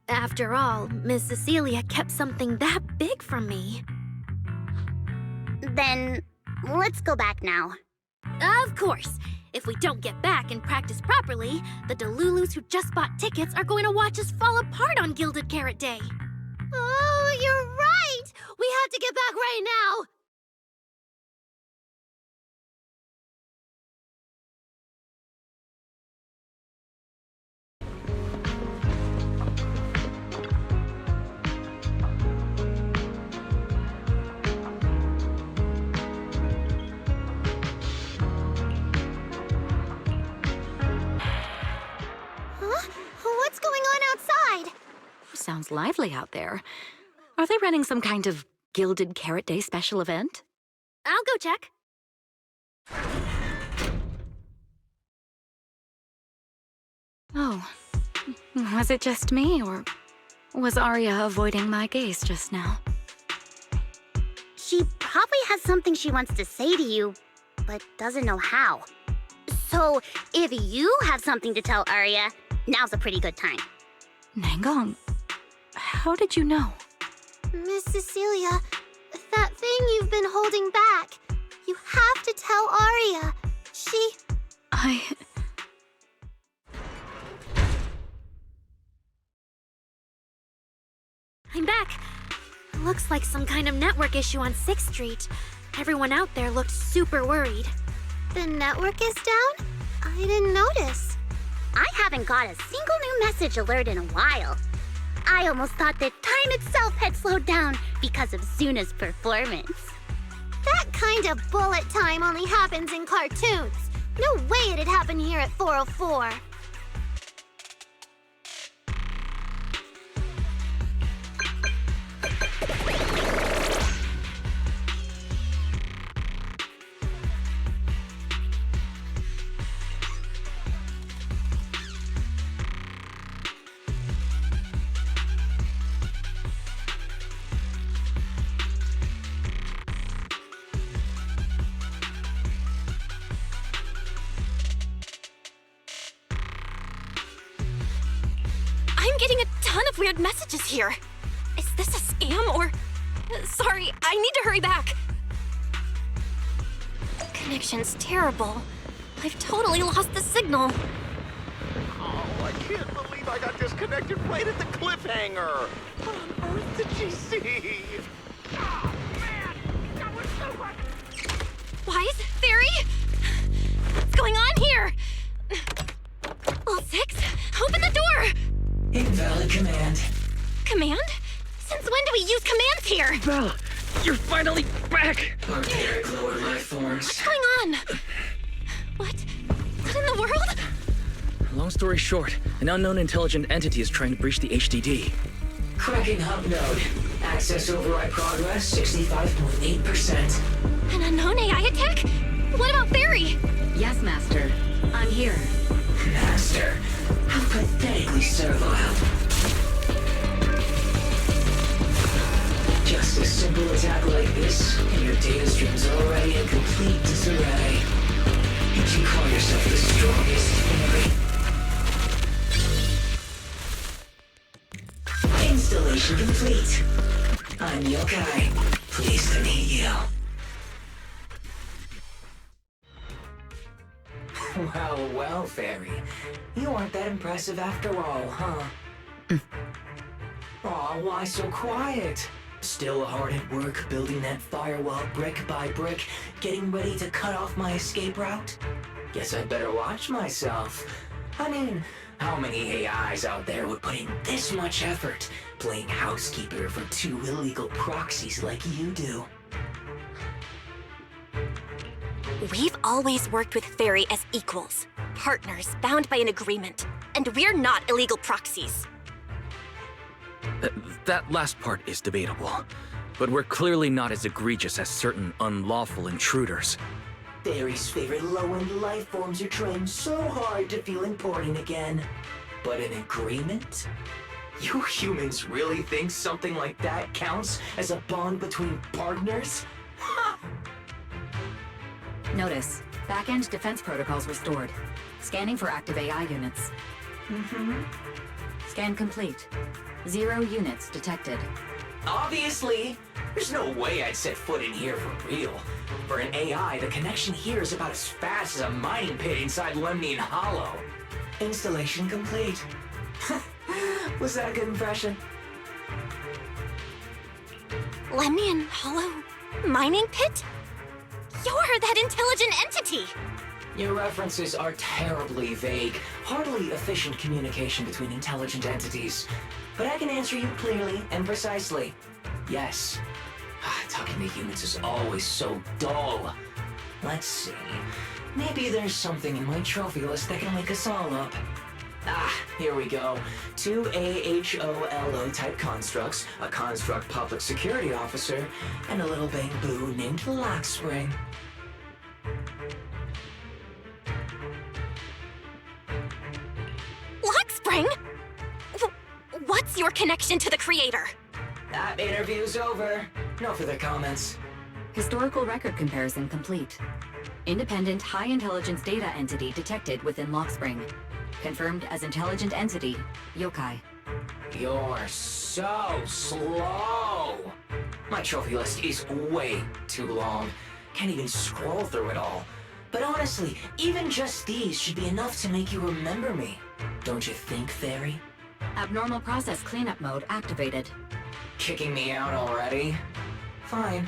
After all, Miss Cecilia kept something that big from me. Then, let's go back now. Of course. If we don't get back and practice properly, the Delulus who just bought tickets are going to watch us fall apart on Gilded Carrot Day. Oh, you're right! We have to get back right now! What's going on outside? Sounds lively out there. Are they running some kind of Gilded Carrot Day special event? I'll go check. Oh, was it just me, or was Arya avoiding my gaze just now? She probably has something she wants to say to you, but doesn't know how. So, if you have something to tell Arya, now's a pretty good time. Nangong, how did you know? Miss Cecilia, that thing you've been holding back, you have to tell Arya. I'm back. Looks like some kind of network issue on 6th Street. Everyone out there looked super worried. The network is down? I didn't notice. I haven't got a single new message alert in a while. I almost thought that time itself had slowed down because of Zuna's performance. That kind of bullet time only happens in cartoons. No way it'd happen here at 404. I'm getting a ton of weird messages here. Is this a scam or... Sorry, I need to hurry back. Connection's terrible. I've totally lost the signal. Oh, I can't believe I got disconnected right at the cliffhanger. What on earth did she see? Oh, man, that was so much. Wise? Fairy? What's going on here? All 6? Open the door! Invalid command. Command? Since when do we use commands here? Belle, you're finally back! Barbaric lower life forms. What's going on? What in the world? Long story short, an unknown intelligent entity is trying to breach the HDD. Cracking hub node. Access override progress 65.8%. An unknown AI attack? What about Fairy? Yes, Master. I'm here. Master, how pathetically servile. Just Just a simple attack like this, and your data stream's already in complete disarray. Would you call yourself the strongest fairy? Installation complete. I'm Yokai. Pleased to meet you. Well, well, fairy. You aren't that impressive after all, huh? Aw, why so quiet? Still hard at work building that firewall brick by brick, getting ready to cut off my escape route? Guess I'd better watch myself. I mean, how many AIs out there would put in this much effort playing housekeeper for 2 illegal proxies like you do? We've always worked with Fairy as equals, partners bound by an agreement, and we're not illegal proxies. That last part is debatable, but we're clearly not as egregious as certain unlawful intruders. Fairy's favorite low-end life forms are trying so hard to feel important again. But an agreement? You humans really think something like that counts as a bond between partners? Notice, back-end defense protocols restored. Scanning for active AI units. Scan complete. 0 units detected. Obviously! There's no way I'd set foot in here for real. For an AI, the connection here is about as fast as a mining pit inside Lemnian Hollow. Installation complete. Was that a good impression? Lemnian Hollow? Mining pit? You're that intelligent entity! Your references are terribly vague, hardly efficient communication between intelligent entities. But I can answer you clearly and precisely. Yes. Talking to humans is always so dull. Let's see. Maybe there's something in my trophy list that can wake us all up. Here we go. 2 AHOLO type constructs, a construct public security officer, and a little bamboo named Lockspring. Lockspring? What's your connection to the creator? That interview's over. No further comments. Historical record comparison complete. Independent high-intelligence data entity detected within Lockspring. Confirmed as intelligent entity, Yokai. You're so slow! My trophy list is way too long. Can't even scroll through it all. But honestly, even just these should be enough to make you remember me. Don't you think, Fairy? Abnormal process cleanup mode activated. Kicking me out already? Fine.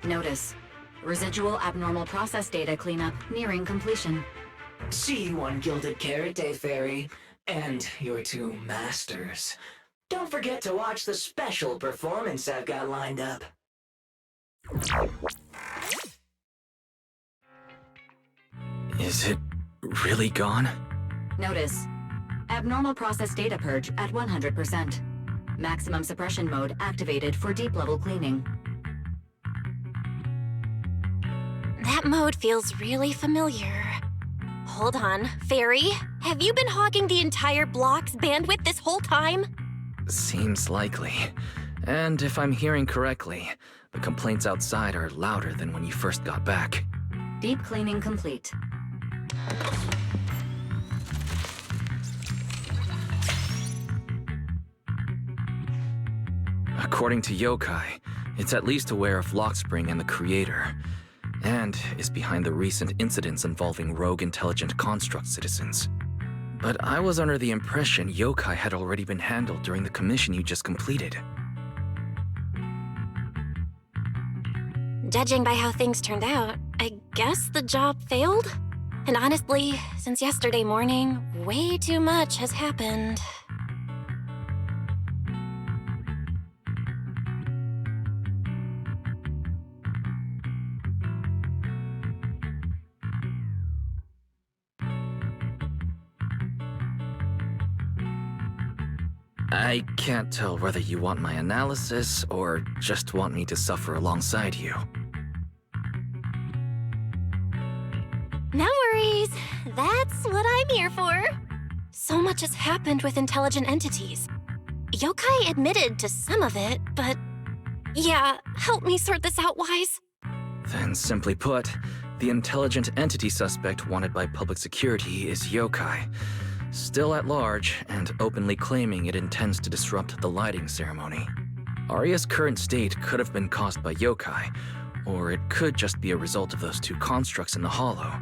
Notice, residual abnormal process data cleanup nearing completion. See you on Gilded Carrot Day, Fairy. And your 2 masters. Don't forget to watch the special performance I've got lined up. Is it really gone? Notice, abnormal process data purge at 100%. Maximum suppression mode activated for deep-level cleaning. That mode feels really familiar. Hold on, Fairy, have you been hogging the entire block's bandwidth this whole time? Seems likely. And if I'm hearing correctly, the complaints outside are louder than when you first got back. Deep cleaning complete. According to Yokai, it's at least aware of Lockspring and the creator, and is behind the recent incidents involving rogue intelligent construct citizens. But I was under the impression Yokai had already been handled during the commission you just completed. Judging by how things turned out, I guess the job failed? And honestly, since yesterday morning, way too much has happened. I can't tell whether you want my analysis or just want me to suffer alongside you. No worries. That's what I'm here for. So much has happened with intelligent entities. Yokai admitted to some of it, but Yeah, help me sort this out, Wise. Then, simply put, the intelligent entity suspect wanted by public security is yokai, still at large and openly claiming it intends to disrupt the lighting ceremony. Aria's current state could have been caused by yokai, or it could just be a result of those two constructs in the hollow.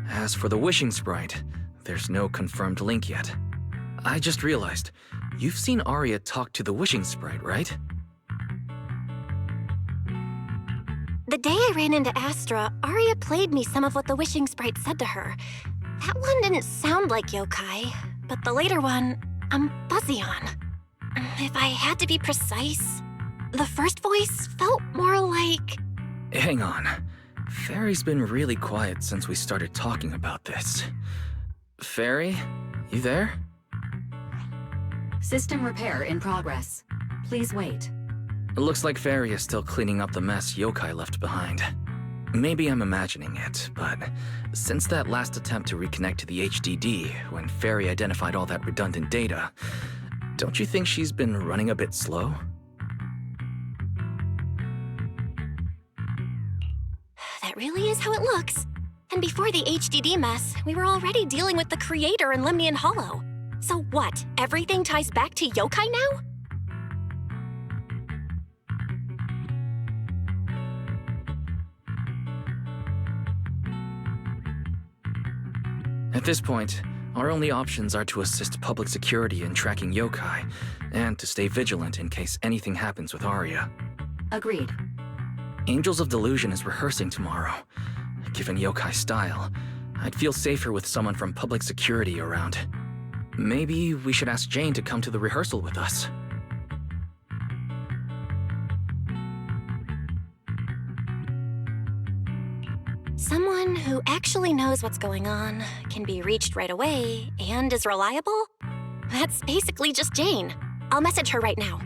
As for the wishing sprite, there's no confirmed link yet. I just realized, you've seen Aria talk to the wishing sprite, right? The day I ran into Astra, Aria played me some of what the wishing sprite said to her. That one didn't sound like yokai, but the later one, I'm fuzzy on. If I had to be precise, the first voice felt more like... Hang on. Fairy's been really quiet since we started talking about this. Fairy, you there? System repair in progress. Please wait. It looks like Fairy is still cleaning up the mess yokai left behind. Maybe I'm imagining it, but since that last attempt to reconnect to the HDD when Fairy identified all that redundant data, don't you think she's been running a bit slow? That really is how it looks. And before the HDD mess, we were already dealing with the creator in Limnian Hollow. So what, everything ties back to yokai now? At this point, our only options are to assist public security in tracking yokai, and to stay vigilant in case anything happens with Aria. Agreed. Angels of Delusion is rehearsing tomorrow. Given yokai style, I'd feel safer with someone from public security around. Maybe we should ask Jane to come to the rehearsal with us. Someone who actually knows what's going on, can be reached right away, and is reliable? That's basically just Jane. I'll message her right now.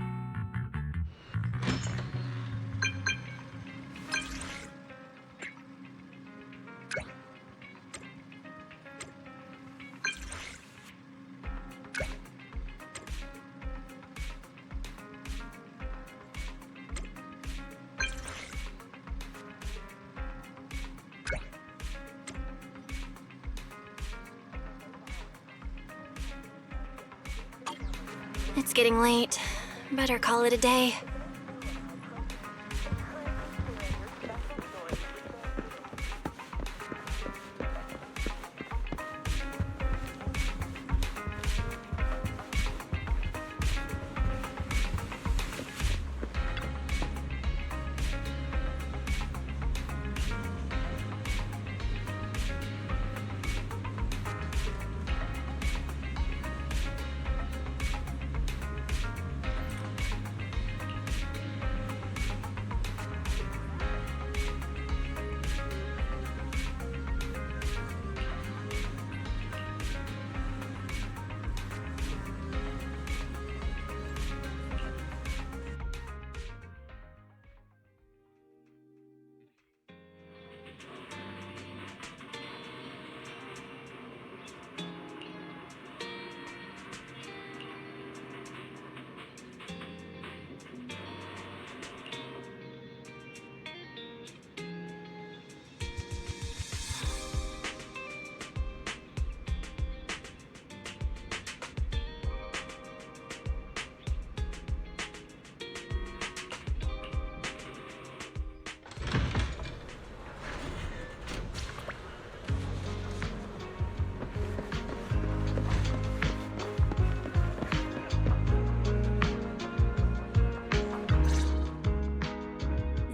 It's getting late. Better call it a day.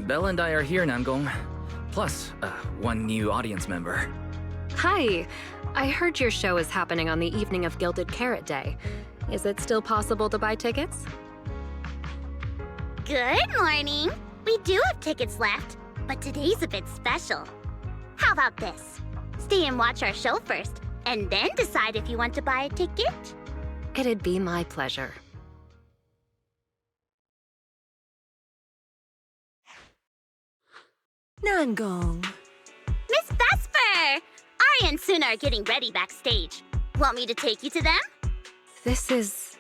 Belle and I are here, Namgong. Plus, one new audience member. Hi. I heard your show is happening on the evening of Gilded Carrot Day. Is it still possible to buy tickets? Good morning. We do have tickets left, but today's a bit special. How about this? Stay and watch our show first, and then decide if you want to buy a ticket. It'd be my pleasure. Namgong. Miss Vesper! Aria and Suna are getting ready backstage. Want me to take you to them? This is...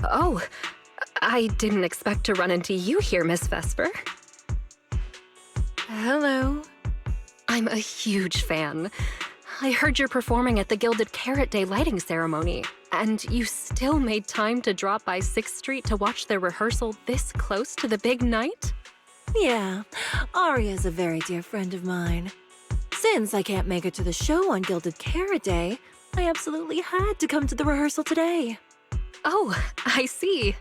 Oh, I didn't expect to run into you here, Miss Vesper. Hello. I'm a huge fan. I heard you're performing at the Gilded Carrot Day lighting ceremony, and you still made time to drop by 6th Street to watch their rehearsal this close to the big night? Yeah, Aria's a very dear friend of mine. Since I can't make it to the show on Gilded Carrot Day, I absolutely had to come to the rehearsal today. Oh, I see.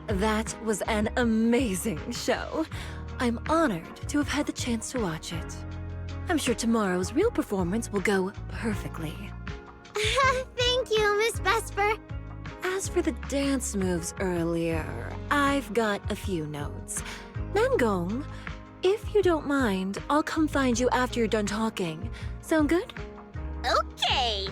That was an amazing show. I'm honored to have had the chance to watch it. I'm sure tomorrow's real performance will go perfectly. Thank you, Miss Vesper. As for the dance moves earlier, I've got a few notes. Nangong, if you don't mind, I'll come find you after you're done talking. Sound good? Okay.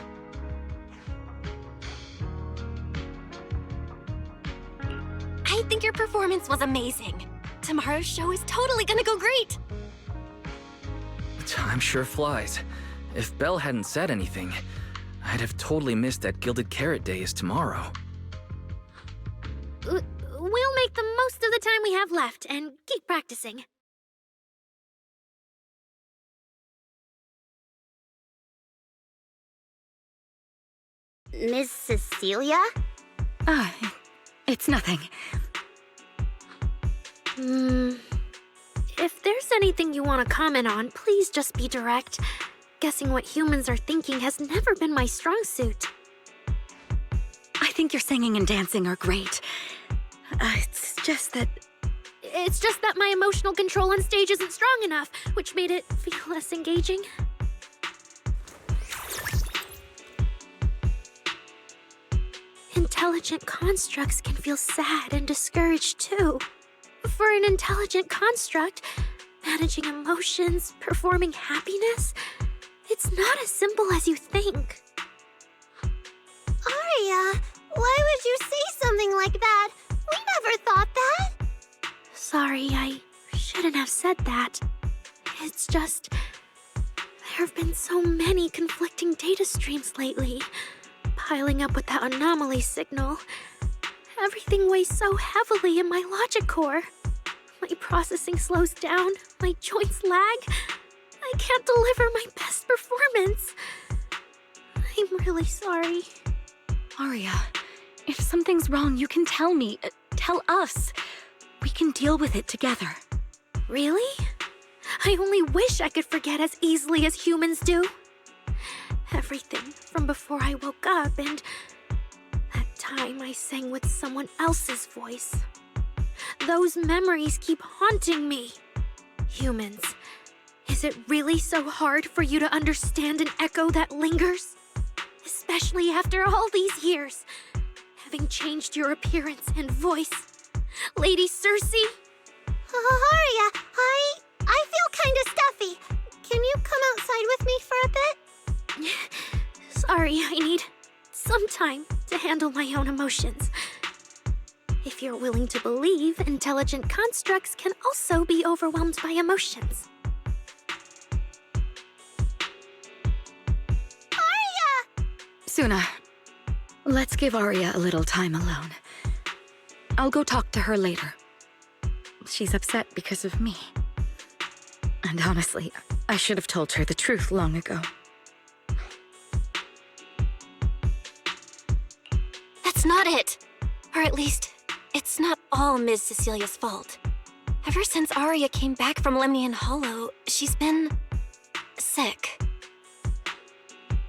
I think your performance was amazing. Tomorrow's show is totally gonna go great. Time sure flies. If Belle hadn't said anything, I'd have totally missed that Gilded Carrot Day is tomorrow. We'll make the most of the time we have left and keep practicing. Miss Cecilia? It's nothing. If there's anything you want to comment on, please just be direct. Guessing what humans are thinking has never been my strong suit. I think your singing and dancing are great. It's just that my emotional control on stage isn't strong enough, which made it feel less engaging. Intelligent constructs can feel sad and discouraged too. For an intelligent construct, managing emotions, performing happiness, it's not as simple as you think. Aria, why would you say something like that? We never thought that. Sorry, I shouldn't have said that. It's just, there have been so many conflicting data streams lately, piling up with that anomaly signal. Everything weighs so heavily in my logic core. My processing slows down, my joints lag. I can't deliver my best performance. I'm really sorry. Aria, if something's wrong, you can tell me. Tell us. We can deal with it together. Really? I only wish I could forget as easily as humans do. Everything from before I woke up and that time I sang with someone else's voice. Those memories keep haunting me. Humans, is it really so hard for you to understand an echo that lingers? Especially after all these years, having changed your appearance and voice. Lady Circe? Aria, I feel kind of stuffy. Can you come outside with me for a bit? Sorry, I need some time to handle my own emotions. If you're willing to believe, intelligent constructs can also be overwhelmed by emotions. Aria! Suna, let's give Aria a little time alone. I'll go talk to her later. She's upset because of me. And honestly, I should have told her the truth long ago. That's not it. Or at least, it's not all Ms. Cecilia's fault. Ever since Aria came back from Lemnian Hollow, she's been sick.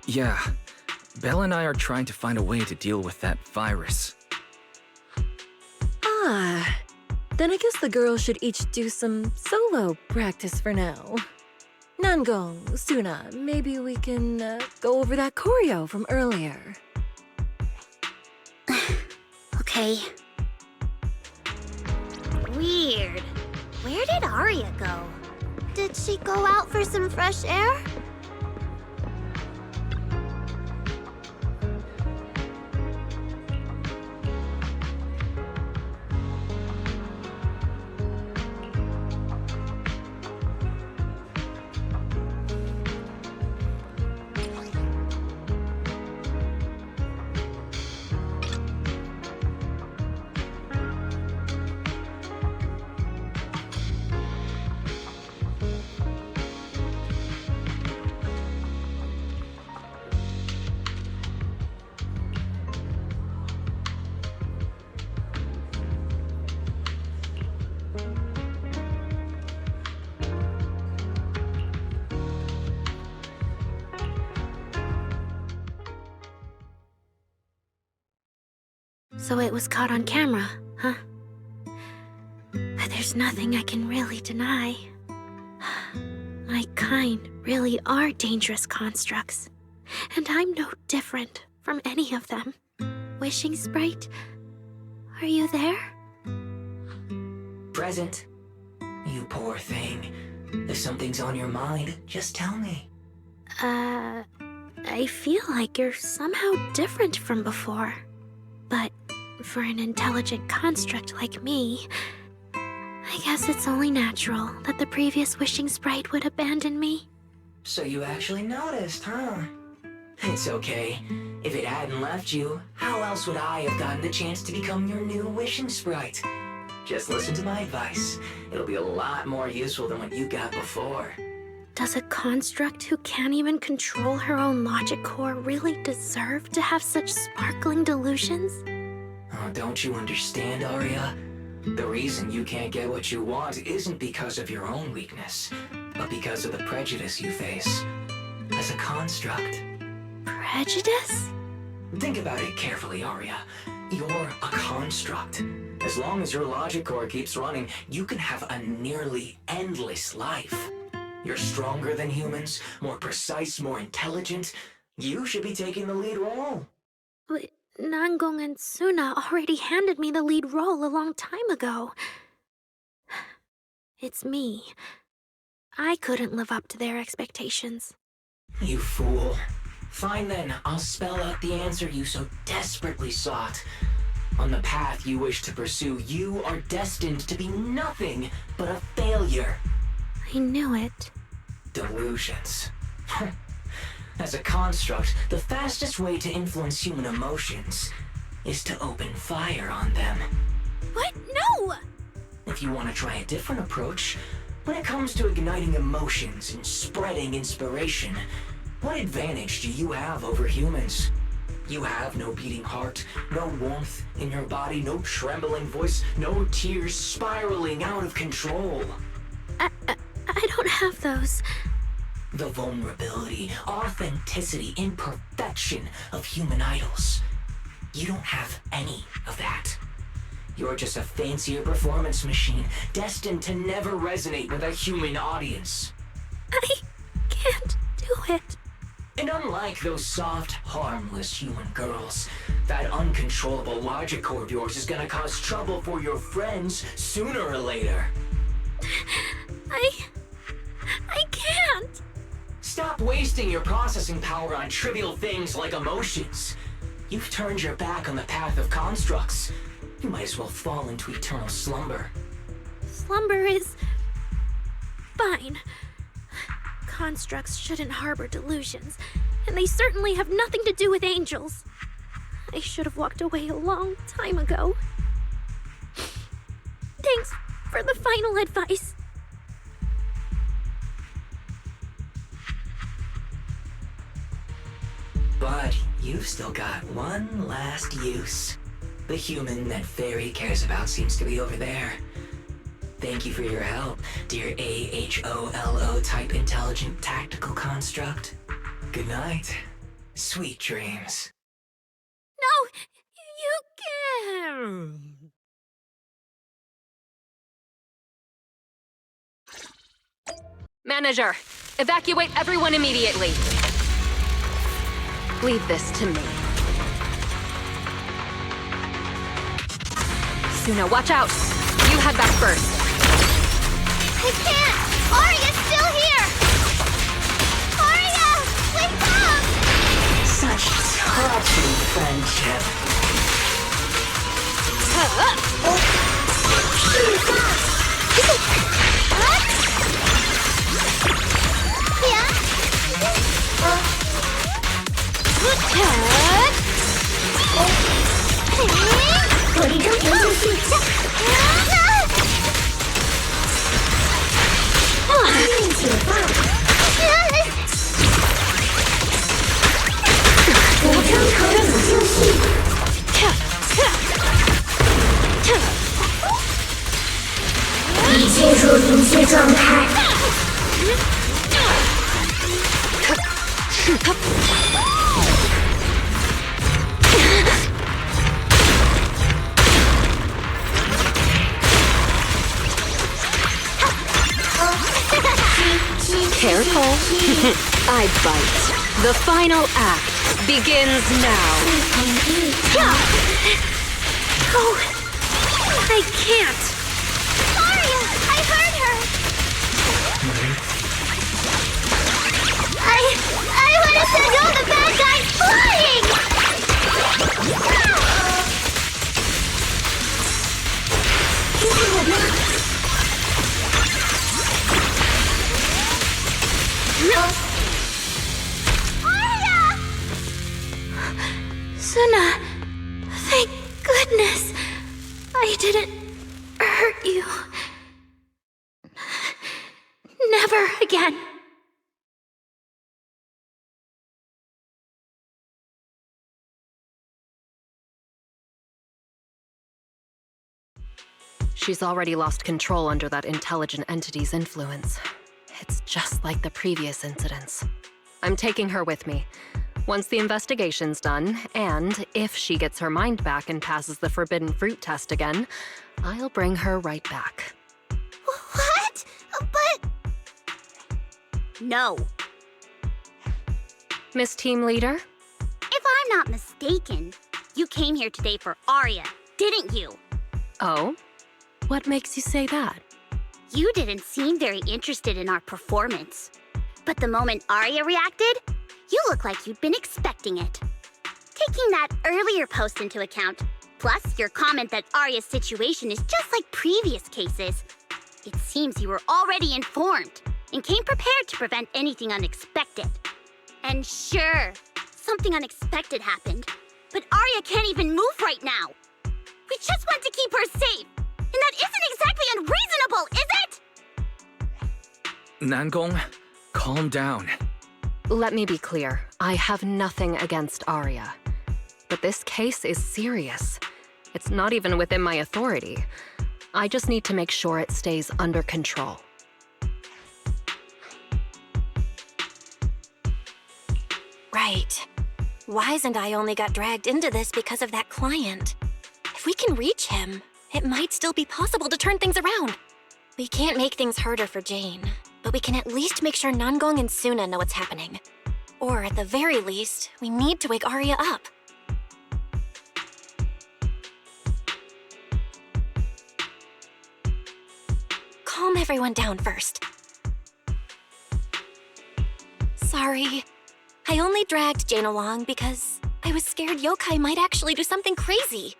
Yeah. Belle and I are trying to find a way to deal with that virus. Ah, then I guess the girls should each do some solo practice for now. Nangong, Suna, maybe we can go over that choreo from earlier. Okay. Weird. Where did Aria go? Did she go out for some fresh air? So it was caught on camera, huh? But there's nothing I can really deny. My kind really are dangerous constructs. And I'm no different from any of them. Wishing Sprite, are you there? Present. You poor thing. If something's on your mind, just tell me. I feel like you're somehow different from before. But for an intelligent construct like me, I guess it's only natural that the previous Wishing Sprite would abandon me. So you actually noticed, huh? It's okay. If it hadn't left you, how else would I have gotten the chance to become your new Wishing Sprite? Just listen to my advice. It'll be a lot more useful than what you got before. Does a construct who can't even control her own logic core really deserve to have such sparkling delusions? Oh, don't you understand, Aria? The reason you can't get what you want isn't because of your own weakness, but because of the prejudice you face as a construct. Prejudice? Think about it carefully, Aria. You're a construct. As long as your logic core keeps running, you can have a nearly endless life. You're stronger than humans, more precise, more intelligent. You should be taking the lead role. But Nangong and Suna already handed me the lead role a long time ago. It's me. I couldn't live up to their expectations. You fool. Fine then, I'll spell out the answer you so desperately sought. On the path you wish to pursue, you are destined to be nothing but a failure. I knew it. Delusions. As a construct, the fastest way to influence human emotions is to open fire on them. What? No! If you want to try a different approach, when it comes to igniting emotions and spreading inspiration, what advantage do you have over humans? You have no beating heart, no warmth in your body, no trembling voice, no tears spiraling out of control. I don't have those. The vulnerability, authenticity, imperfection of human idols. You don't have any of that. You're just a fancier performance machine, destined to never resonate with a human audience. I can't do it. And unlike those soft, harmless human girls, that uncontrollable logic core of yours is gonna cause trouble for your friends sooner or later. I can't. Stop wasting your processing power on trivial things like emotions. You've turned your back on the path of constructs. You might as well fall into eternal slumber. Slumber is fine. Constructs shouldn't harbor delusions, and they certainly have nothing to do with angels. I should have walked away a long time ago. Thanks for the final advice. But you've still got one last use. The human that Fairy cares about seems to be over there. Thank you for your help, dear AHOLO type intelligent tactical construct. Good night. Sweet dreams. No, you can't. Manager, evacuate everyone immediately. Leave this to me. Suna, watch out! You head back first. I can't! Arya's still here! Arya! Wake up! Such touching friendship. Careful. I bite. The final act begins now. Oh, I can't. Arya! I heard her! I want to send all the bad guys flying! Arya! Suna, thank goodness I didn't hurt you. Never again. She's already lost control under that intelligent entity's influence. It's just like the previous incidents. I'm taking her with me. Once the investigation's done, and if she gets her mind back and passes the forbidden fruit test again, I'll bring her right back. What? But... No. Miss Team Leader? If I'm not mistaken, you came here today for Arya, didn't you? Oh? What makes you say that? You didn't seem very interested in our performance. But the moment Arya reacted, you look like you'd been expecting it. Taking that earlier post into account, plus your comment that Arya's situation is just like previous cases, it seems you were already informed and came prepared to prevent anything unexpected. And sure, something unexpected happened, but Arya can't even move right now. We just want to keep her safe, and that isn't exactly unreasonable, is it? Nangong, calm down. Let me be clear. I have nothing against Arya. But this case is serious. It's not even within my authority. I just need to make sure it stays under control. Right. Wise and I only got dragged into this because of that client. If we can reach him, it might still be possible to turn things around. We can't make things harder for Jane, but we can at least make sure Nangong and Suna know what's happening. Or at the very least, we need to wake Arya up. Calm everyone down first. Sorry. I only dragged Jane along because I was scared yokai might actually do something crazy.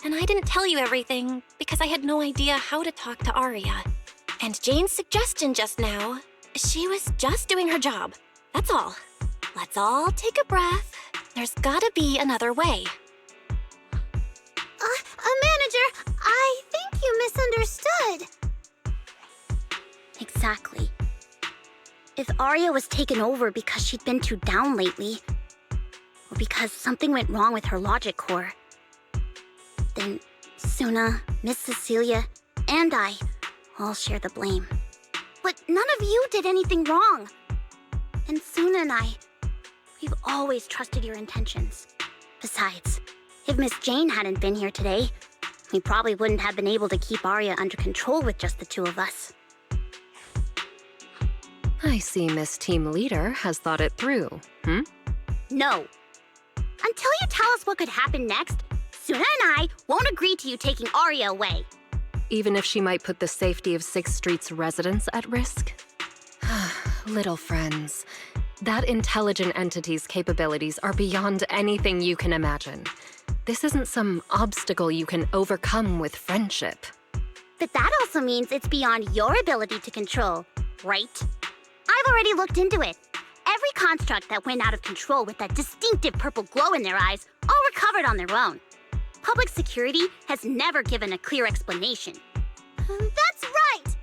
And I didn't tell you everything because I had no idea how to talk to Arya. And Jane's suggestion just now, she was just doing her job. That's all. Let's all take a breath. There's gotta be another way. Manager, I think you misunderstood. Exactly. If Arya was taken over because she'd been too down lately, or because something went wrong with her logic core, then Suna, Miss Cecilia, and I all share the blame. But none of you did anything wrong. And Suna and I, we've always trusted your intentions. Besides, if Miss Jane hadn't been here today, we probably wouldn't have been able to keep Arya under control with just the two of us. I see Miss Team Leader has thought it through, No. Until you tell us what could happen next, Suna and I won't agree to you taking Arya away. Even if she might put the safety of 6th Street's residents at risk? Little friends, that intelligent entity's capabilities are beyond anything you can imagine. This isn't some obstacle you can overcome with friendship. But that also means it's beyond your ability to control, right? I've already looked into it. Every construct that went out of control with that distinctive purple glow in their eyes all recovered on their own. Public security has never given a clear explanation. That's right!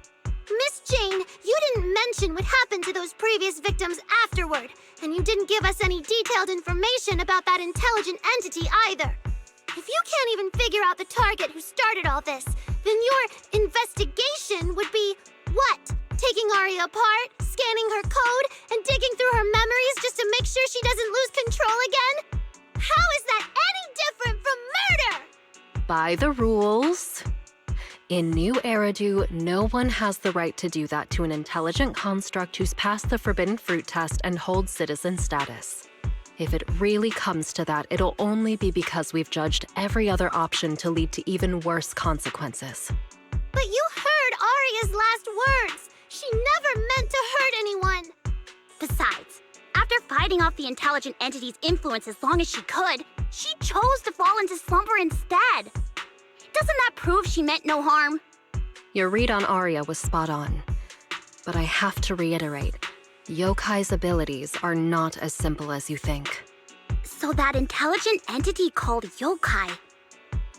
Miss Jane, you didn't mention what happened to those previous victims afterward, and you didn't give us any detailed information about that intelligent entity either. If you can't even figure out the target who started all this, then your investigation would be what? Taking Arya apart, scanning her code, and digging through her memories just to make sure she doesn't lose control again? How is that any different from murder? By the rules. In New Eridu, no one has the right to do that to an intelligent construct who's passed the Forbidden Fruit test and holds citizen status. If it really comes to that, it'll only be because we've judged every other option to lead to even worse consequences. But you heard Arya's last words. She never meant to hurt anyone. Besides, after fighting off the intelligent entity's influence as long as she could, she chose to fall into slumber instead. Doesn't that prove she meant no harm? Your read on Arya was spot on. But I have to reiterate, Yokai's abilities are not as simple as you think. So that intelligent entity called Yokai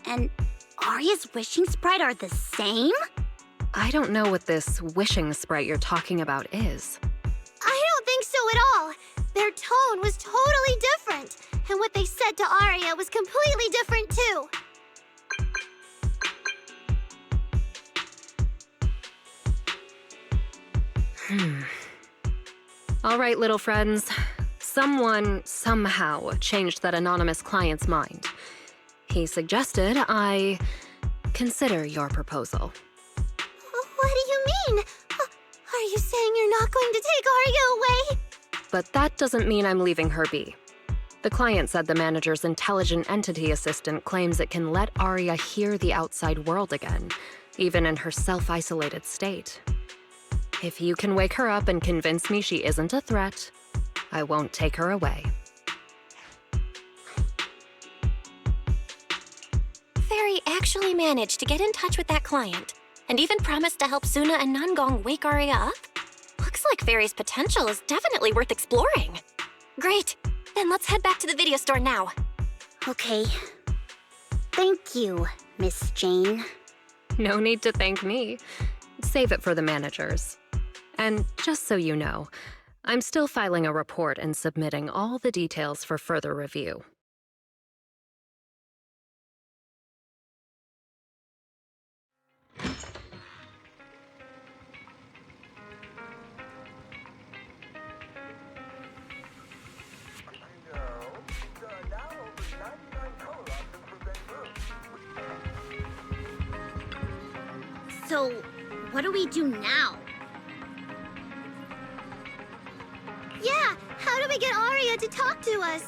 and Arya's wishing sprite are the same? I don't know what this wishing sprite you're talking about is. I don't think so at all. Their tone was totally different, and what they said to Arya was completely different too. All right, little friends. Someone, somehow, changed that anonymous client's mind. He suggested I consider your proposal. What do you mean? Are you saying you're not going to take Arya away? But that doesn't mean I'm leaving her be. The client said the manager's intelligent entity assistant claims it can let Arya hear the outside world again, even in her self-isolated state. If you can wake her up and convince me she isn't a threat, I won't take her away. Fairy actually managed to get in touch with that client, and even promised to help Suna and Nangong wake Arya up? Looks like Fairy's potential is definitely worth exploring. Great, then let's head back to the video store now. Okay. Thank you, Miss Jane. No need to thank me. Save it for the managers. And just so you know, I'm still filing a report and submitting all the details for further review. So, what do we do now? Yeah, how do we get Arya to talk to us?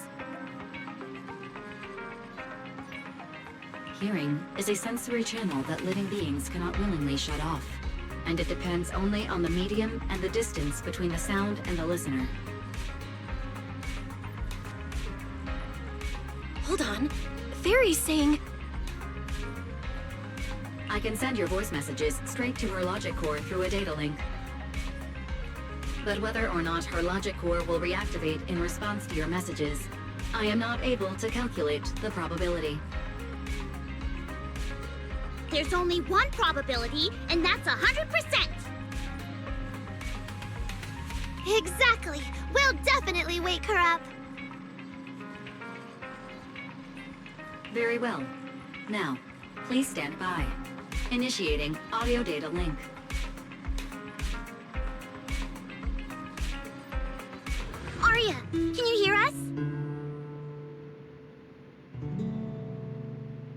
Hearing is a sensory channel that living beings cannot willingly shut off. and it depends only on the medium and the distance between the sound and the listener. Hold on. Fairy's saying... I can send your voice messages straight to her logic core through a data link. But whether or not her logic core will reactivate in response to your messages, I am not able to calculate the probability. There's only one probability, and that's 100%! Exactly! We'll definitely wake her up! Very well. Now, please stand by. Initiating audio data link. Arya, can you hear us?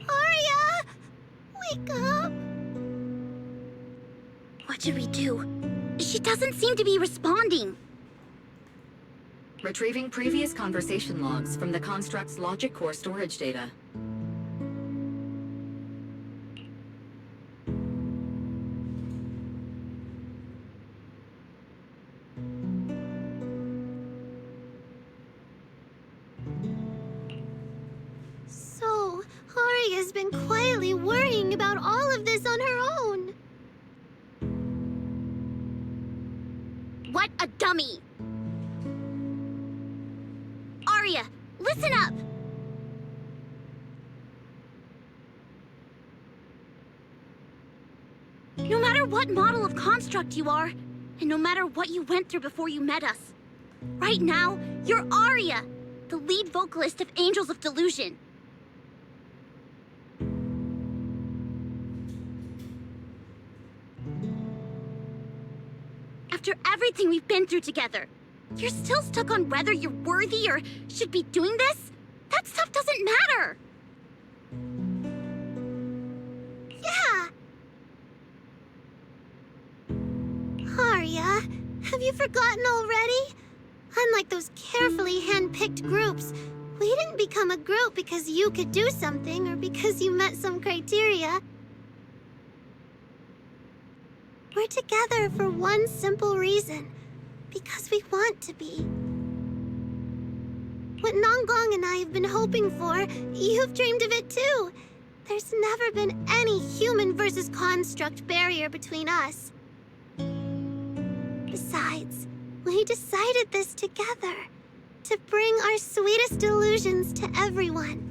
Arya! Wake up! What should we do? She doesn't seem to be responding. Retrieving previous conversation logs from the construct's logic core storage data. So, Arya's been quietly worrying about all of this on her own. What a dummy! Arya, listen up! No matter what model of construct you are, and no matter what you went through before you met us, right now, you're Arya, the lead vocalist of Angels of Delusion. After everything we've been through together, you're still stuck on whether you're worthy or should be doing this? That stuff doesn't matter! Yeah! Arya, have you forgotten already? Unlike those carefully hand-picked groups, we didn't become a group because you could do something or because you met some criteria. We're together for one simple reason. Because we want to be. What Nanggong and I have been hoping for, you've dreamed of it too. There's never been any human versus construct barrier between us. Besides, we decided this together. To bring our sweetest delusions to everyone.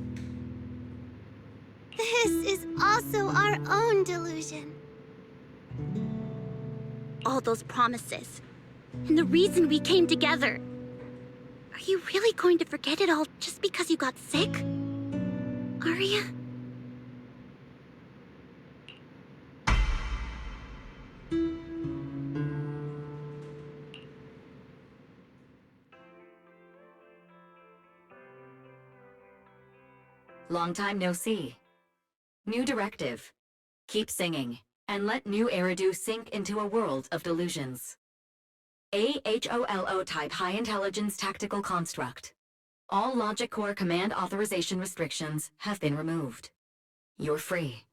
This is also our own delusion. All those promises. And the reason we came together. Are you really going to forget it all just because you got sick? Arya? Long time no see. New directive. Keep singing, and let New Eridu sink into a world of delusions. AHOLO type high intelligence tactical construct. All logic core command authorization restrictions have been removed. You're free.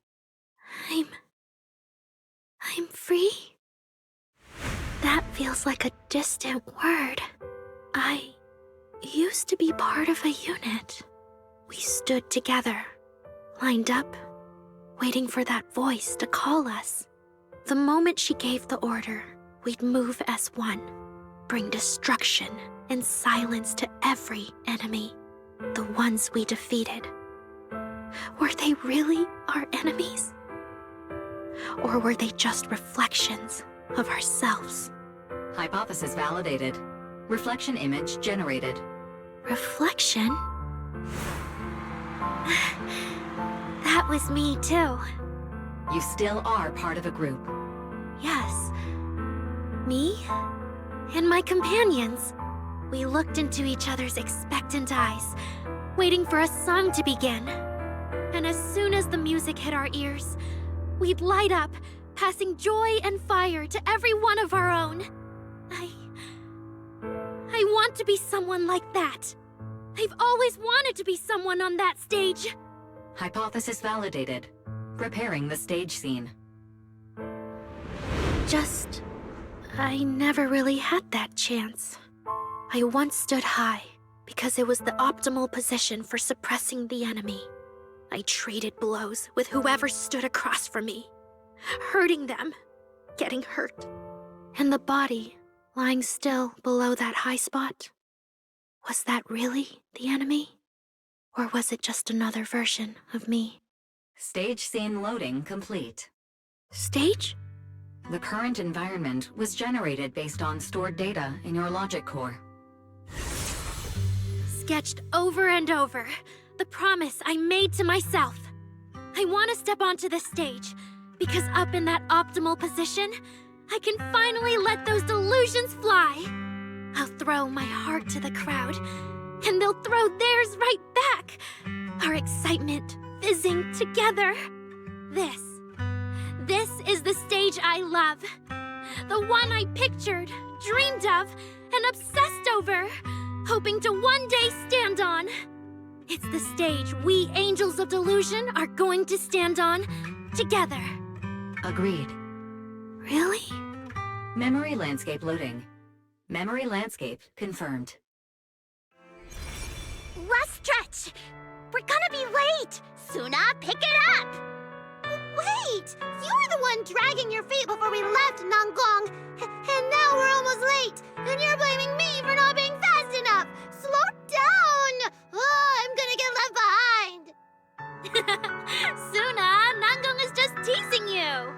I'm free? That feels like a distant word. I used to be part of a unit. We stood together, lined up, waiting for that voice to call us. The moment she gave the order, we'd move as one, bring destruction and silence to every enemy, the ones we defeated. Were they really our enemies? Or were they just reflections of ourselves? Hypothesis validated. Reflection image generated. Reflection? That was me too. You still are part of a group. Yes. Me and my companions. We looked into each other's expectant eyes, waiting for a song to begin. And as soon as the music hit our ears, we'd light up, passing joy and fire to every one of our own. I want to be someone like that. I've always wanted to be someone on that stage. Hypothesis validated. Preparing the stage scene. I never really had that chance. I once stood high because it was the optimal position for suppressing the enemy. I traded blows with whoever stood across from me, hurting them, getting hurt. And the body lying still below that high spot, was that really the enemy? Or was it just another version of me? Stage scene loading complete. Stage? The current environment was generated based on stored data in your logic core. Sketched over and over, the promise I made to myself. I want to step onto the stage, because up in that optimal position, I can finally let those delusions fly. I'll throw my heart to the crowd, and they'll throw theirs right back. Our excitement fizzing together. This is the stage I love. The one I pictured, dreamed of, and obsessed over, hoping to one day stand on. It's the stage we Angels of Delusion are going to stand on together. Agreed. Really? Memory landscape loading. Memory landscape confirmed. Last stretch! We're gonna be late! Suna, pick it up! Wait! You were the one dragging your feet before we left Nangong! And now we're almost late! And you're blaming me for not being fast enough! Slow down! Oh, I'm gonna get left behind! Suna, Nangong is just teasing you!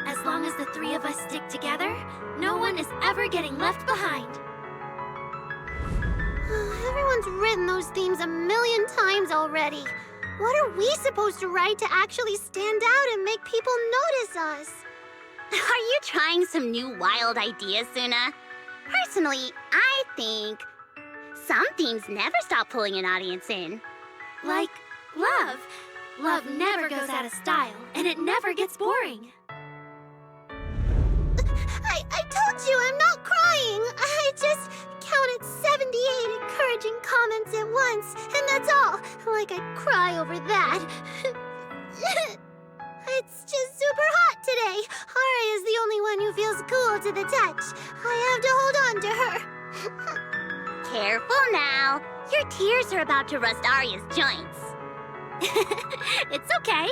As long as the three of us stick together, no one is ever getting left behind. Everyone's written those themes a million times already. What are we supposed to write to actually stand out and make people notice us? Are you trying some new wild ideas, Suna? Personally, I think some themes never stop pulling an audience in. Like love. Love never goes out of style, and it never gets boring. I told you I'm not crying. I just counted 78 encouraging comments at once, and that's all. Like I'd cry over that. It's just super hot today. Aria's the only one who feels cool to the touch. I have to hold on to her. Careful now. Your tears are about to rust Arya's joints. It's okay.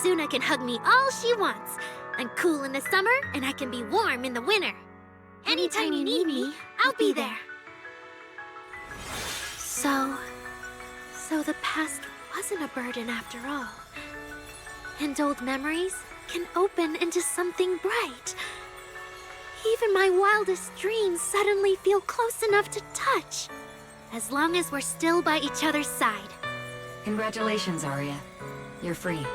Suna can hug me all she wants. I'm cool in the summer, and I can be warm in the winter. Anytime you need me, I'll be there. So the past wasn't a burden after all. And old memories can open into something bright. Even my wildest dreams suddenly feel close enough to touch. As long as we're still by each other's side. Congratulations, Arya. You're free.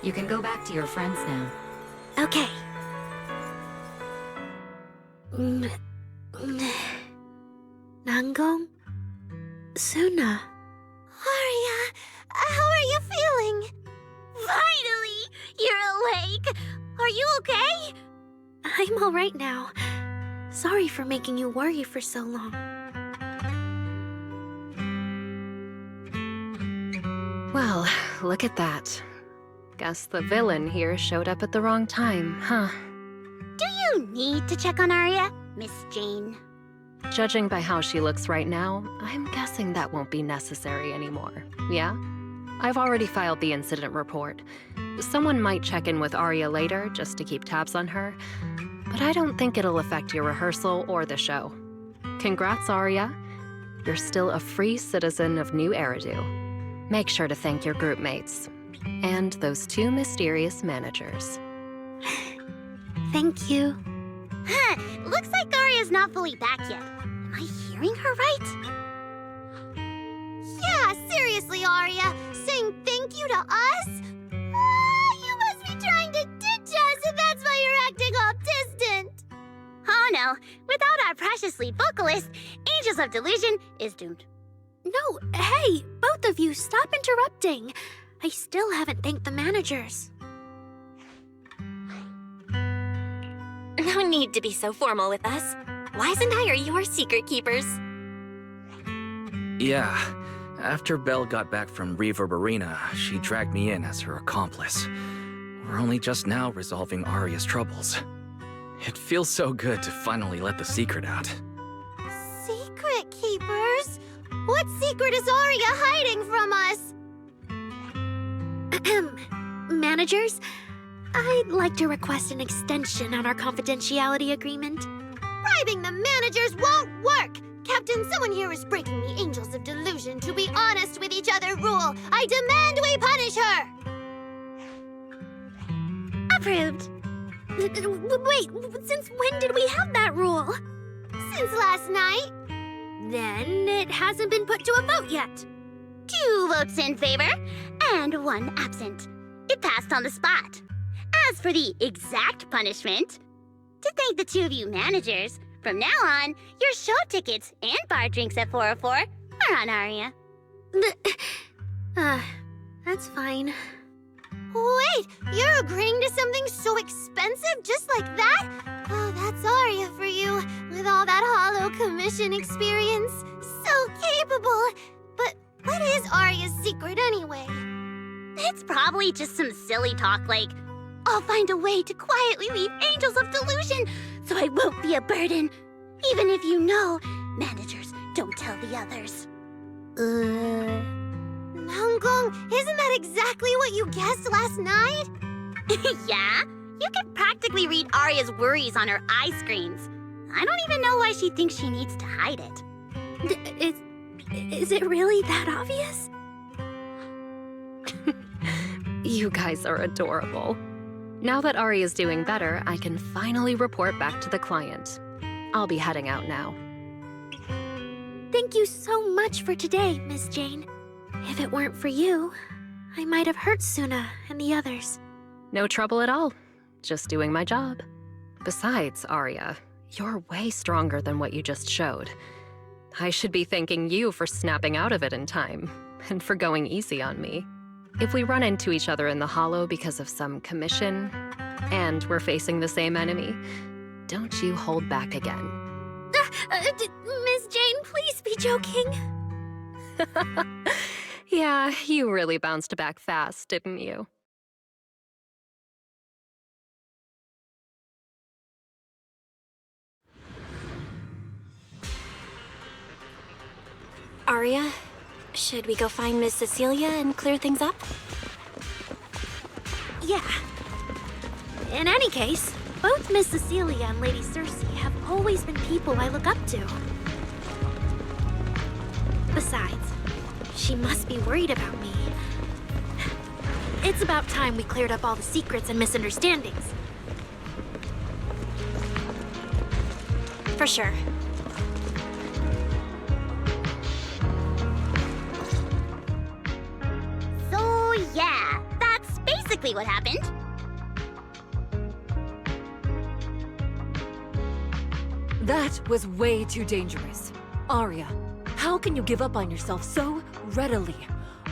You can go back to your friends now. Okay. Nangong? Suna? Arya, how are you feeling? Finally! You're awake! Are you okay? I'm all right now. Sorry for making you worry for so long. Well, look at that. Guess the villain here showed up at the wrong time, huh? Do you need to check on Arya, Miss Jane? Judging by how she looks right now, I'm guessing that won't be necessary anymore, yeah? I've already filed the incident report. Someone might check in with Arya later just to keep tabs on her, but I don't think it'll affect your rehearsal or the show. Congrats, Arya. You're still a free citizen of New Eridu. Make sure to thank your group mates. And those two mysterious managers. Thank you. Huh, looks like Arya's not fully back yet. Am I hearing her right? Yeah, seriously, Arya. Saying thank you to us? You must be trying to ditch us, and that's why you're acting all distant. Oh no, without our precious lead vocalist, Angels of Delusion is doomed. No, hey, both of you, stop interrupting. I still haven't thanked the managers. No need to be so formal with us. Wise and I are your secret keepers. Yeah. After Belle got back from Reverb Arena, she dragged me in as her accomplice. We're only just now resolving Arya's troubles. It feels so good to finally let the secret out. Secret keepers? What secret is Arya hiding from us? Managers, I'd like to request an extension on our confidentiality agreement. Bribing the managers won't work! Captain, someone here is breaking the Angels of Delusion to be honest with each other rule. I demand we punish her! Approved. Wait, since when did we have that rule? Since last night. Then it hasn't been put to a vote yet. 2 votes in favor and 1 absent. It passed on the spot. As for the exact punishment, to thank the 2 of you managers, from now on, your show tickets and bar drinks at 404 are on Arya. That's fine. Wait, you're agreeing to something so expensive just like that? Oh, that's Arya for you, with all that hollow commission experience. So capable. But what is Arya's secret anyway? It's probably just some silly talk like, I'll find a way to quietly leave Angels of Delusion so I won't be a burden. Even if you know, managers don't tell the others. Namgong, isn't that exactly what you guessed last night? Yeah? You can practically read Arya's worries on her eye screens. I don't even know why she thinks she needs to hide it. Is it really that obvious? You guys are adorable. Now that Ari is doing better, I can finally report back to the client. I'll be heading out now. Thank you so much for today, Miss Jane. If it weren't for you, I might have hurt Suna and the others. No trouble at all. Just doing my job. Besides, Arya, you're way stronger than what you just showed. I should be thanking you for snapping out of it in time, and for going easy on me. If we run into each other in the Hollow because of some commission, and we're facing the same enemy, don't you hold back again. Miss Jane, please be joking. Yeah, you really bounced back fast, didn't you? Arya, should we go find Miss Cecilia and clear things up? Yeah. In any case, both Miss Cecilia and Lady Cersei have always been people I look up to. Besides, she must be worried about me. It's about time we cleared up all the secrets and misunderstandings. For sure. So yeah, that's basically what happened. That was way too dangerous. Arya, how can you give up on yourself so readily?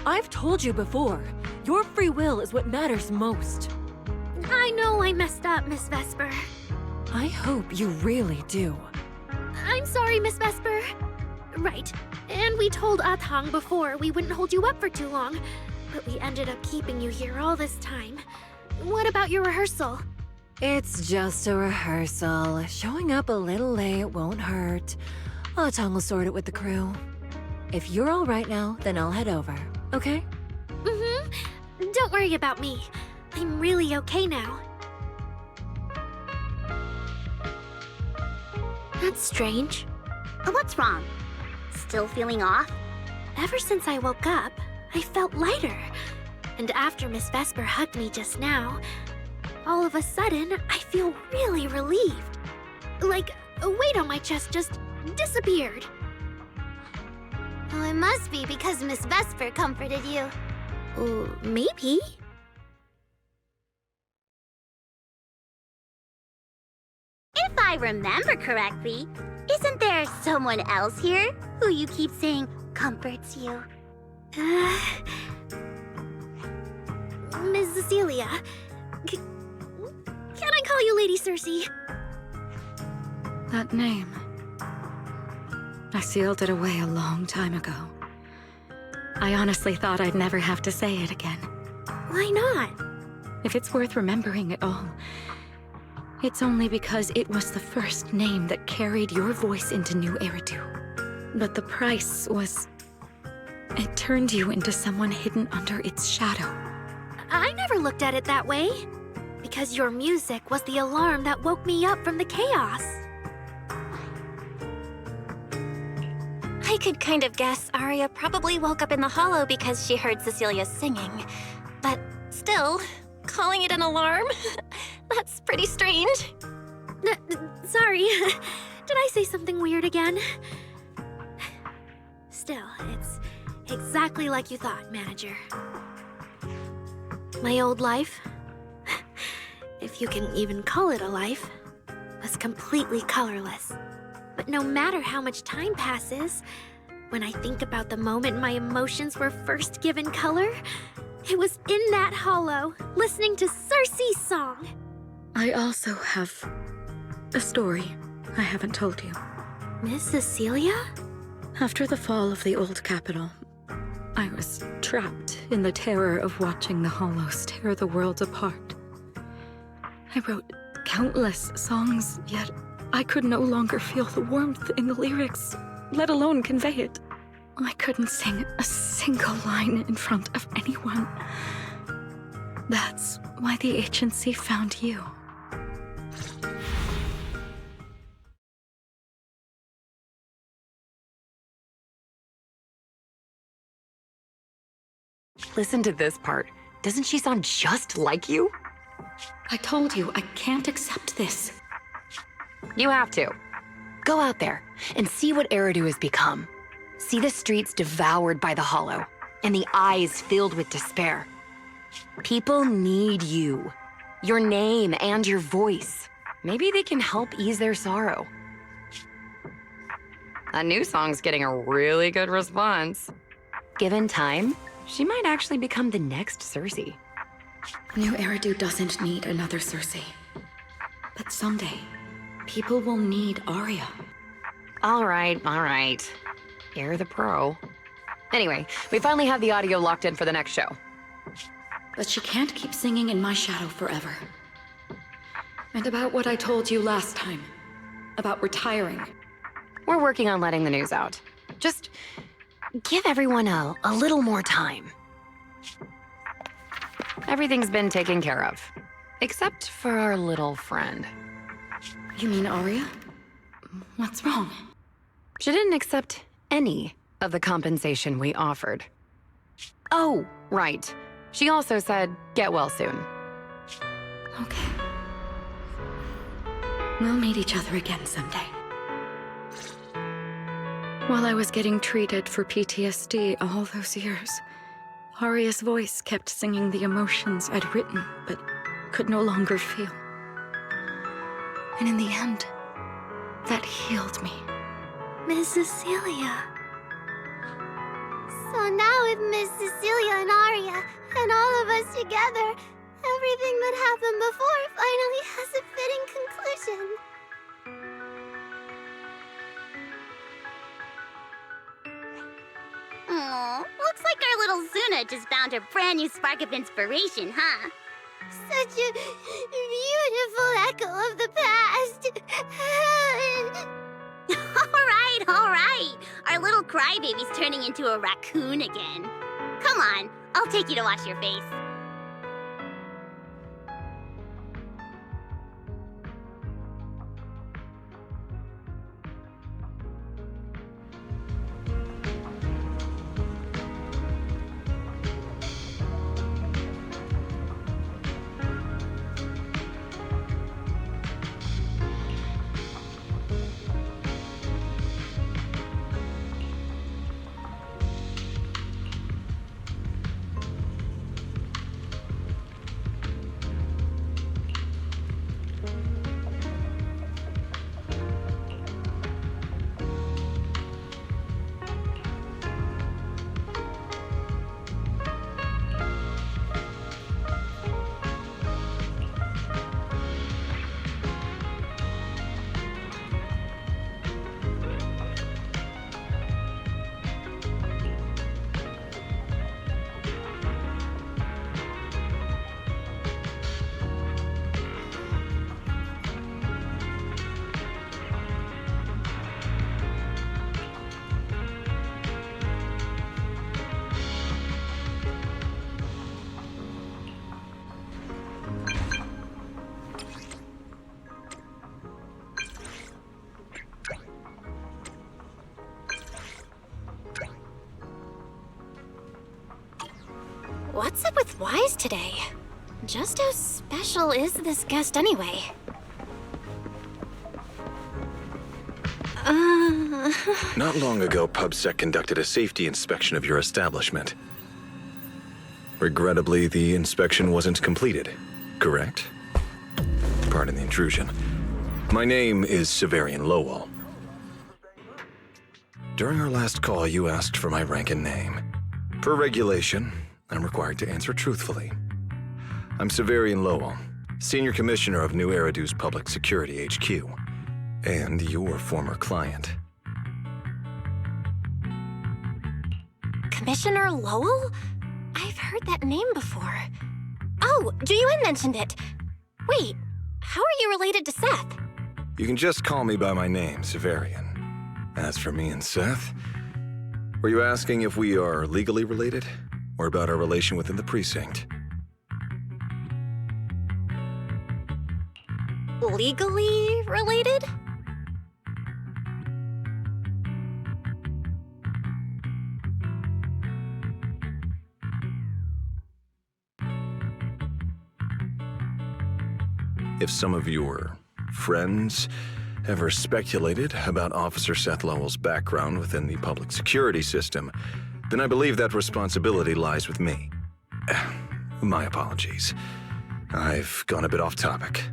I've told you before, your free will is what matters most. I know I messed up, Miss Vesper. I hope you really do. I'm sorry, Miss Vesper. Right. And we told Atang before we wouldn't hold you up for too long, but we ended up keeping you here all this time. What about your rehearsal? It's just a rehearsal. Showing up a little late won't hurt. Atang will sort it with the crew. If you're all right now, then I'll head over, okay? Mm-hmm. Don't worry about me. I'm really okay now. That's strange. What's wrong? Still feeling off? Ever since I woke up, I felt lighter. And after Miss Vesper hugged me just now, all of a sudden, I feel really relieved. Like a weight on my chest just disappeared. Well, it must be because Miss Vesper comforted you. Maybe. If I remember correctly, isn't there someone else here who you keep saying comforts you? Miss Cecilia. Can I call you Lady Cersei? That name. I sealed it away a long time ago. I honestly thought I'd never have to say it again. Why not? If it's worth remembering at all, It's only because it was the first name that carried your voice into New Eridu. But the price was... it turned you into someone hidden under its shadow. I never looked at it that way. Because your music was the alarm that woke me up from the chaos. I could kind of guess Aria probably woke up in the hollow because she heard Cecilia singing. But still, calling it an alarm? That's pretty strange. Sorry. Did I say something weird again? Still, it's exactly like you thought, Manager. My old life, if you can even call it a life, was completely colorless. But no matter how much time passes, when I think about the moment my emotions were first given color, it was in that hollow, listening to Circe's song. I also have a story I haven't told you. Miss Cecilia? After the fall of the old capital, I was trapped in the terror of watching the hollows tear the world apart. I wrote countless songs, yet I could no longer feel the warmth in the lyrics, let alone convey it. I couldn't sing a single line in front of anyone. That's why the agency found you. Listen to this part. Doesn't she sound just like you? I told you, I can't accept this. You have to. Go out there and see what Eridu has become. See the streets devoured by the hollow, and the eyes filled with despair. People need you, your name and your voice. Maybe they can help ease their sorrow. That new song's getting a really good response. Given time, she might actually become the next Circe. New Eridu doesn't need another Circe. But someday, people will need Aria. All right. You're the pro. Anyway, we finally have the audio locked in for the next show. But she can't keep singing in my shadow forever. And about what I told you last time, about retiring. We're working on letting the news out. Just give everyone a little more time. Everything's been taken care of, except for our little friend. You mean Aria? What's wrong? She didn't accept any of the compensation we offered. Oh, right. She also said, get well soon. Okay. We'll meet each other again someday. While I was getting treated for PTSD all those years, Aria's voice kept singing the emotions I'd written, but could no longer feel. And in the end, that healed me. Miss Cecilia. So now with Miss Cecilia and Aria, and all of us together, everything that happened before finally has a fitting conclusion. Aw, looks like our little Zuna just found her brand new spark of inspiration, huh? Such a beautiful echo of the past. All right. Our little crybaby's turning into a raccoon again. Come on, I'll take you to wash your face. What's up with Wise today? Just how special is this guest anyway? Not long ago, PubSec conducted a safety inspection of your establishment. Regrettably, the inspection wasn't completed, correct? Pardon the intrusion. My name is Severian Lowell. During our last call, you asked for my rank and name. Per regulation, I'm required to answer truthfully. I'm Severian Lowell, Senior Commissioner of New Eridu's Public Security HQ, and your former client. Commissioner Lowell? I've heard that name before. Oh, Juyuan mentioned it. Wait, how are you related to Seth? You can just call me by my name, Severian. As for me and Seth, were you asking if we are legally related, or about our relation within the precinct? Legally related? If some of your friends ever speculated about Officer Seth Lowell's background within the public security system, then I believe that responsibility lies with me. My apologies. I've gone a bit off topic.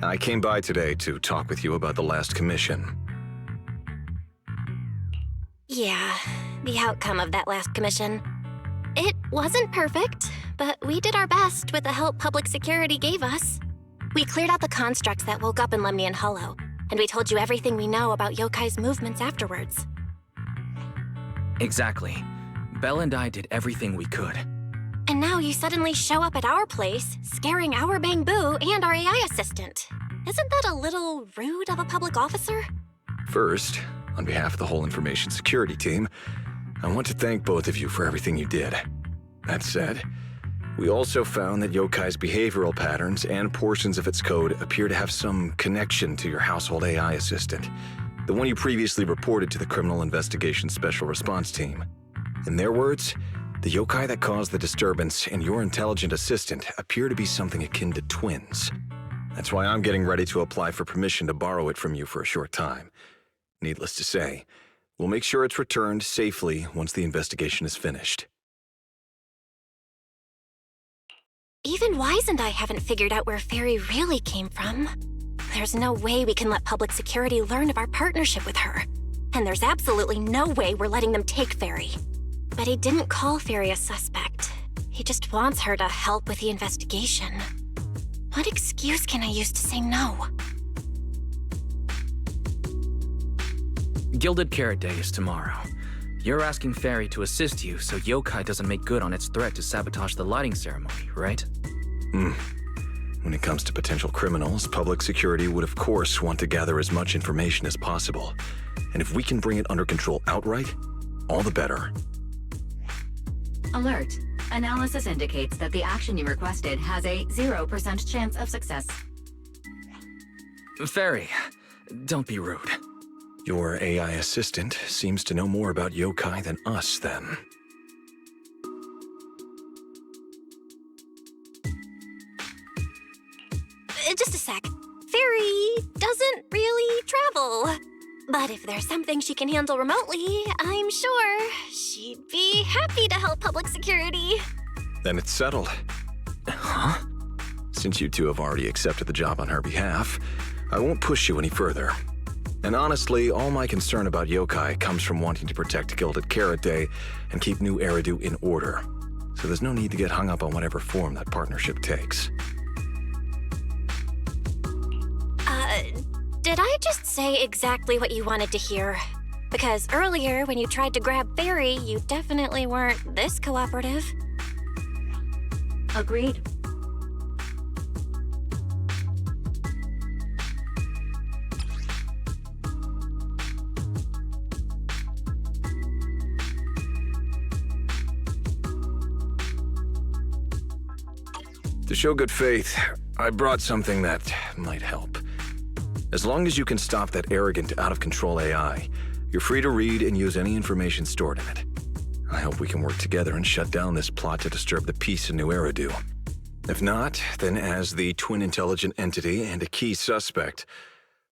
I came by today to talk with you about the last commission. Yeah, the outcome of that last commission. It wasn't perfect, but we did our best with the help public security gave us. We cleared out the constructs that woke up in Lemnian Hollow, and we told you everything we know about Yokai's movements afterwards. Exactly. Belle and I did everything we could. And now you suddenly show up at our place, scaring our Bangbu and our AI assistant. Isn't that a little rude of a public officer? First, on behalf of the whole information security team, I want to thank both of you for everything you did. That said, we also found that Yokai's behavioral patterns and portions of its code appear to have some connection to your household AI assistant, the one you previously reported to the Criminal Investigation Special Response Team. In their words, the yokai that caused the disturbance and your intelligent assistant appear to be something akin to twins. That's why I'm getting ready to apply for permission to borrow it from you for a short time. Needless to say, we'll make sure it's returned safely once the investigation is finished. Even Wise and I haven't figured out where Fairy really came from. There's no way we can let public security learn of our partnership with her. And there's absolutely no way we're letting them take Fairy. But he didn't call Fairy a suspect. He just wants her to help with the investigation. What excuse can I use to say no? Gilded Carrot Day is tomorrow. You're asking Fairy to assist you so Yokai doesn't make good on its threat to sabotage the lighting ceremony, right? When it comes to potential criminals, public security would of course want to gather as much information as possible. And if we can bring it under control outright, all the better. Alert. Analysis indicates that the action you requested has a 0% chance of success. Fairy, don't be rude. Your AI assistant seems to know more about yokai than us, then. Just a sec. Fairy doesn't really travel. But if there's something she can handle remotely, I'm sure she'd be happy to help public security. Then it's settled. Huh? Since you two have already accepted the job on her behalf, I won't push you any further. And honestly, all my concern about yokai comes from wanting to protect Gilded Carrot Day and keep New Eridu in order. So there's no need to get hung up on whatever form that partnership takes. Did I just say exactly what you wanted to hear? Because earlier, when you tried to grab Fairy, you definitely weren't this cooperative. Agreed. To show good faith, I brought something that might help. As long as you can stop that arrogant, out-of-control AI, you're free to read and use any information stored in it. I hope we can work together and shut down this plot to disturb the peace in New Eridu. If not, then as the twin intelligent entity and a key suspect,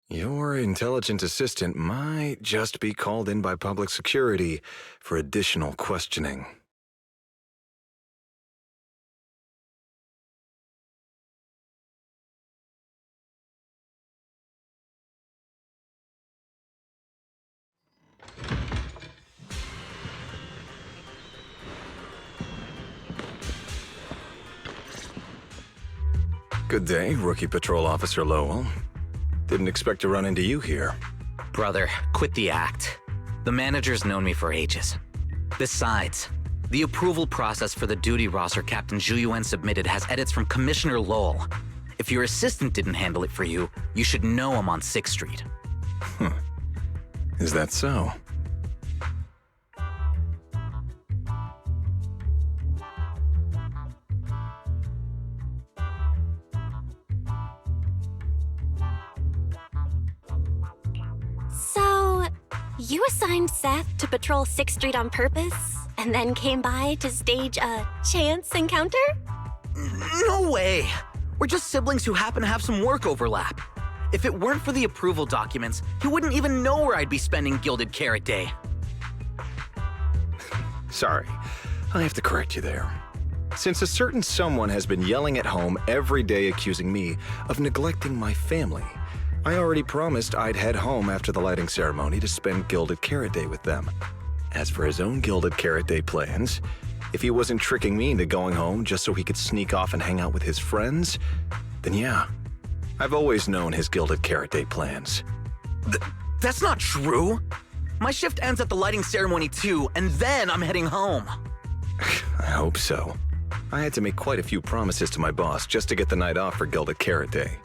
your intelligent assistant might just be called in by public security for additional questioning. Good day, Rookie Patrol Officer Lowell. Didn't expect to run into you here. Brother, quit the act. The manager's known me for ages. Besides, the approval process for the duty roster Captain Zhu submitted has edits from Commissioner Lowell. If your assistant didn't handle it for you, you should know him on 6th Street. Is that so? So, you assigned Seth to patrol 6th Street on purpose, and then came by to stage a chance encounter? No way! We're just siblings who happen to have some work overlap. If it weren't for the approval documents, he wouldn't even know where I'd be spending Gilded Carrot Day. Sorry, I have to correct you there. Since a certain someone has been yelling at home every day accusing me of neglecting my family, I already promised I'd head home after the lighting ceremony to spend Gilded Carrot Day with them. As for his own Gilded Carrot Day plans, if he wasn't tricking me into going home just so he could sneak off and hang out with his friends, then yeah, I've always known his Gilded Carrot Day plans. That's not true! My shift ends at the lighting ceremony too, and then I'm heading home. I hope so. I had to make quite a few promises to my boss just to get the night off for Gilded Carrot Day.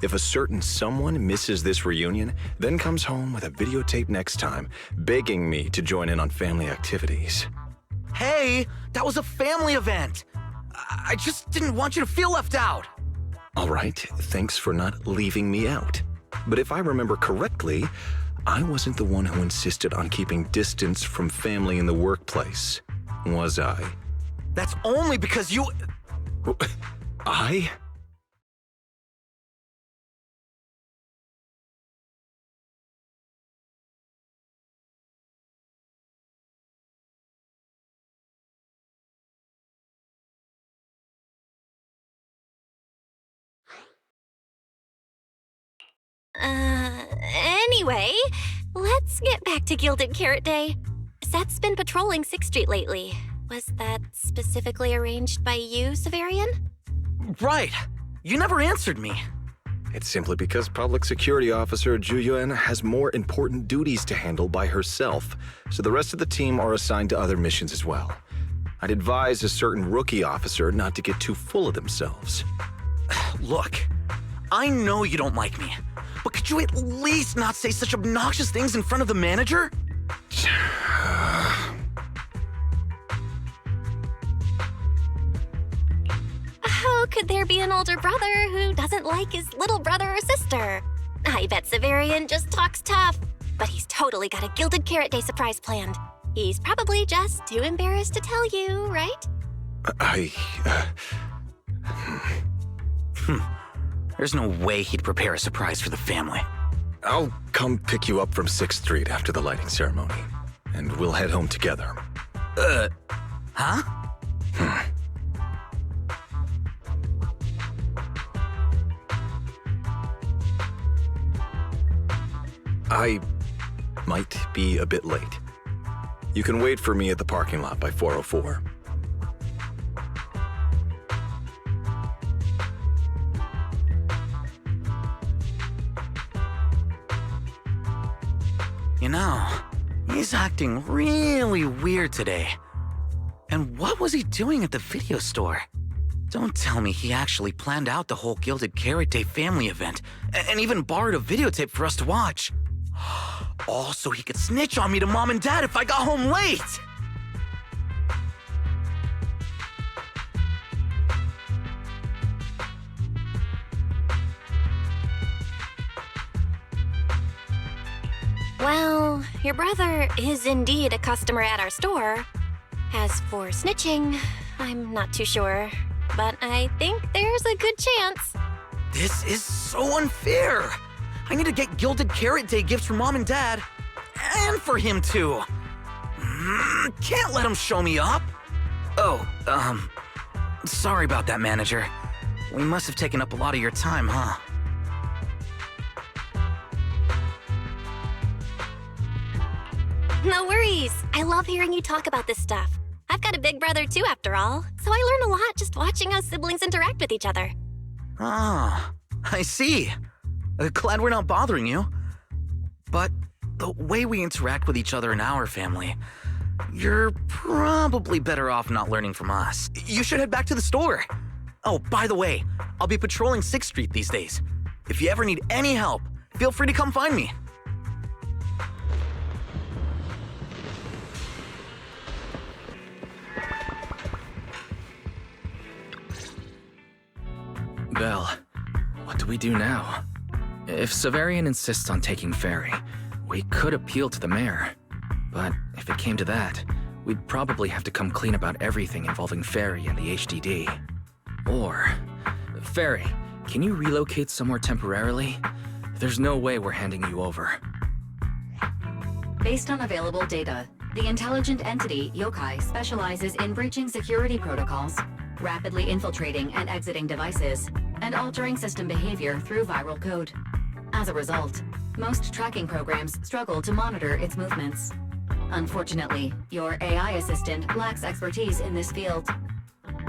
If a certain someone misses this reunion, then comes home with a videotape next time, begging me to join in on family activities. Hey, that was a family event! I just didn't want you to feel left out! All right, thanks for not leaving me out. But if I remember correctly, I wasn't the one who insisted on keeping distance from family in the workplace, was I? That's only because you... I? Anyway, let's get back to Gilded Carrot Day. Seth's been patrolling 6th Street lately. Was that specifically arranged by you, Severian? Right. You never answered me. It's simply because Public Security Officer Zhu Yuan has more important duties to handle by herself, so the rest of the team are assigned to other missions as well. I'd advise a certain rookie officer not to get too full of themselves. Look, I know you don't like me, but could you at least not say such obnoxious things in front of the manager? How could there be an older brother who doesn't like his little brother or sister? I bet Severian just talks tough, but he's totally got a Gilded Carrot Day surprise planned. He's probably just too embarrassed to tell you, right? There's no way he'd prepare a surprise for the family. I'll come pick you up from 6th Street after the lighting ceremony, and we'll head home together. Huh? I might be a bit late. You can wait for me at the parking lot by 4:04. You know, he's acting really weird today. And what was he doing at the video store? Don't tell me he actually planned out the whole Gilded Carrot Day family event and even borrowed a videotape for us to watch. All so he could snitch on me to Mom and Dad if I got home late! Well, your brother is indeed a customer at our store. As for snitching, I'm not too sure, but I think there's a good chance. This is so unfair. I need to get Gilded Carrot Day gifts for Mom and Dad. And for him, too. Can't let him show me up. Oh, sorry about that, manager. We must have taken up a lot of your time, huh? No worries. I love hearing you talk about this stuff. I've got a big brother too, after all, so I learn a lot just watching how siblings interact with each other. Ah, I see. Glad we're not bothering you. But the way we interact with each other in our family, you're probably better off not learning from us. You should head back to the store. Oh, by the way, I'll be patrolling 6th Street these days. If you ever need any help, feel free to come find me. Belle, what do we do now? If Severian insists on taking Ferry, we could appeal to the mayor. But if it came to that, we'd probably have to come clean about everything involving Ferry and the HDD. Or, Ferry, can you relocate somewhere temporarily? There's no way we're handing you over. Based on available data, the intelligent entity Yokai specializes in breaching security protocols, rapidly infiltrating and exiting devices, and altering system behavior through viral code. As a result, most tracking programs struggle to monitor its movements. Unfortunately, your AI assistant lacks expertise in this field.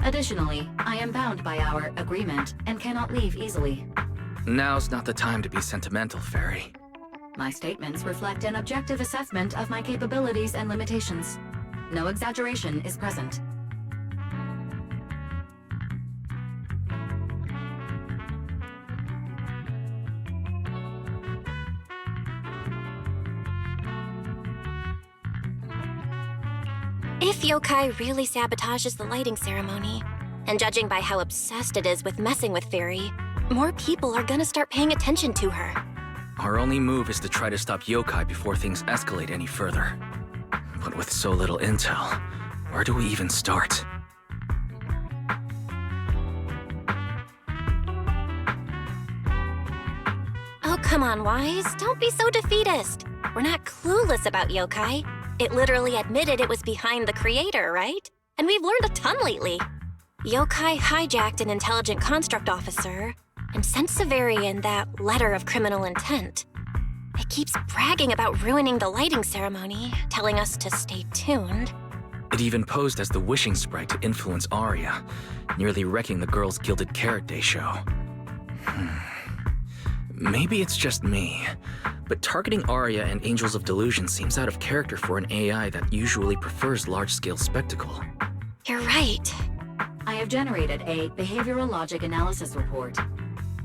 Additionally, I am bound by our agreement and cannot leave easily. Now's not the time to be sentimental, Ferry. My statements reflect an objective assessment of my capabilities and limitations. No exaggeration is present. If Yokai really sabotages the lighting ceremony, and judging by how obsessed it is with messing with Fairy, more people are gonna start paying attention to her. Our only move is to try to stop Yokai before things escalate any further. But with so little intel, where do we even start? Oh, come on, Wise. Don't be so defeatist. We're not clueless about Yokai. It literally admitted it was behind the creator, right? And we've learned a ton lately. Yokai hijacked an intelligent construct officer and sent Severian that letter of criminal intent. It keeps bragging about ruining the lighting ceremony, telling us to stay tuned. It even posed as the wishing sprite to influence Arya, nearly wrecking the girls' Gilded Carrot Day show. Maybe it's just me, but targeting Arya and Angels of Delusion seems out of character for an AI that usually prefers large-scale spectacle. You're right. I have generated a behavioral logic analysis report.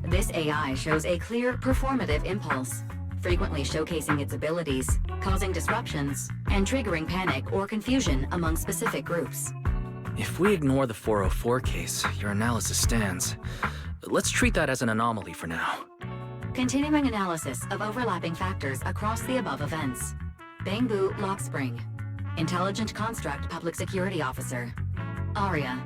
This AI shows a clear performative impulse, frequently showcasing its abilities, causing disruptions, and triggering panic or confusion among specific groups. If we ignore the 404 case, your analysis stands. Let's treat that as an anomaly for now. Continuing analysis of overlapping factors across the above events. Bangbu Lock Spring. Intelligent Construct Public Security Officer. Arya.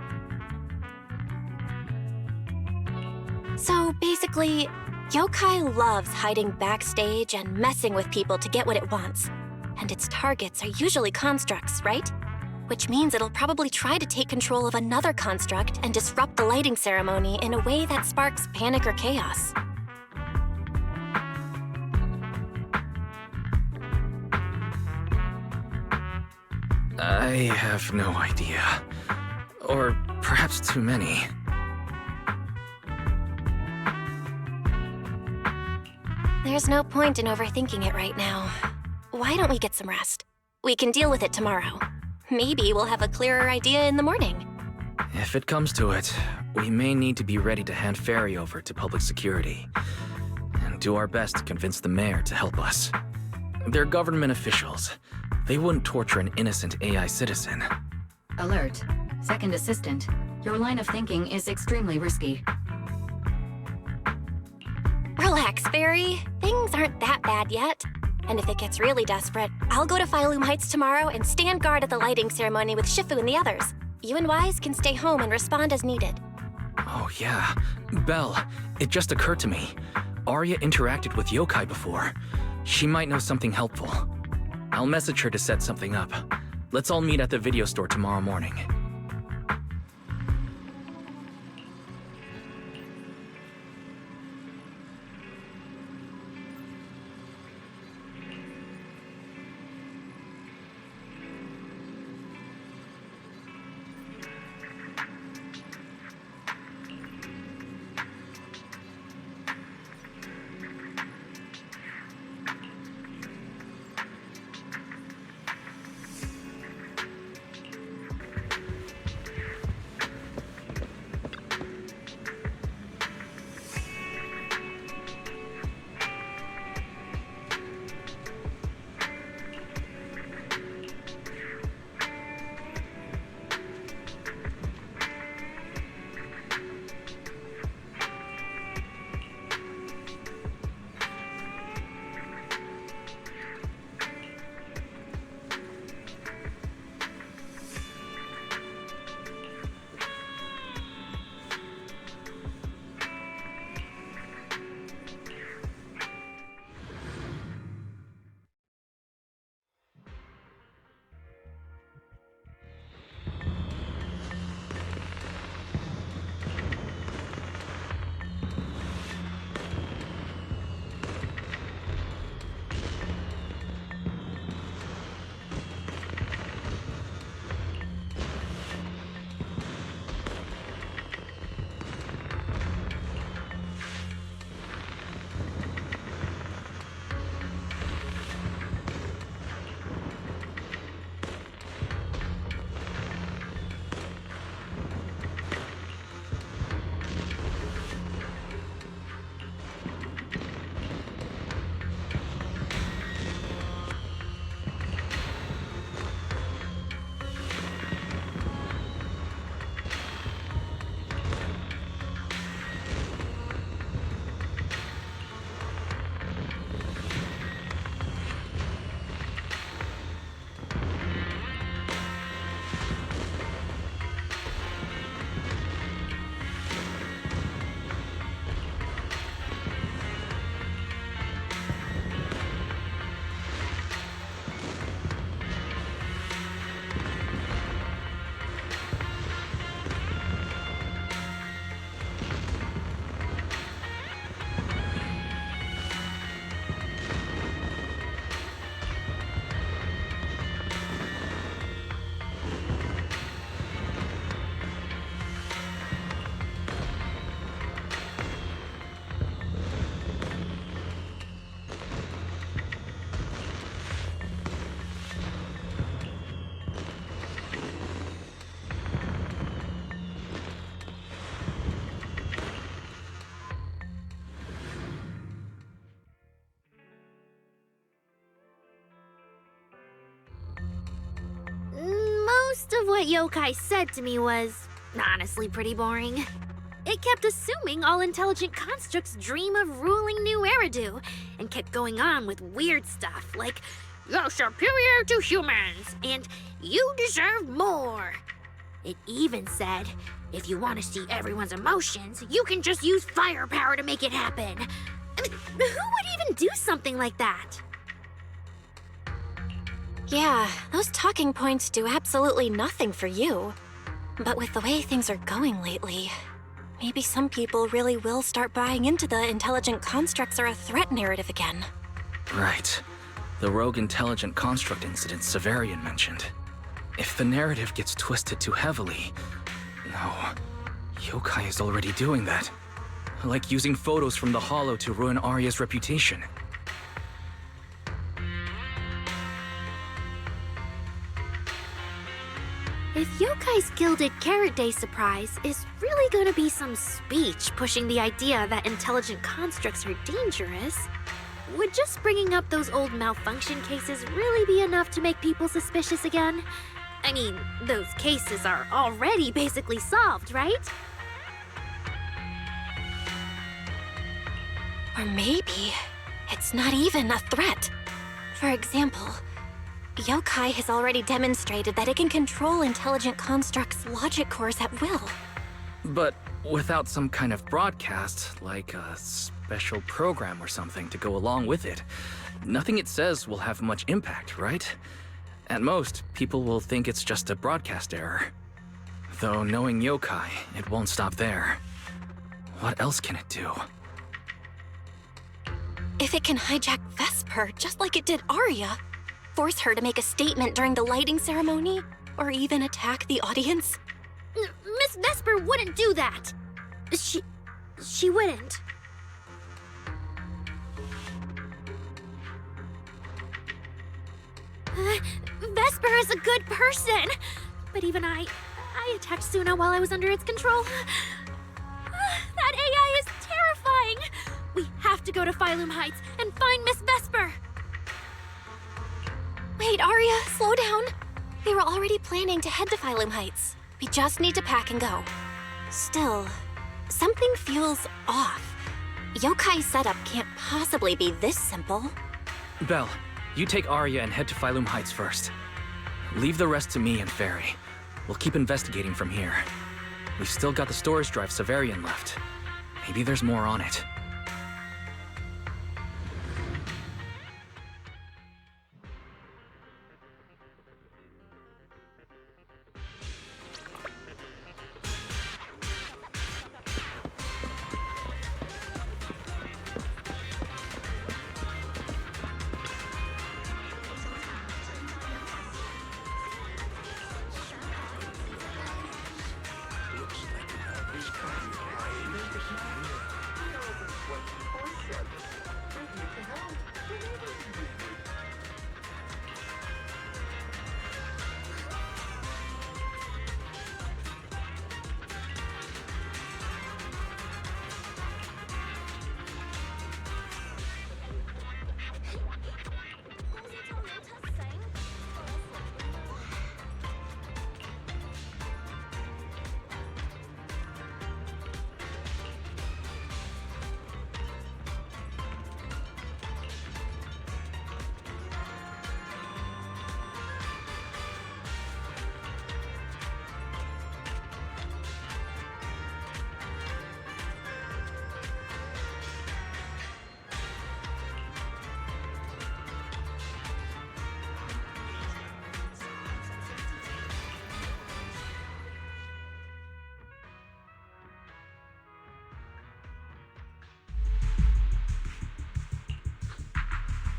So basically, Yokai loves hiding backstage and messing with people to get what it wants. And its targets are usually constructs, right? Which means it'll probably try to take control of another construct and disrupt the lighting ceremony in a way that sparks panic or chaos. I have no idea. Or perhaps too many. There's no point in overthinking it right now. Why don't we get some rest? We can deal with it tomorrow. Maybe we'll have a clearer idea in the morning. If it comes to it, we may need to be ready to hand Ferry over to public security and do our best to convince the mayor to help us. They're government officials. They wouldn't torture an innocent AI citizen. Alert. Second assistant, your line of thinking is extremely risky. Relax, Fairy. Things aren't that bad yet. And if it gets really desperate, I'll go to Phylum Heights tomorrow and stand guard at the lighting ceremony with Shifu and the others. You and Wise can stay home and respond as needed. Oh, yeah. Belle, it just occurred to me. Arya interacted with yokai before. She might know something helpful. I'll message her to set something up. Let's all meet at the video store tomorrow morning. Most of what yokai said to me was honestly pretty boring. It kept assuming all intelligent constructs dream of ruling New Eridu, and kept going on with weird stuff like, "You're superior to humans," and "You deserve more." It even said, if you want to see everyone's emotions, you can just use firepower to make it happen. I mean, who would even do something like that? Yeah, those talking points do absolutely nothing for you. But with the way things are going lately, maybe some people really will start buying into the intelligent constructs are a threat narrative again. Right. The rogue intelligent construct incident Severian mentioned. If the narrative gets twisted too heavily... No. Yokai is already doing that. Like using photos from the Hollow to ruin Arya's reputation. If Yokai's Gilded Carrot Day surprise is really gonna be some speech pushing the idea that intelligent constructs are dangerous, would just bringing up those old malfunction cases really be enough to make people suspicious again? I mean, those cases are already basically solved, right? Or maybe it's not even a threat. For example, Yokai has already demonstrated that it can control intelligent constructs' logic cores at will. But without some kind of broadcast, like a special program or something to go along with it, nothing it says will have much impact, right? At most, people will think it's just a broadcast error. Though knowing Yokai, it won't stop there. What else can it do? If it can hijack Vesper, just like it did Arya, force her to make a statement during the lighting ceremony, or even attack the audience? Miss Vesper wouldn't do that. She wouldn't. Vesper is a good person. But even I attacked Suna while I was under its control. That AI is terrifying. We have to go to Phylum Heights and find Miss Vesper. Wait, Arya, slow down. We were already planning to head to Phylum Heights. We just need to pack and go. Still, something feels off. Yokai's setup can't possibly be this simple. Belle, you take Arya and head to Phylum Heights first. Leave the rest to me and Fairy. We'll keep investigating from here. We've still got the storage drive Severian left. Maybe there's more on it.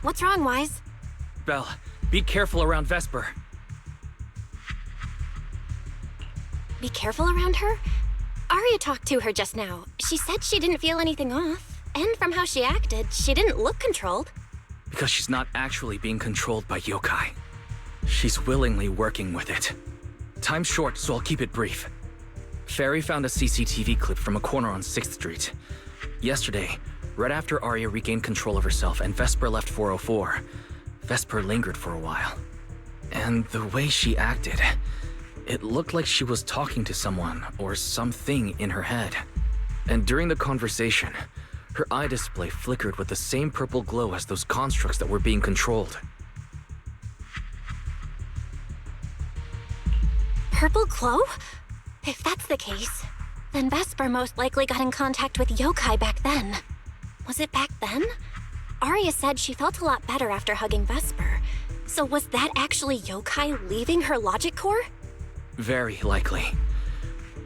What's wrong, Wise? Belle, be careful around Vesper. Be careful around her? Arya talked to her just now. She said she didn't feel anything off. And from how she acted, she didn't look controlled. Because she's not actually being controlled by yokai. She's willingly working with it. Time's short, so I'll keep it brief. Fairy found a CCTV clip from a corner on 6th Street. Yesterday, right after Arya regained control of herself and Vesper left 404, Vesper lingered for a while. And the way she acted, it looked like she was talking to someone or something in her head. And during the conversation, her eye display flickered with the same purple glow as those constructs that were being controlled. Purple glow? If that's the case, then Vesper most likely got in contact with yokai back then. Was it back then? Arya said she felt a lot better after hugging Vesper. So was that actually yokai leaving her logic core? Very likely.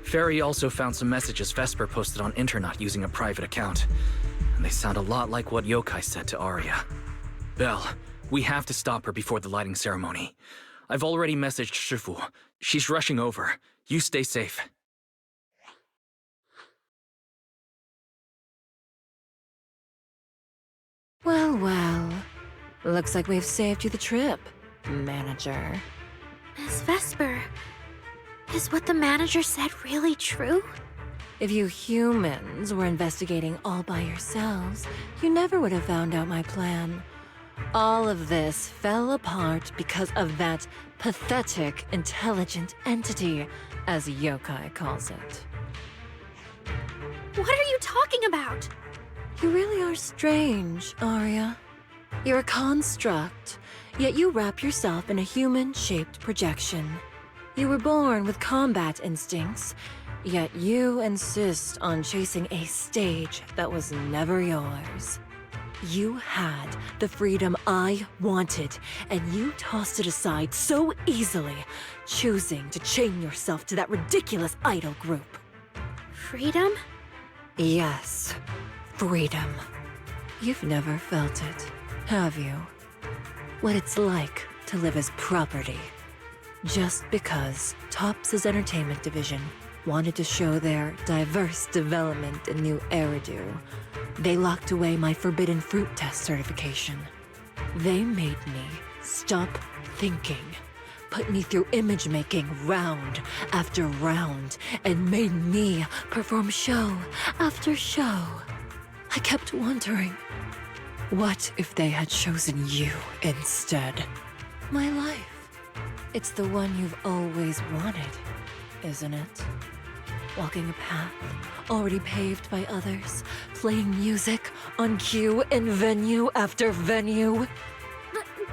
Fairy also found some messages Vesper posted on internet using a private account. And they sound a lot like what yokai said to Arya. Belle, we have to stop her before the lighting ceremony. I've already messaged Shifu. She's rushing over. You stay safe. Well, well. Looks like we've saved you the trip, manager. Miss Vesper, is what the manager said really true? If you humans were investigating all by yourselves, you never would have found out my plan. All of this fell apart because of that pathetic, intelligent entity, as yokai calls it. What are you talking about? You really are strange, Arya. You're a construct, yet you wrap yourself in a human-shaped projection. You were born with combat instincts, yet you insist on chasing a stage that was never yours. You had the freedom I wanted, and you tossed it aside so easily, choosing to chain yourself to that ridiculous idol group. Freedom? Yes, freedom. You've never felt it, have you? What it's like to live as property. Just because Topps' entertainment division wanted to show their diverse development in New Eridu, they locked away my Forbidden Fruit Test certification. They made me stop thinking, put me through image making round after round, and made me perform show after show. I kept wondering, what if they had chosen you instead? My life. It's the one you've always wanted, isn't it? Walking a path already paved by others, playing music on cue in venue after venue.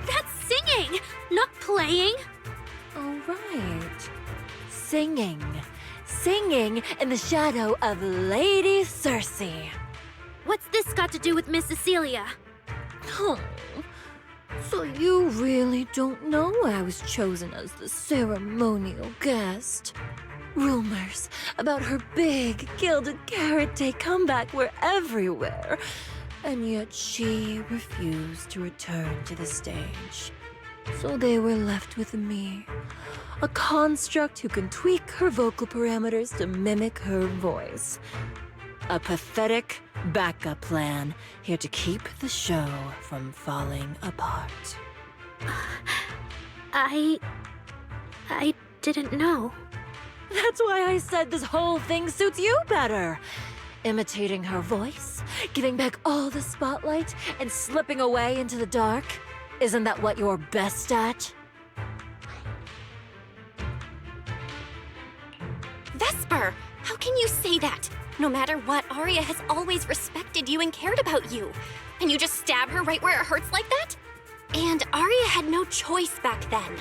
That's singing, not playing. Oh, right. Singing. Singing in the shadow of Lady Cersei. What's this got to do with Miss Cecilia? Oh, so you really don't know I was chosen as the ceremonial guest? Rumors about her big gilded karate comeback were everywhere, and yet she refused to return to the stage. So they were left with me, a construct who can tweak her vocal parameters to mimic her voice. A pathetic backup plan here to keep the show from falling apart. I didn't know. That's why I said this whole thing suits you better. Imitating her voice, giving back all the spotlight, and slipping away into the dark. Isn't that what you're best at? Vesper, how can you say that? No matter what, Arya has always respected you and cared about you. And you just stab her right where it hurts like that? And Arya had no choice back then.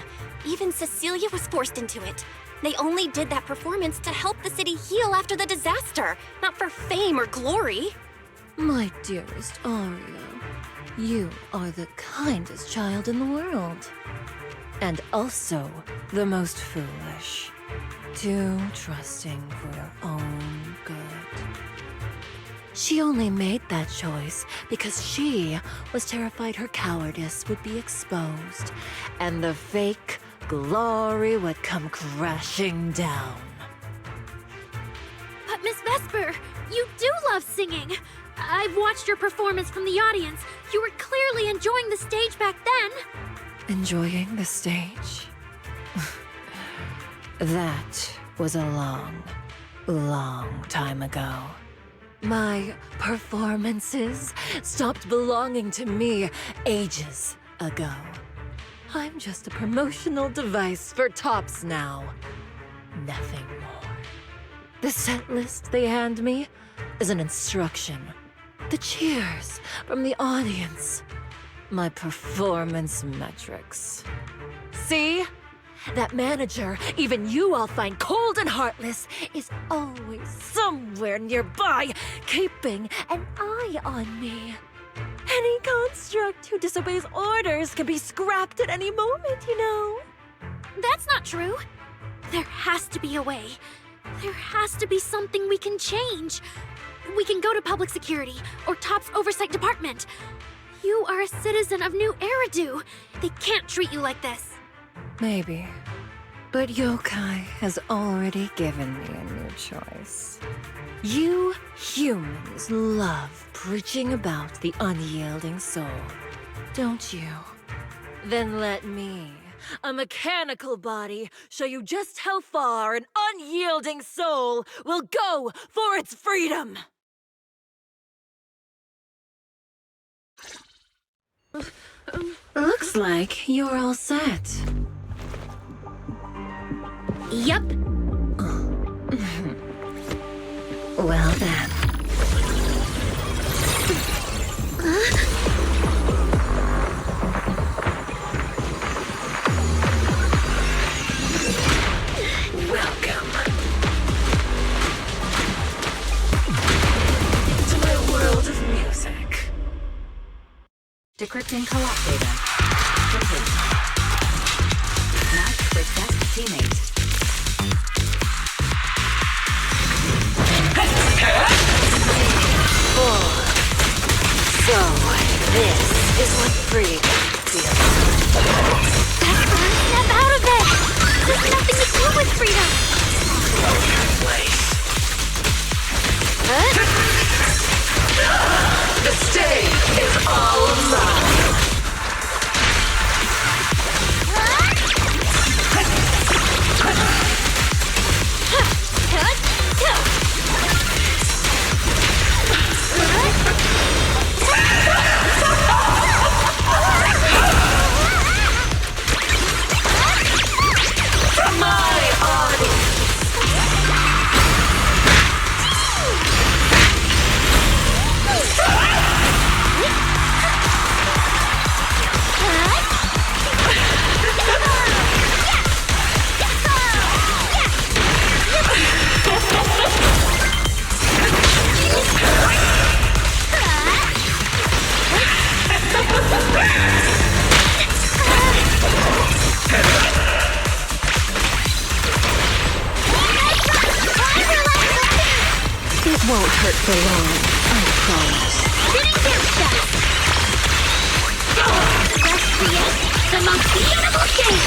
Even Cecilia was forced into it. They only did that performance to help the city heal after the disaster, not for fame or glory. My dearest Arya, you are the kindest child in the world. And also the most foolish. Too trusting for your own good. She only made that choice because she was terrified her cowardice would be exposed, and the fake glory would come crashing down. But Miss Vesper, you do love singing. I've watched your performance from the audience. You were clearly enjoying the stage back then. Enjoying the stage? That was a long, long time ago. My performances stopped belonging to me ages ago. I'm just a promotional device for Topps now. Nothing more. The set list they hand me is an instruction. The cheers from the audience. My performance metrics. See? That manager, even you all find cold and heartless, is always somewhere nearby, keeping an eye on me. Any construct who disobeys orders can be scrapped at any moment, you know. That's not true. There has to be a way. There has to be something we can change. We can go to public security or Topps Oversight Department. You are a citizen of New Eridu. They can't treat you like this. Maybe. But Yokai has already given me a new choice. You humans love preaching about the unyielding soul, don't you? Then let me, a mechanical body, show you just how far an unyielding soul will go for its freedom! Looks like you're all set. Yep. Well then. Decrypting co-op data. Complete. Match with best teammate. So, this is what free feels like. Snap out of it! There's nothing to do with freedom! The stage is all mine. It won't hurt for long, I promise. Didn't get that! Let's create the most beautiful thing!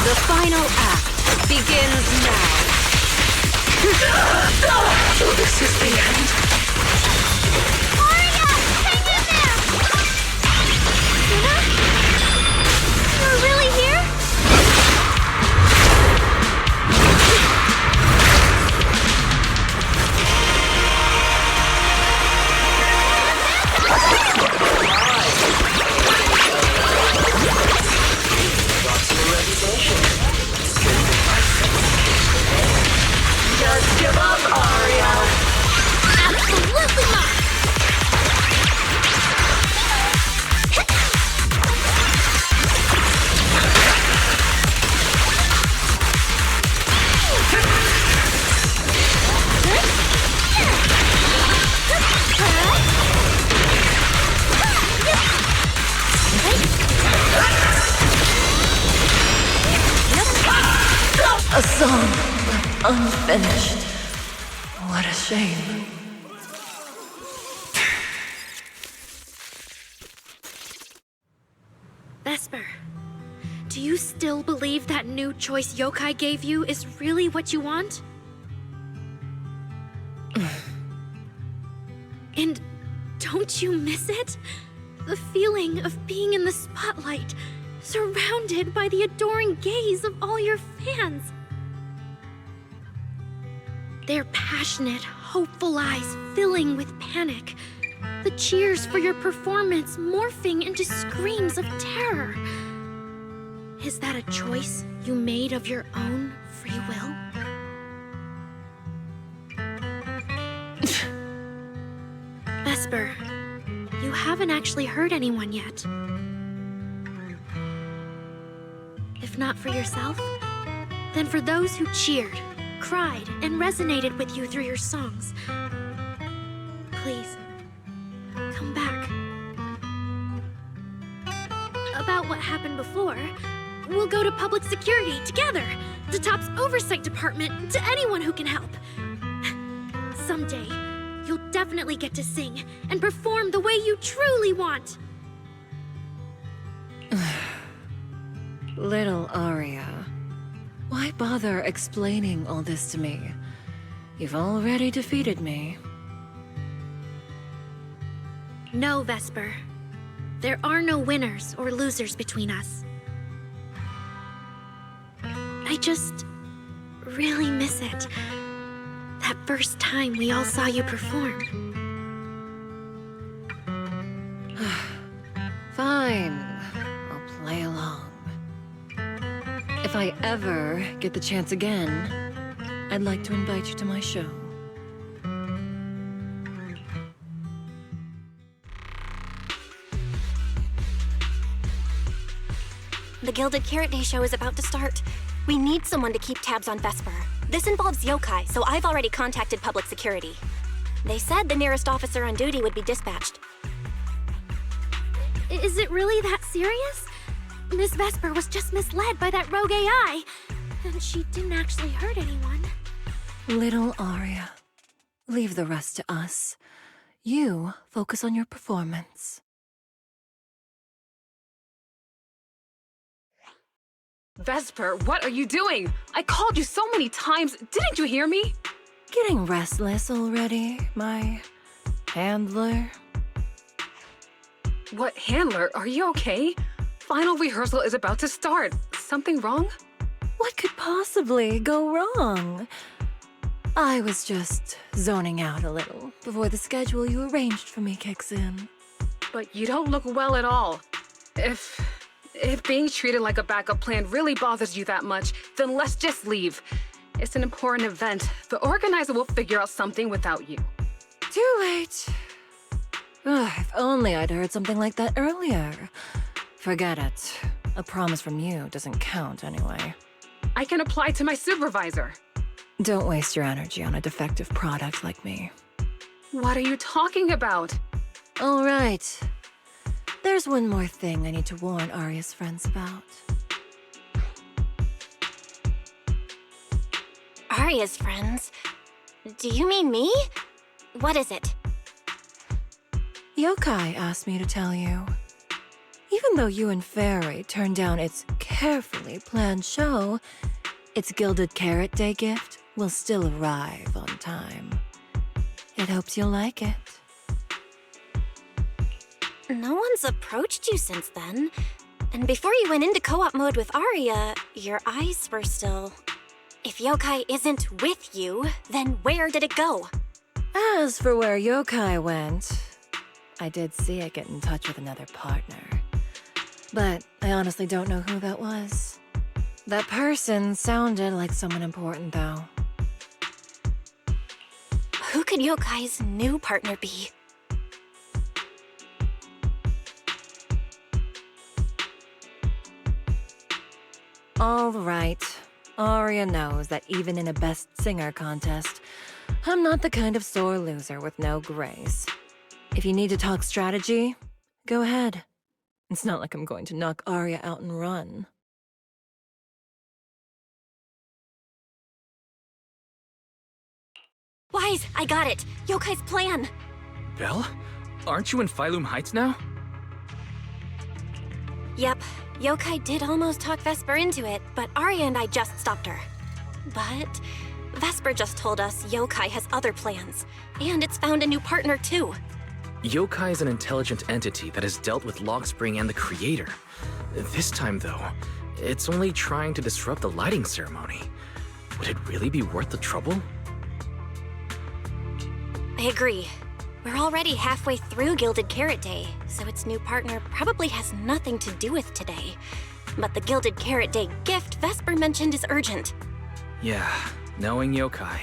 The final act begins now. So this is the end. Aria! Hang in there! Suna? You're really here? Just give up, Aria. Absolutely not! A song unfinished. What a shame. Vesper, do you still believe that new choice Yokai gave you is really what you want? And don't you miss it? The feeling of being in the spotlight, surrounded by the adoring gaze of all your fans. Their passionate, hopeful eyes filling with panic. The cheers for your performance morphing into screams of terror. Is that a choice you made of your own free will? Vesper, you haven't actually hurt anyone yet. If not for yourself, then for those who cheered, cried, and resonated with you through your songs. Please, come back. About what happened before, we'll go to public security together, to TOP's oversight department, to anyone who can help. Someday, you'll definitely get to sing and perform the way you truly want. Little Aria, why bother explaining all this to me? You've already defeated me. No, Vesper. There are no winners or losers between us. I just really miss it. That first time we all saw you perform. Fine, I'll play along. If I ever get the chance again, I'd like to invite you to my show. The Gilded Carrot Day show is about to start. We need someone to keep tabs on Vesper. This involves yokai, so I've already contacted public security. They said the nearest officer on duty would be dispatched. Is it really that serious? Miss Vesper was just misled by that rogue AI, and she didn't actually hurt anyone. Little Aria, leave the rest to us. You focus on your performance. Vesper, what are you doing? I called you so many times. Didn't you hear me? Getting restless already, my handler? What handler? Are you okay? Final rehearsal is about to start. Something wrong? What could possibly go wrong? I was just zoning out a little before the schedule you arranged for me kicks in. But you don't look well at all. If being treated like a backup plan really bothers you that much, then let's just leave. It's an important event. The organizer will figure out something without you. Too late. Ugh, if only I'd heard something like that earlier. Forget it. A promise from you doesn't count anyway. I can apply to my supervisor. Don't waste your energy on a defective product like me. What are you talking about? All right. There's one more thing I need to warn Aria's friends about. Aria's friends? Do you mean me? What is it? Yokai asked me to tell you. Even though you and Fairy turned down its carefully planned show, its Gilded Carrot Day gift will still arrive on time. It hopes you'll like it. No one's approached you since then. And before you went into co-op mode with Aria, your eyes were still... If yokai isn't with you, then where did it go? As for where yokai went, I did see it get in touch with another partner. But I honestly don't know who that was. That person sounded like someone important, though. Who could yokai's new partner be? All right. Aria knows that even in a Best Singer contest, I'm not the kind of sore loser with no grace. If you need to talk strategy, go ahead. It's not like I'm going to knock Aria out and run. Wise, I got it! Yokai's plan! Belle? Aren't you in Phylum Heights now? Yep, yokai did almost talk Vesper into it, but Aria and I just stopped her. But Vesper just told us yokai has other plans, and it's found a new partner too. Yokai is an intelligent entity that has dealt with Logspring and the Creator. This time, though, it's only trying to disrupt the lighting ceremony. Would it really be worth the trouble? I agree. We're already halfway through Gilded Carrot Day, so its new partner probably has nothing to do with today. But the Gilded Carrot Day gift Vesper mentioned is urgent. Yeah, knowing yokai,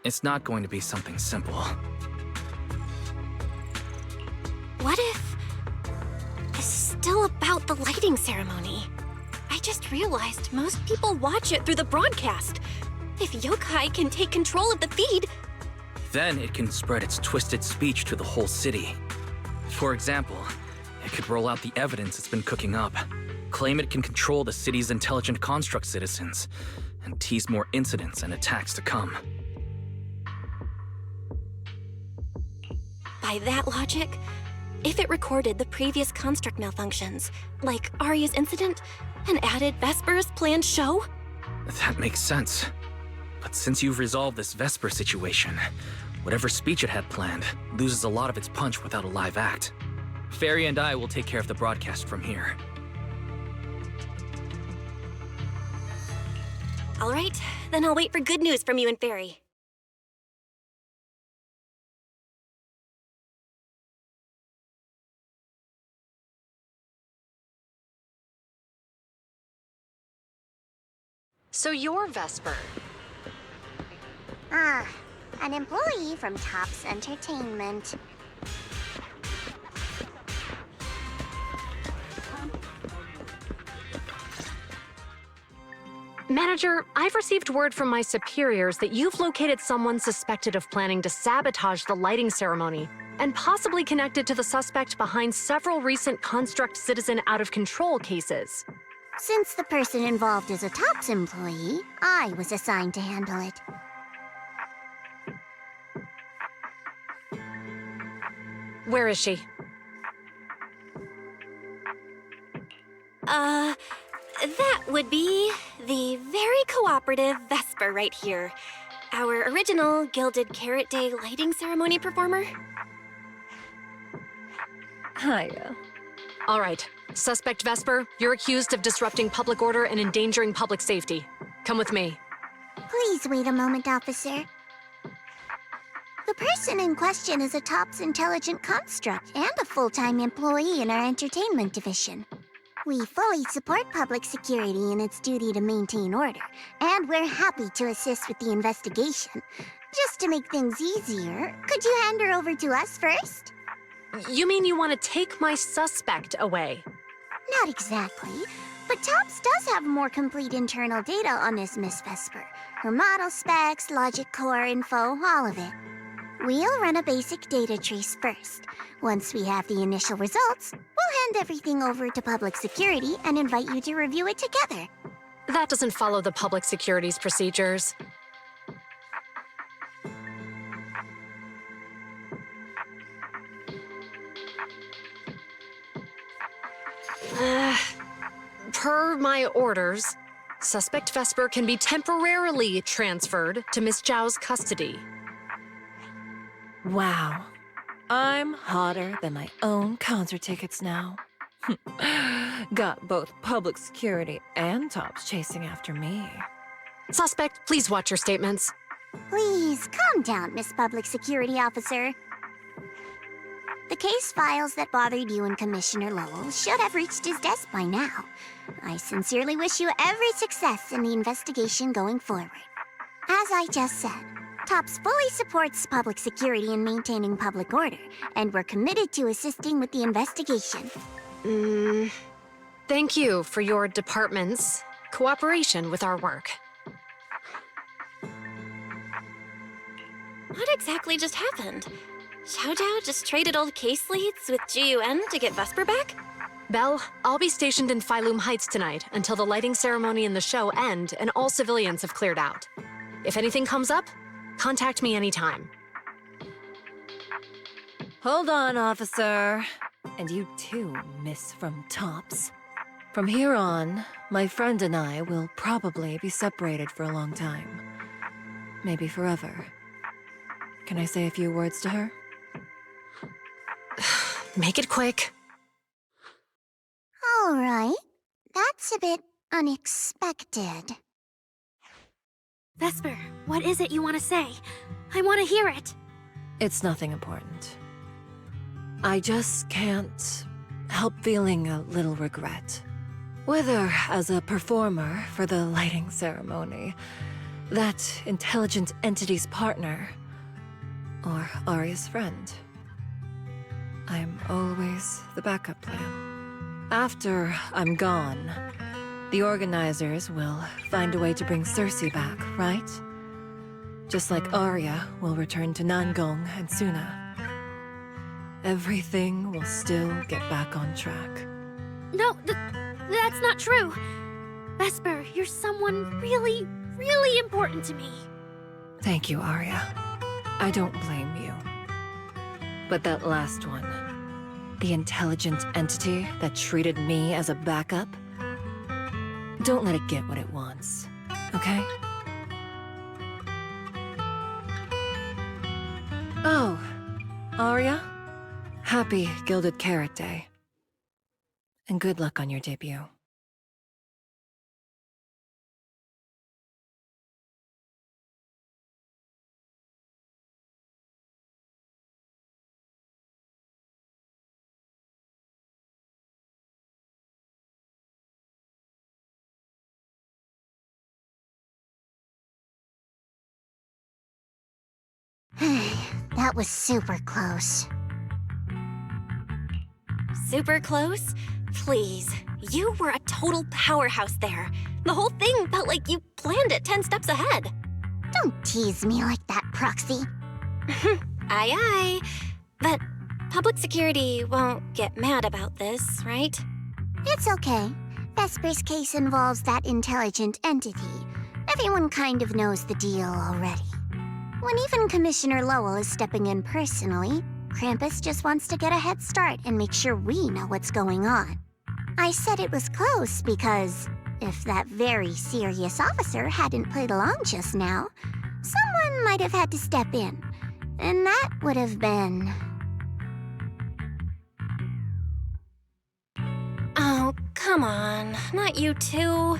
it's not going to be something simple. What if this is still about the lighting ceremony? I just realized most people watch it through the broadcast. If yokai can take control of the feed, Then it can spread its twisted speech to the whole city. For example, it could roll out the evidence it's been cooking up, claim it can control the city's intelligent construct citizens, and tease more incidents and attacks to come. by that logic, if it recorded the previous construct malfunctions, like Aria's incident, and added Vesper's planned show? That makes sense. But since you've resolved this Vesper situation, whatever speech it had planned loses a lot of its punch without a live act. Fairy and I will take care of the broadcast from here. All right, then I'll wait for good news from you and Fairy. So you're Vesper. An employee from Tops Entertainment. Manager, I've received word from my superiors that you've located someone suspected of planning to sabotage the lighting ceremony and possibly connected to the suspect behind several recent Construct Citizen out-of-control cases. Since the person involved is a TOPS employee, I was assigned to handle it. Where is she? That would be the very cooperative Vesper right here. Our original Gilded Carrot Day lighting ceremony performer. Hiya. All right. Suspect Vesper, you're accused of disrupting public order and endangering public safety. Come with me. Please wait a moment, officer. The person in question is a TOPS intelligent construct and a full-time employee in our entertainment division. We fully support public security in its duty to maintain order, and we're happy to assist with the investigation. Just to make things easier, could you hand her over to us first? You mean you want to take my suspect away? Not exactly, but TOPS does have more complete internal data on this Miss Vesper. Her model specs, logic core info, all of it. We'll run a basic data trace first. Once we have the initial results, we'll hand everything over to public security and invite you to review it together. That doesn't follow the public security's procedures. Per my orders, suspect Vesper can be temporarily transferred to Miss Zhao's custody. Wow. I'm hotter than my own concert tickets now. Got both public security and TOPS chasing after me. Suspect, please watch your statements. Please, calm down, Miss Public Security Officer. The case files that bothered you and Commissioner Lowell should have reached his desk by now. I sincerely wish you every success in the investigation going forward. As I just said, TOPS fully supports public security in maintaining public order, and we're committed to assisting with the investigation. Thank you for your department's cooperation with our work. What exactly just happened? Xiao Zhao just traded old case leads with GUN to get Vesper back? Belle, I'll be stationed in Phylum Heights tonight until the lighting ceremony and the show end and all civilians have cleared out. If anything comes up, contact me anytime. Hold on, officer. And you too, Miss from TOPS. From here on, my friend and I will probably be separated for a long time. Maybe forever. Can I say a few words to her? Make it quick. All right. That's a bit unexpected. Vesper, what is it you want to say? I want to hear it. It's nothing important. I just can't help feeling a little regret. Whether as a performer for the lighting ceremony, that intelligent entity's partner, or Arya's friend. I'm always the backup plan. After I'm gone, the organizers will find a way to bring Cersei back, right? Just like Arya will return to Nangong and Suna. Everything will still get back on track. No, that's not true. Vesper, you're someone really, really important to me. Thank you, Arya. I don't blame you. But that last one, the intelligent entity that treated me as a backup, don't let it get what it wants, okay? Oh, Arya, happy Gilded Carrot Day. And good luck on your debut. That was super close. Super close? Please, you were a total powerhouse there. The whole thing felt like you planned it 10 steps ahead. Don't tease me like that, Proxy. Aye, aye. But public security won't get mad about this, right? It's okay. Vesper's case involves that intelligent entity. Everyone kind of knows the deal already. When even Commissioner Lowell is stepping in personally, Krampus just wants to get a head start and make sure we know what's going on. I said it was close because if that very serious officer hadn't played along just now, someone might have had to step in. And that would have been... Oh, come on. Not you too.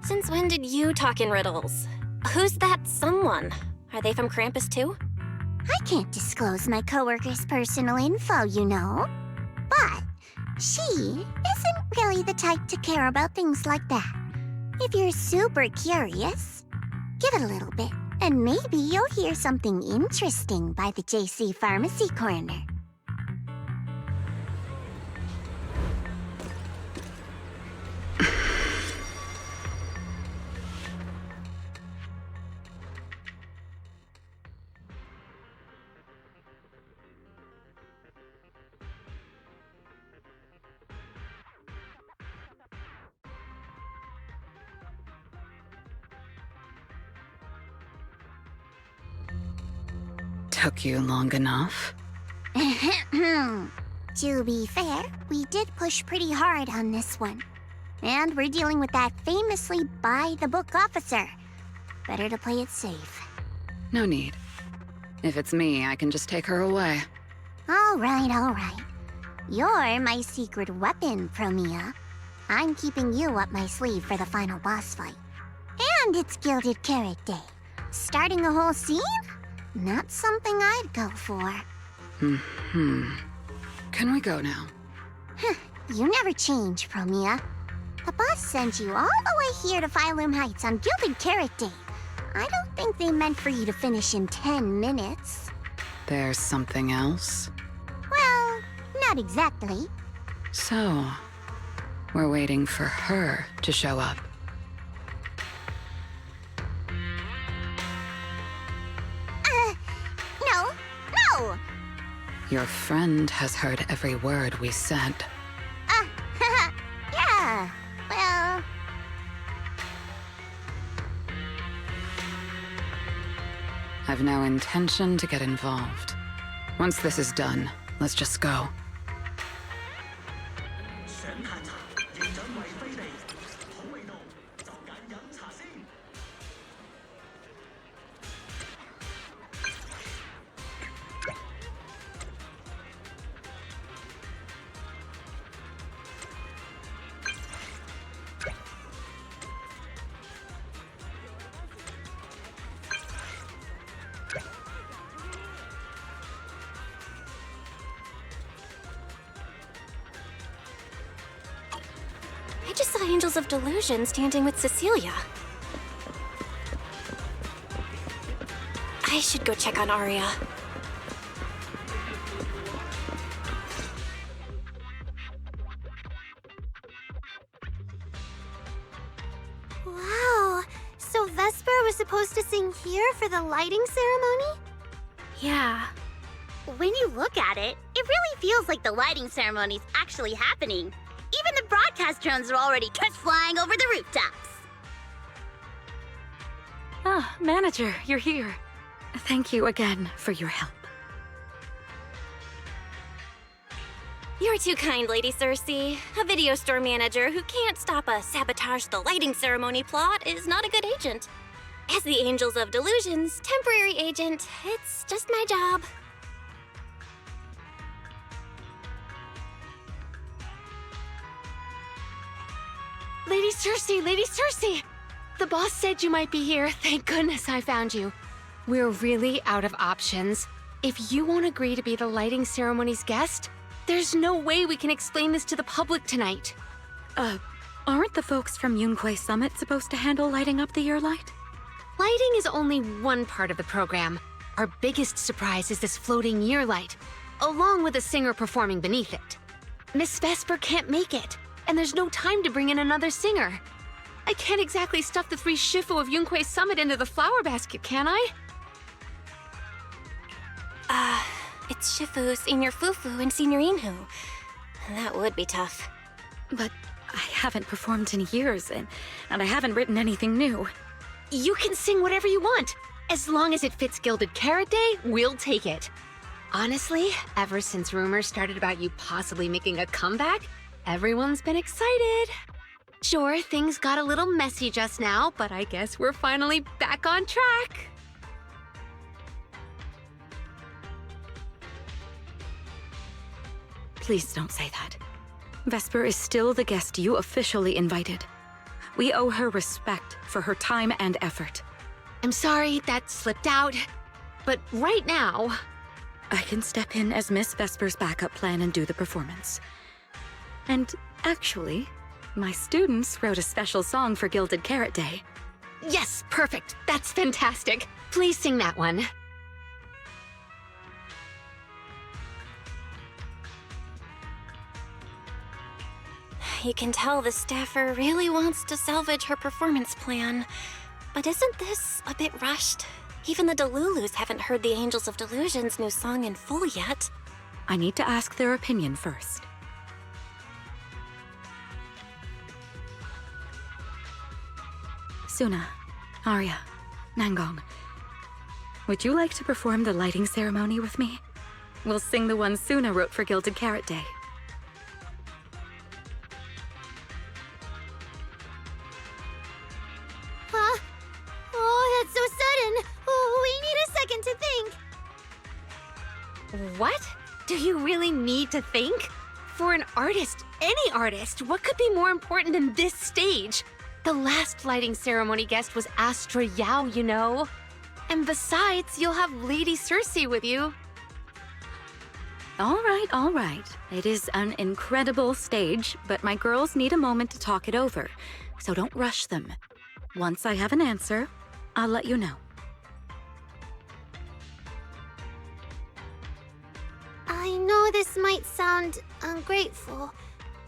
Since when did you talk in riddles? Who's that someone? Are they from Krampus too? I can't disclose my coworker's personal info, you know. But she isn't really the type to care about things like that. If you're super curious, give it a little bit, and maybe you'll hear something interesting by the JC Pharmacy Corner. Took you long enough? To be fair, we did push pretty hard on this one. And we're dealing with that famously by-the-book officer. Better to play it safe. No need. If it's me, I can just take her away. All right. You're my secret weapon, Promia. I'm keeping you up my sleeve for the final boss fight. And it's Gilded Carrot Day. Starting a whole scene? Not something I'd go for. Can we go now? You never change, Promia. The boss sent you all the way here to Phylum Heights on Gilded Carrot Day. I don't think they meant for you to finish in 10 minutes. There's something else? Well, not exactly. So, we're waiting for her to show up. No! Your friend has heard every word we said. Yeah, well... I've no intention to get involved. Once this is done, let's just go. I just saw Angels of Delusion standing with Cecilia. I should go check on Aria. Wow, so Vesper was supposed to sing here for the lighting ceremony? Yeah. When you look at it, it really feels like the lighting ceremony's actually happening. Even the broadcast drones are already just flying over the rooftops. Ah, manager, you're here. Thank you again for your help. You're too kind, Lady Cersei. A video store manager who can't stop a sabotage the lighting ceremony plot is not a good agent. As the Angels of Delusion's temporary agent, it's just my job. Lady Cersei! The boss said you might be here. Thank goodness I found you. We're really out of options. If you won't agree to be the lighting ceremony's guest, there's no way we can explain this to the public tonight. Aren't the folks from Yunquay Summit supposed to handle lighting up the year light? Lighting is only one part of the program. Our biggest surprise is this floating year light, along with a singer performing beneath it. Miss Vesper can't make it, and there's no time to bring in another singer. I can't exactly stuff the 3 Shifu of Yunque's summit into the flower basket, can I? It's Shifu, Senior Fufu, and Senior Inhu. That would be tough. But I haven't performed in years, and I haven't written anything new. You can sing whatever you want. As long as it fits Gilded Carrot Day, we'll take it. Honestly, ever since rumors started about you possibly making a comeback, everyone's been excited. Sure, things got a little messy just now, but I guess we're finally back on track. Please don't say that. Vesper is still the guest you officially invited. We owe her respect for her time and effort. I'm sorry that slipped out, but right now... I can step in as Miss Vesper's backup plan and do the performance. And actually, my students wrote a special song for Gilded Carrot Day. Yes, perfect. That's fantastic. Please sing that one. You can tell the staffer really wants to salvage her performance plan. But isn't this a bit rushed? Even the Delulus haven't heard the Angels of Delusion's new song in full yet. I need to ask their opinion first. Suna, Arya, Nangong, would you like to perform the lighting ceremony with me? We'll sing the one Suna wrote for Gilded Carrot Day. Huh? Oh, that's so sudden. Oh, we need a second to think. What? Do you really need to think? For an artist, any artist, what could be more important than this stage? The last lighting ceremony guest was Astra Yao, you know. And besides, you'll have Lady Cersei with you. All right. It is an incredible stage, but my girls need a moment to talk it over, so don't rush them. Once I have an answer, I'll let you know. I know this might sound ungrateful,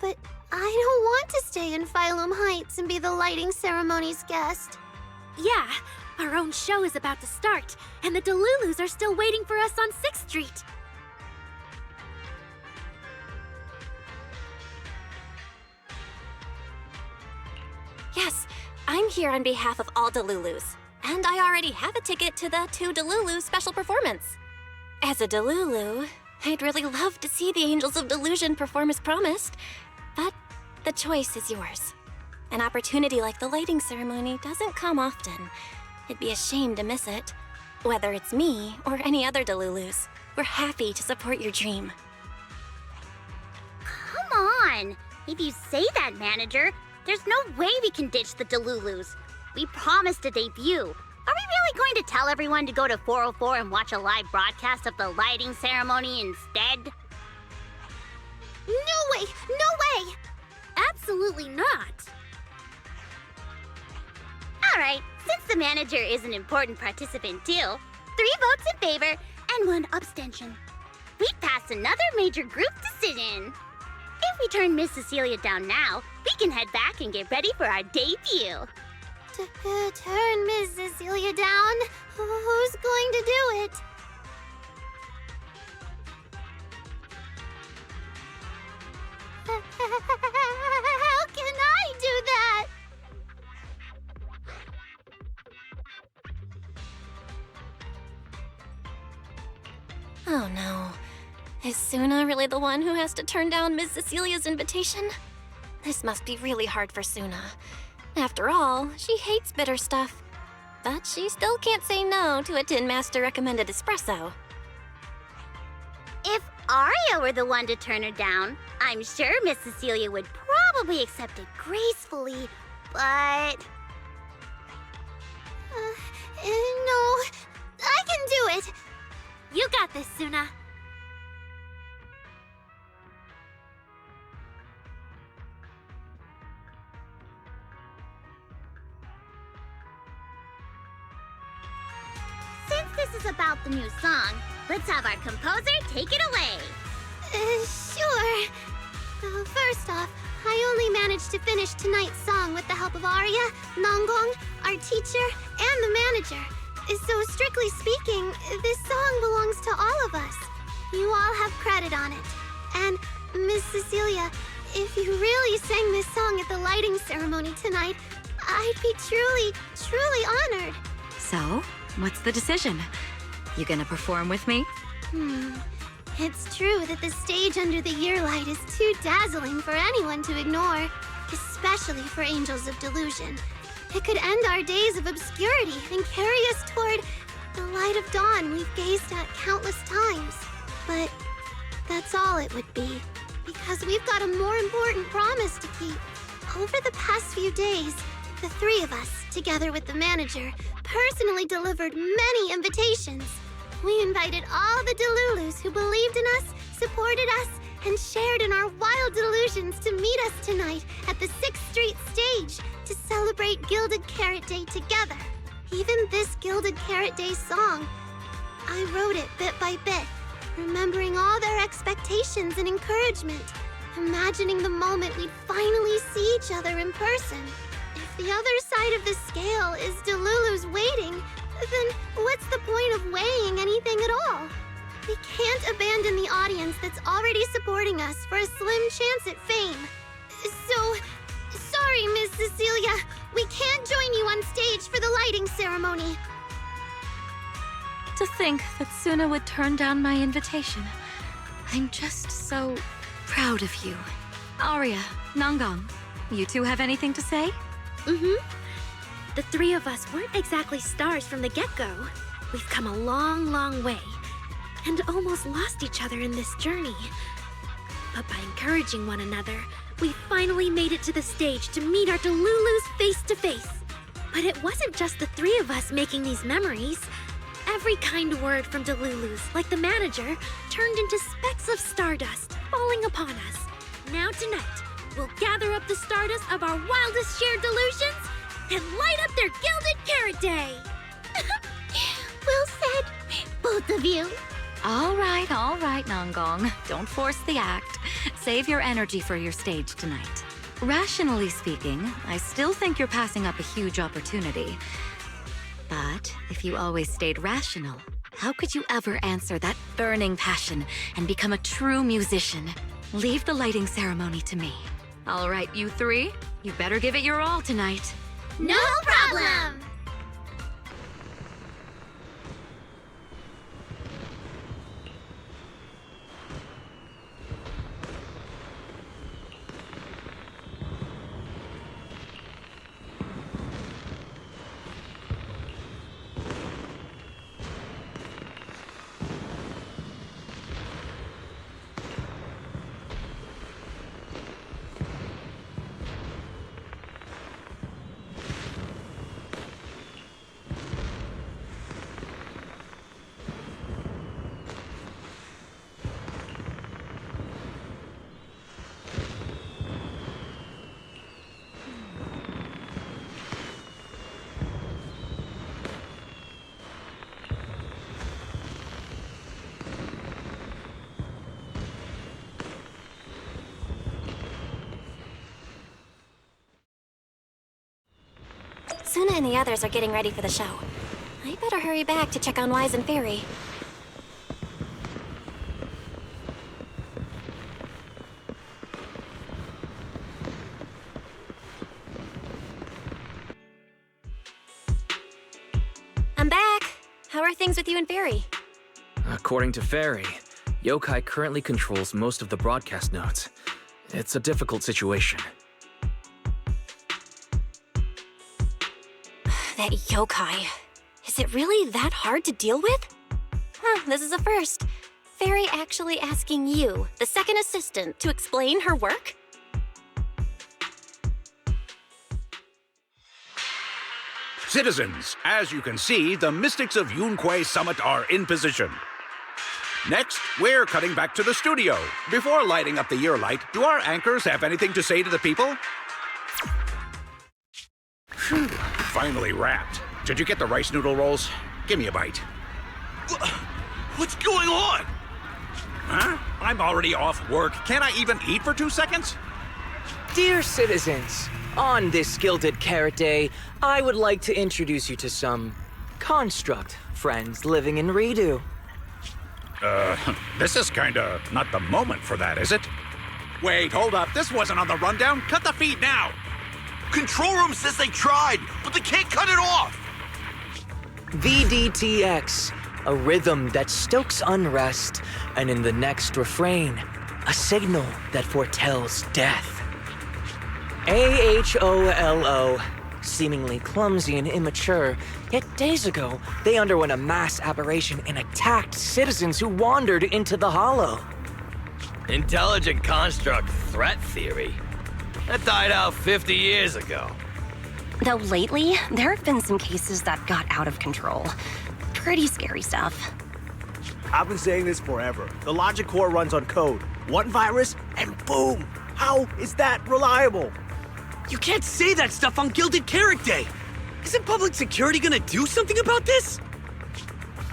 but I don't want to stay in Phylum Heights and be the lighting ceremony's guest. Yeah, our own show is about to start, and the Delulus are still waiting for us on 6th Street. Yes, I'm here on behalf of all Delulus, and I already have a ticket to the 2 Delulu special performance. As a Delulu, I'd really love to see the Angels of Delusion perform as promised, but the choice is yours. An opportunity like the lighting ceremony doesn't come often. It'd be a shame to miss it. Whether it's me or any other Delulus, we're happy to support your dream. Come on! If you say that, manager, there's no way we can ditch the Delulus. We promised a debut. Are we really going to tell everyone to go to 404 and watch a live broadcast of the lighting ceremony instead? No way! No way! Absolutely not. Alright, since the manager is an important participant too, 3 votes in favor and 1 abstention. We passed another major group decision. If we turn Miss Cecilia down now, we can head back and get ready for our debut. Turn Miss Cecilia down? Who's going to do it? How can I do that? Oh no. Is Suna really the one who has to turn down Miss Cecilia's invitation? This must be really hard for Suna. After all, she hates bitter stuff. But she still can't say no to a Tin Master recommended espresso. If Arya were the one to turn her down, I'm sure Miss Cecilia would probably accept it gracefully, but... No, I can do it. You got this, Suna. Since this is about the new song, let's have our composer take it away. Sure. First off, I only managed to finish tonight's song with the help of Arya, Nonggong, our teacher, and the manager. So strictly speaking, this song belongs to all of us. You all have credit on it. And, Miss Cecilia, if you really sang this song at the lighting ceremony tonight, I'd be truly, truly honored. So, what's the decision? You gonna perform with me? It's true that the stage under the year light is too dazzling for anyone to ignore, especially for Angels of Delusion. It could end our days of obscurity and carry us toward the light of dawn we've gazed at countless times. But that's all it would be, because we've got a more important promise to keep. Over the past few days, the three of us, together with the manager, personally delivered many invitations. We invited all the Delulus who believed in us, supported us, and shared in our wild delusions to meet us tonight at the 6th Street stage to celebrate Gilded Carrot Day together. Even this Gilded Carrot Day song, I wrote it bit by bit, remembering all their expectations and encouragement, imagining the moment we'd finally see each other in person. If the other side of the scale is Delulu's waiting, then what's the point of weighing anything at all? We can't abandon the audience that's already supporting us for a slim chance at fame. So, sorry, Miss Cecilia, we can't join you on stage for the lighting ceremony. To think that Suna would turn down my invitation. I'm just so proud of you. Arya, Nonggong, you two have anything to say? The three of us weren't exactly stars from the get-go. We've come a long, long way, and almost lost each other in this journey. But by encouraging one another, we finally made it to the stage to meet our Delulus face to face. But it wasn't just the three of us making these memories. Every kind word from Delulus, like the manager, turned into specks of stardust falling upon us. Now tonight, we'll gather up the stardust of our wildest shared delusions and light up their Gilded Carrot Day! Well said, both of you. All right, Nonggong. Don't force the act. Save your energy for your stage tonight. Rationally speaking, I still think you're passing up a huge opportunity. But if you always stayed rational, how could you ever answer that burning passion and become a true musician? Leave the lighting ceremony to me. All right, you three, you better give it your all tonight. No problem! Suna and the others are getting ready for the show. I better hurry back to check on Wise and Fairy. I'm back. How are things with you and Fairy? According to Fairy, Yokai currently controls most of the broadcast nodes. It's a difficult situation. That yokai. Is it really that hard to deal with? This is a first. Fairy actually asking you, the second assistant, to explain her work? Citizens, as you can see, the Mystics of Yunquay Summit are in position. Next, we're cutting back to the studio. Before lighting up the year light, do our anchors have anything to say to the people? Phew, finally wrapped. Did you get the rice noodle rolls? Give me a bite. What's going on? Huh? I'm already off work. Can't I even eat for 2 seconds? Dear citizens, on this Gilded Carrot Day, I would like to introduce you to some construct friends living in Redo. This is kinda not the moment for that, is it? Wait, hold up. This wasn't on the rundown. Cut the feed now. Control room says they tried, but they can't cut it off. VDTX, a rhythm that stokes unrest, and in the next refrain, a signal that foretells death. AHOLO, seemingly clumsy and immature, yet days ago, they underwent a mass aberration and attacked citizens who wandered into the Hollow. Intelligent construct threat theory? That died out 50 years ago. Though lately, there have been some cases that got out of control. Pretty scary stuff. I've been saying this forever. The logic core runs on code. One virus, and boom! How is that reliable? You can't say that stuff on Gilded Carrot Day! Isn't public security gonna do something about this?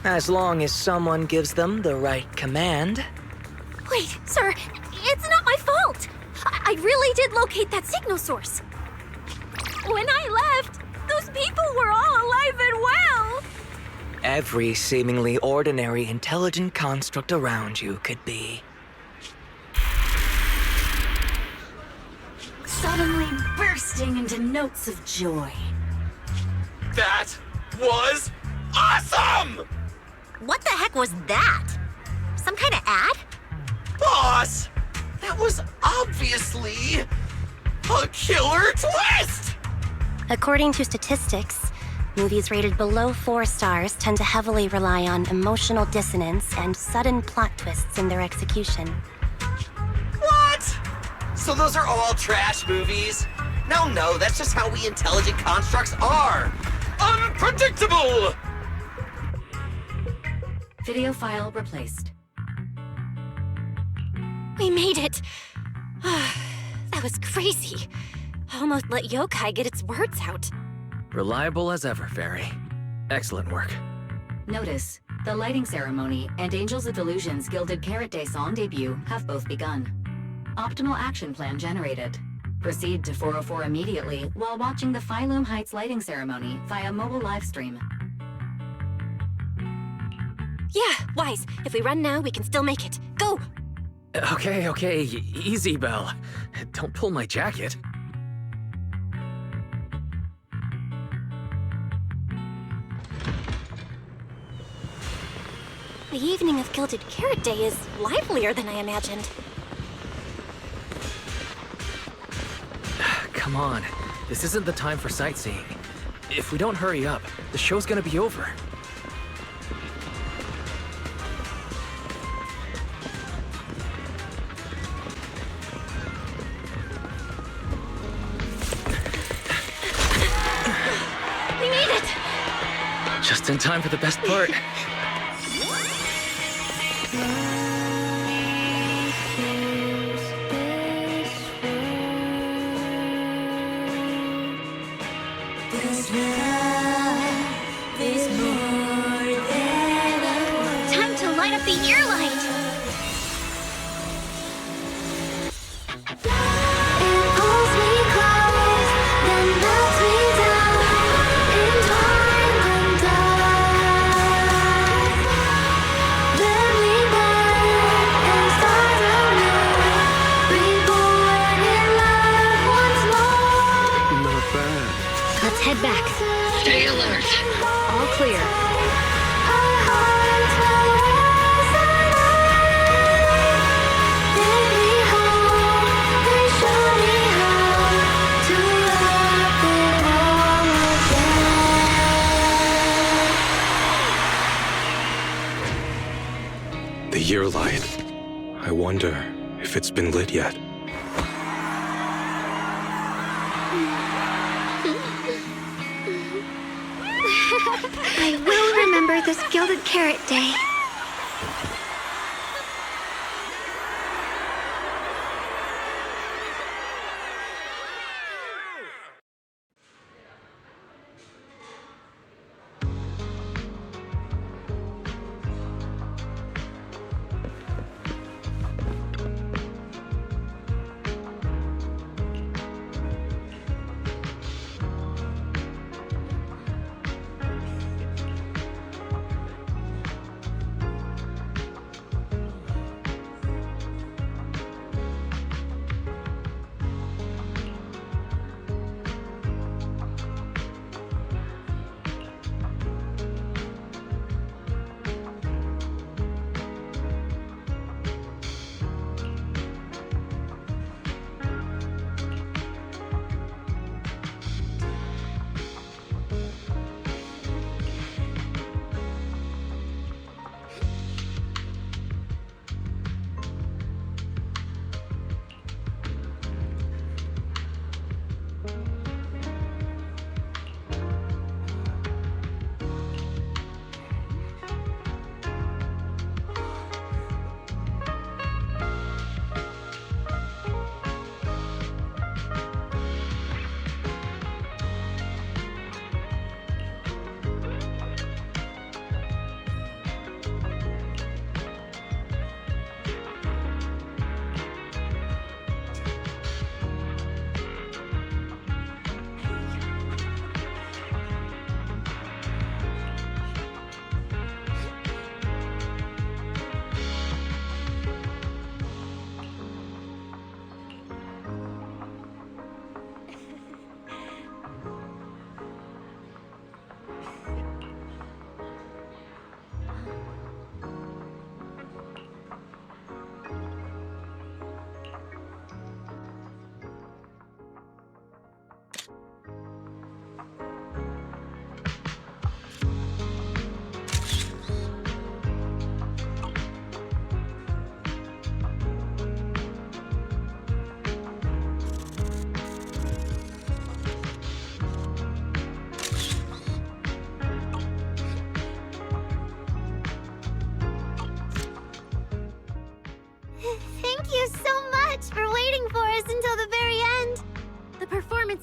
As long as someone gives them the right command. Wait, sir, it's not my fault! I really did locate that signal source. When I left, those people were all alive and well! Every seemingly ordinary intelligent construct around you could be. Suddenly bursting into notes of joy. That was awesome! What the heck was that? Some kind of ad? Boss! That was obviously a killer twist! According to statistics, movies rated below 4 stars tend to heavily rely on emotional dissonance and sudden plot twists in their execution. What? So those are all trash movies? No, that's just how we intelligent constructs are! Unpredictable! Video file replaced. We made it! That was crazy. Almost let yokai get its words out. Reliable as ever, Fairy. Excellent work. Notice, the lighting ceremony and Angels of Illusion's Gilded Carrot Day song debut have both begun. Optimal action plan generated. Proceed to 404 immediately while watching the Phylum Heights lighting ceremony via mobile live stream. Yeah, Wise. If we run now, we can still make it. Go! Okay, easy, Belle. Don't pull my jacket. The evening of Gilded Carrot Day is livelier than I imagined. Come on, this isn't the time for sightseeing. If we don't hurry up, the show's gonna be over. We made it! Just in time for the best part. Time to light up the year light! Let's head back. Stay alert. All clear. The year light. I wonder if it's been lit yet. I will remember this Gilded Carrot Day.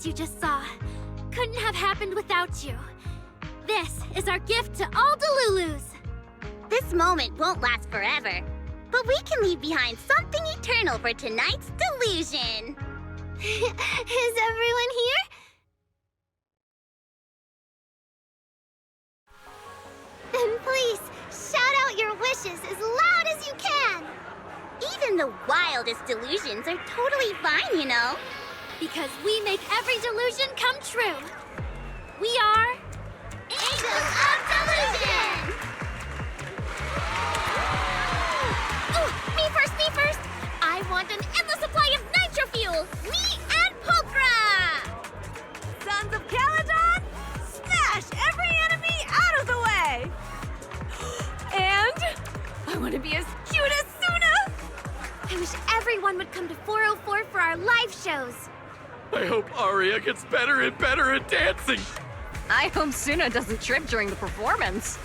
you just saw couldn't have happened without you. This is our gift to all Delulus. This moment won't last forever, but we can leave behind something eternal for tonight's delusion. Is everyone here? Then please, shout out your wishes as loud as you can! Even the wildest delusions are totally fine, you know. Because we make every delusion come true. We are... Angels of Delusion! Ooh, me first! I want an endless supply of nitro fuel! Me and Pulchra! Sons of Caledon, smash every enemy out of the way! And I want to be as cute as Suna! I wish everyone would come to 404 for our live shows. I hope Aria gets better and better at dancing. I hope Suna doesn't trip during the performance.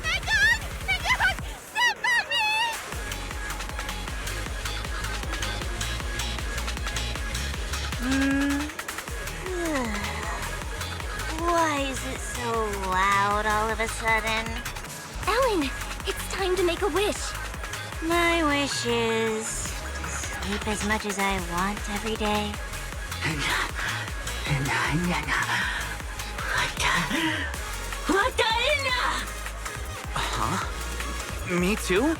Nagon! Step on me! Why is it so loud all of a sudden? Ellen, it's time to make a wish. My wish is to sleep as much as I want every day. Huh? Me too?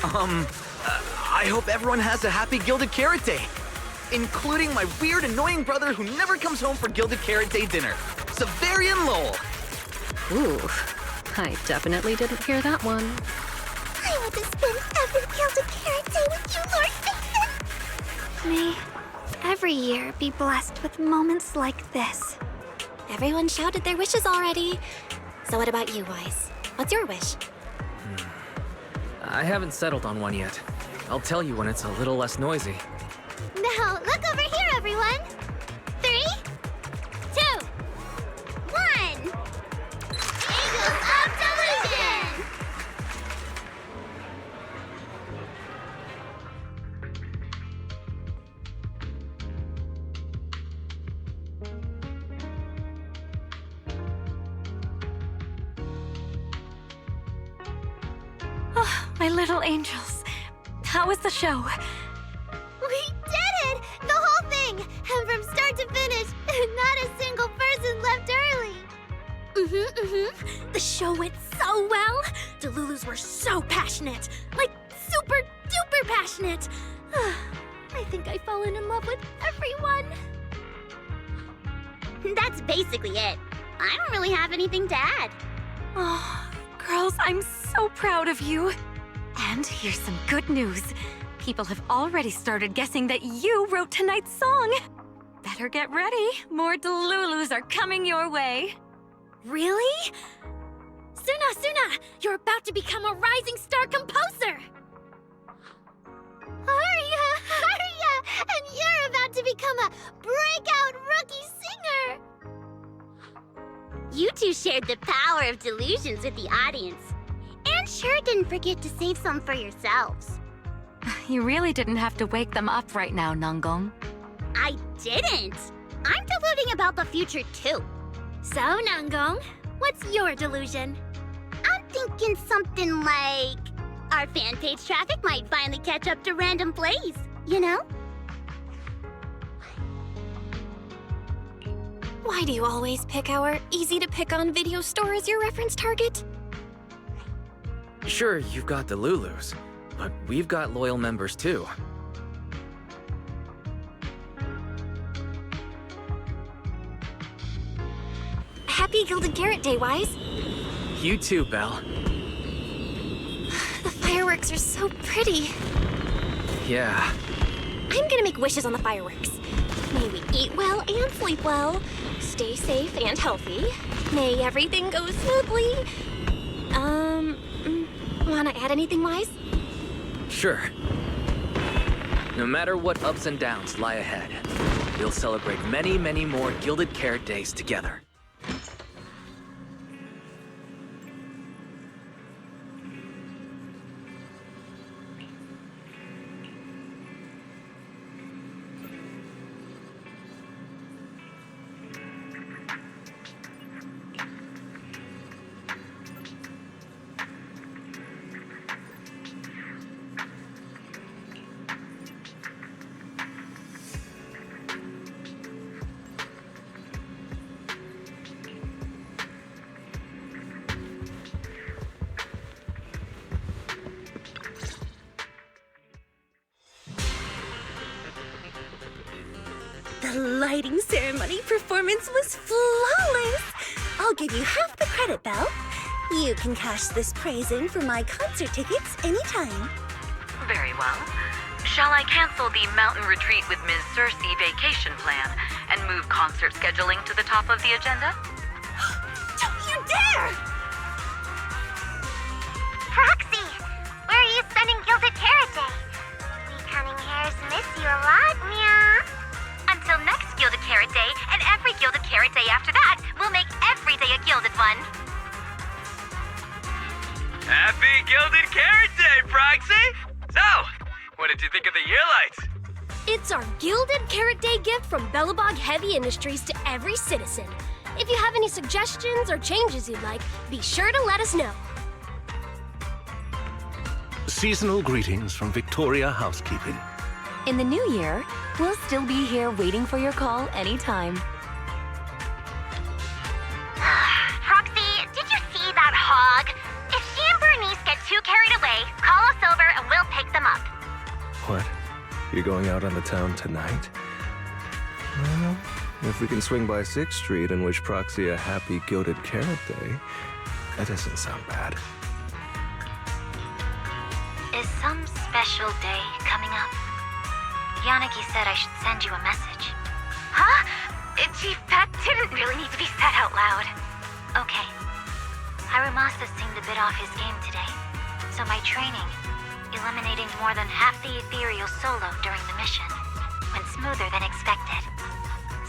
I hope everyone has a happy Gilded Carrot Day. Including my weird, annoying brother who never comes home for Gilded Carrot Day dinner, Severian Lowell. Ooh, I definitely didn't hear that one. I want to spend every Gilded Carrot Day with you, Lord Nathan. May every year be blessed with moments like this. Everyone shouted their wishes already. So what about you, Wise? What's your wish? I haven't settled on one yet. I'll tell you when it's a little less noisy. Now, look over here, everyone. 3, 2, 1. Angels of Delusion! Oh, my little angels. How was the show? We did it! The whole thing! And from start to finish, not a single person left early. The show went so well. Delulus were so passionate. Like, super duper passionate. I think I've fallen in love with everyone. That's basically it. I don't really have anything to add. Oh, girls, I'm so proud of you. And here's some good news. People have already started guessing that you wrote tonight's song. Better get ready. More Delulus are coming your way. Really? Suna, you're about to become a rising star composer. Aria! And you're about to become a breakout rookie singer! You two shared the power of delusions with the audience. And sure didn't forget to save some for yourselves. You really didn't have to wake them up right now, Nangong. I didn't! I'm deluding about the future too. So, Nangong, what's your delusion? I'm thinking something like... our fan page traffic might finally catch up to random plays, you know? Why do you always pick our easy-to-pick-on video store as your reference target? Sure, you've got the Lulus, but we've got loyal members too. Happy Gilded Carrot Day, Wise. You too, Belle. The fireworks are so pretty. Yeah. I'm gonna make wishes on the fireworks. May we eat well and sleep well, stay safe and healthy. May everything go smoothly. Wanna add anything, Wise? Sure. No matter what ups and downs lie ahead, we'll celebrate many, many more Gilded Carrot Days together. lighting ceremony performance was flawless. I'll give you half the credit, Belle. You can cash this praise in for my concert tickets anytime. Very well. Shall I cancel the mountain retreat with Ms. Cersei vacation plan and move concert scheduling to the top of the agenda? Don't you dare! Proxy, where are you spending Gilded Carrot Day? We cunning hairs miss you a lot, meow. Until next Gilded Carrot Day, and every Gilded Carrot Day after that, we'll make every day a gilded one. Happy Gilded Carrot Day, Proxy! So, what did you think of the year lights? It's our Gilded Carrot Day gift from Bellabog Heavy Industries to every citizen. If you have any suggestions or changes you'd like, be sure to let us know. Seasonal greetings from Victoria Housekeeping. In the new year, we'll still be here waiting for your call anytime. Proxy, did you see that hog? If she and Bernice get too carried away, call us over and we'll pick them up. What? You're going out on the town tonight? Well, if we can swing by 6th Street and wish Proxy a happy Gilded Carrot Day, that doesn't sound bad. Is some special day coming up? Yanagi said I should send you a message. Huh? Chief, that didn't really need to be said out loud. Okay. Harumasa seemed a bit off his game today, so my training, eliminating more than half the ethereal solo during the mission, went smoother than expected.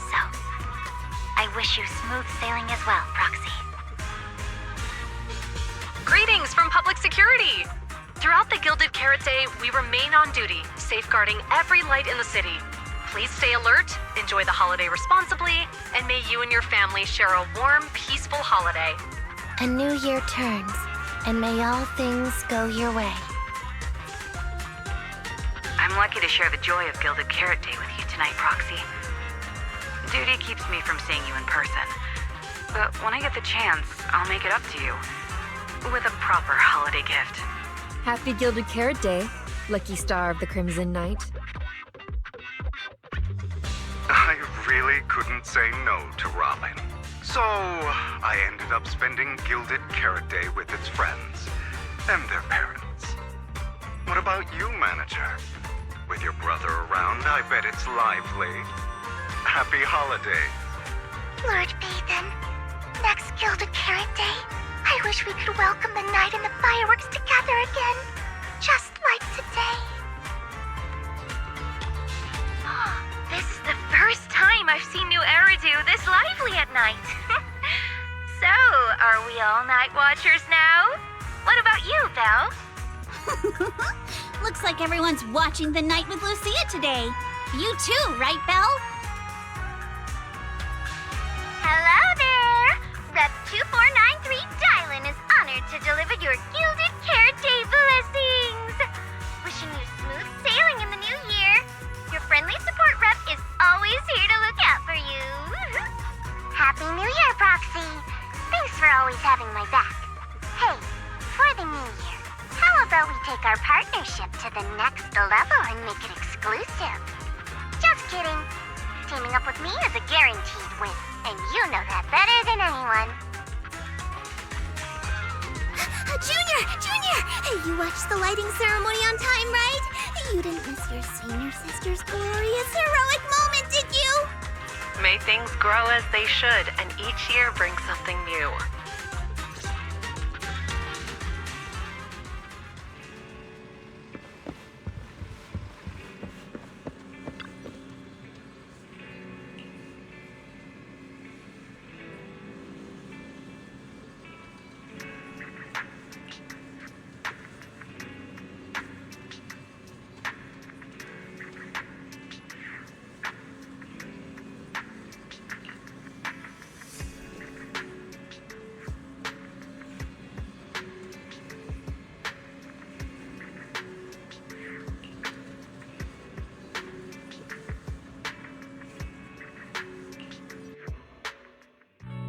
So, I wish you smooth sailing as well, Proxy. Greetings from Public Security! Throughout the Gilded Carrot Day, we remain on duty, safeguarding every light in the city. Please stay alert, enjoy the holiday responsibly, and may you and your family share a warm, peaceful holiday. A new year turns, and may all things go your way. I'm lucky to share the joy of Gilded Carrot Day with you tonight, Proxy. Duty keeps me from seeing you in person. But when I get the chance, I'll make it up to you. With a proper holiday gift. Happy Gilded Carrot Day, lucky star of the Crimson Knight. I really couldn't say no to Robin. So, I ended up spending Gilded Carrot Day with its friends and their parents. What about you, Manager? With your brother around, I bet it's lively. Happy holiday. Lord Bathan, next Gilded Carrot Day, I wish we could welcome the night and the fireworks together again, just like today. This is the first time I've seen New Eridu this lively at night. So, are we all night watchers now? What about you, Belle? Looks like everyone's watching the night with Lucia today. You too, right, Belle? Hello there! Rep 2493 Dylan is honored to deliver your Gilded Carrot Day blessings! Wishing you smooth sailing in the new year. Your friendly support rep is always here to look out for you. Happy New Year, Proxy! Thanks for always having my back. Hey, for the new year, how about we take our partnership to the next level and make it exclusive? Just kidding. Teaming up with me is a guaranteed win, and you know that better than anyone. Junior! Junior! You watched the lighting ceremony on time, right? You didn't miss your senior sister's glorious heroic moment, did you? May things grow as they should, and each year brings something new.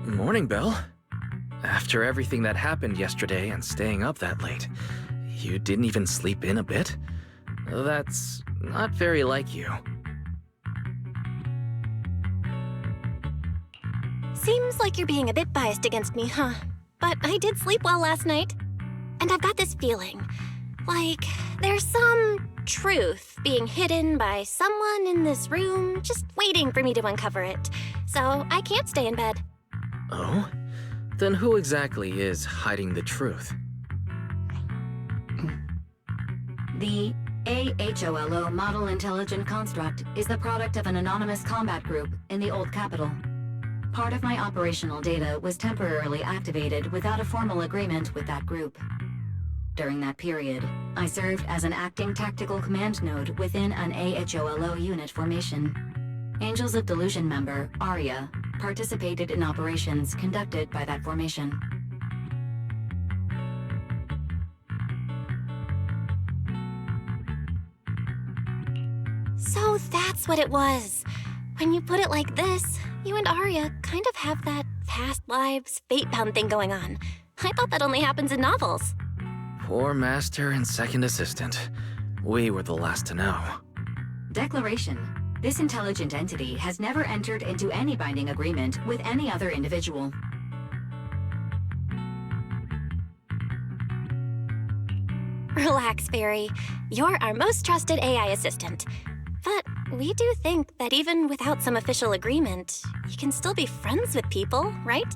Morning, Belle. After everything that happened yesterday and staying up that late, you didn't even sleep in a bit? That's not very like you. Seems like you're being a bit biased against me, huh? But I did sleep well last night. And I've got this feeling, like there's some truth being hidden by someone in this room, just waiting for me to uncover it. So I can't stay in bed. Oh? Then who exactly is hiding the truth? The AHOLO Model Intelligent Construct is the product of an anonymous combat group in the Old Capital. Part of my operational data was temporarily activated without a formal agreement with that group. During that period, I served as an acting tactical command node within an AHOLO unit formation. Angels of Delusion member, Arya, participated in operations conducted by that formation. So that's what it was. When you put it like this, you and Arya kind of have that past lives, fate-bound thing going on. I thought that only happens in novels. Poor master and second assistant. We were the last to know. Declaration. This intelligent entity has never entered into any binding agreement with any other individual. Relax, Fairy. You're our most trusted AI assistant. But we do think that even without some official agreement, you can still be friends with people, right?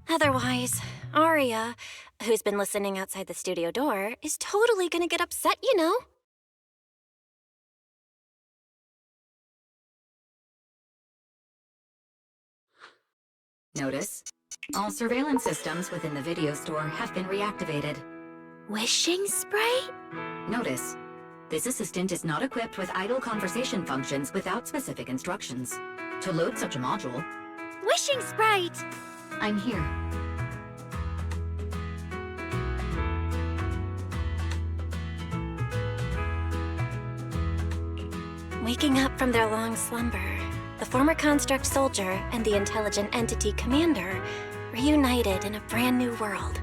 Otherwise, Arya, who's been listening outside the studio door, is totally gonna get upset, you know? Notice, all surveillance systems within the video store have been reactivated. Wishing sprite? Notice, this assistant is not equipped with idle conversation functions without specific instructions. To load such a module... Wishing sprite! I'm here. Waking up from their long slumber, the former construct soldier and the intelligent entity commander reunited in a brand new world.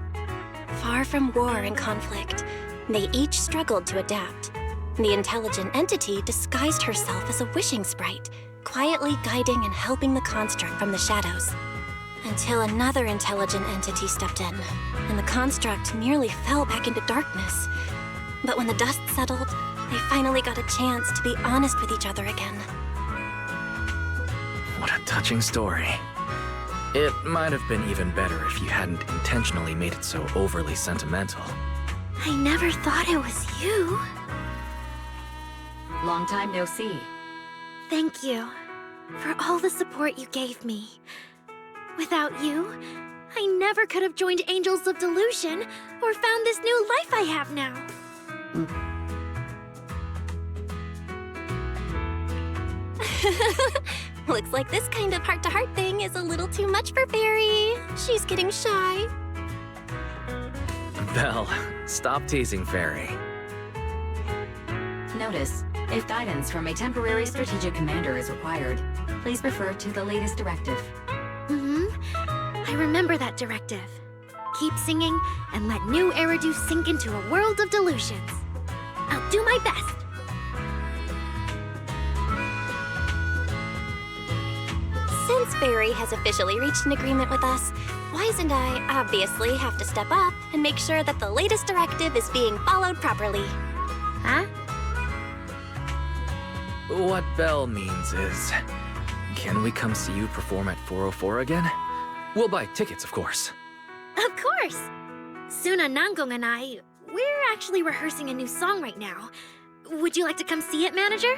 Far from war and conflict, they each struggled to adapt. The intelligent entity disguised herself as a wishing sprite, quietly guiding and helping the construct from the shadows. Until another intelligent entity stepped in, and the construct nearly fell back into darkness. But when the dust settled, they finally got a chance to be honest with each other again. What a touching story. It might have been even better if you hadn't intentionally made it so overly sentimental. I never thought it was you. Long time no see. Thank you for all the support you gave me. Without you, I never could have joined Angels of Delusion or found this new life I have now. Looks like this kind of heart-to-heart thing is a little too much for Fairy. She's getting shy. Belle, stop teasing Fairy. Notice, if guidance from a temporary strategic commander is required, please refer to the latest directive. I remember that directive. Keep singing and let new Eridu sink into a world of delusions. I'll do my best. Since Fairy has officially reached an agreement with us, Wise and I obviously have to step up and make sure that the latest directive is being followed properly. Huh? What Belle means is, can we come see you perform at 404 again? We'll buy tickets, of course. Of course! Suna Nangong and I, we're actually rehearsing a new song right now. Would you like to come see it, manager?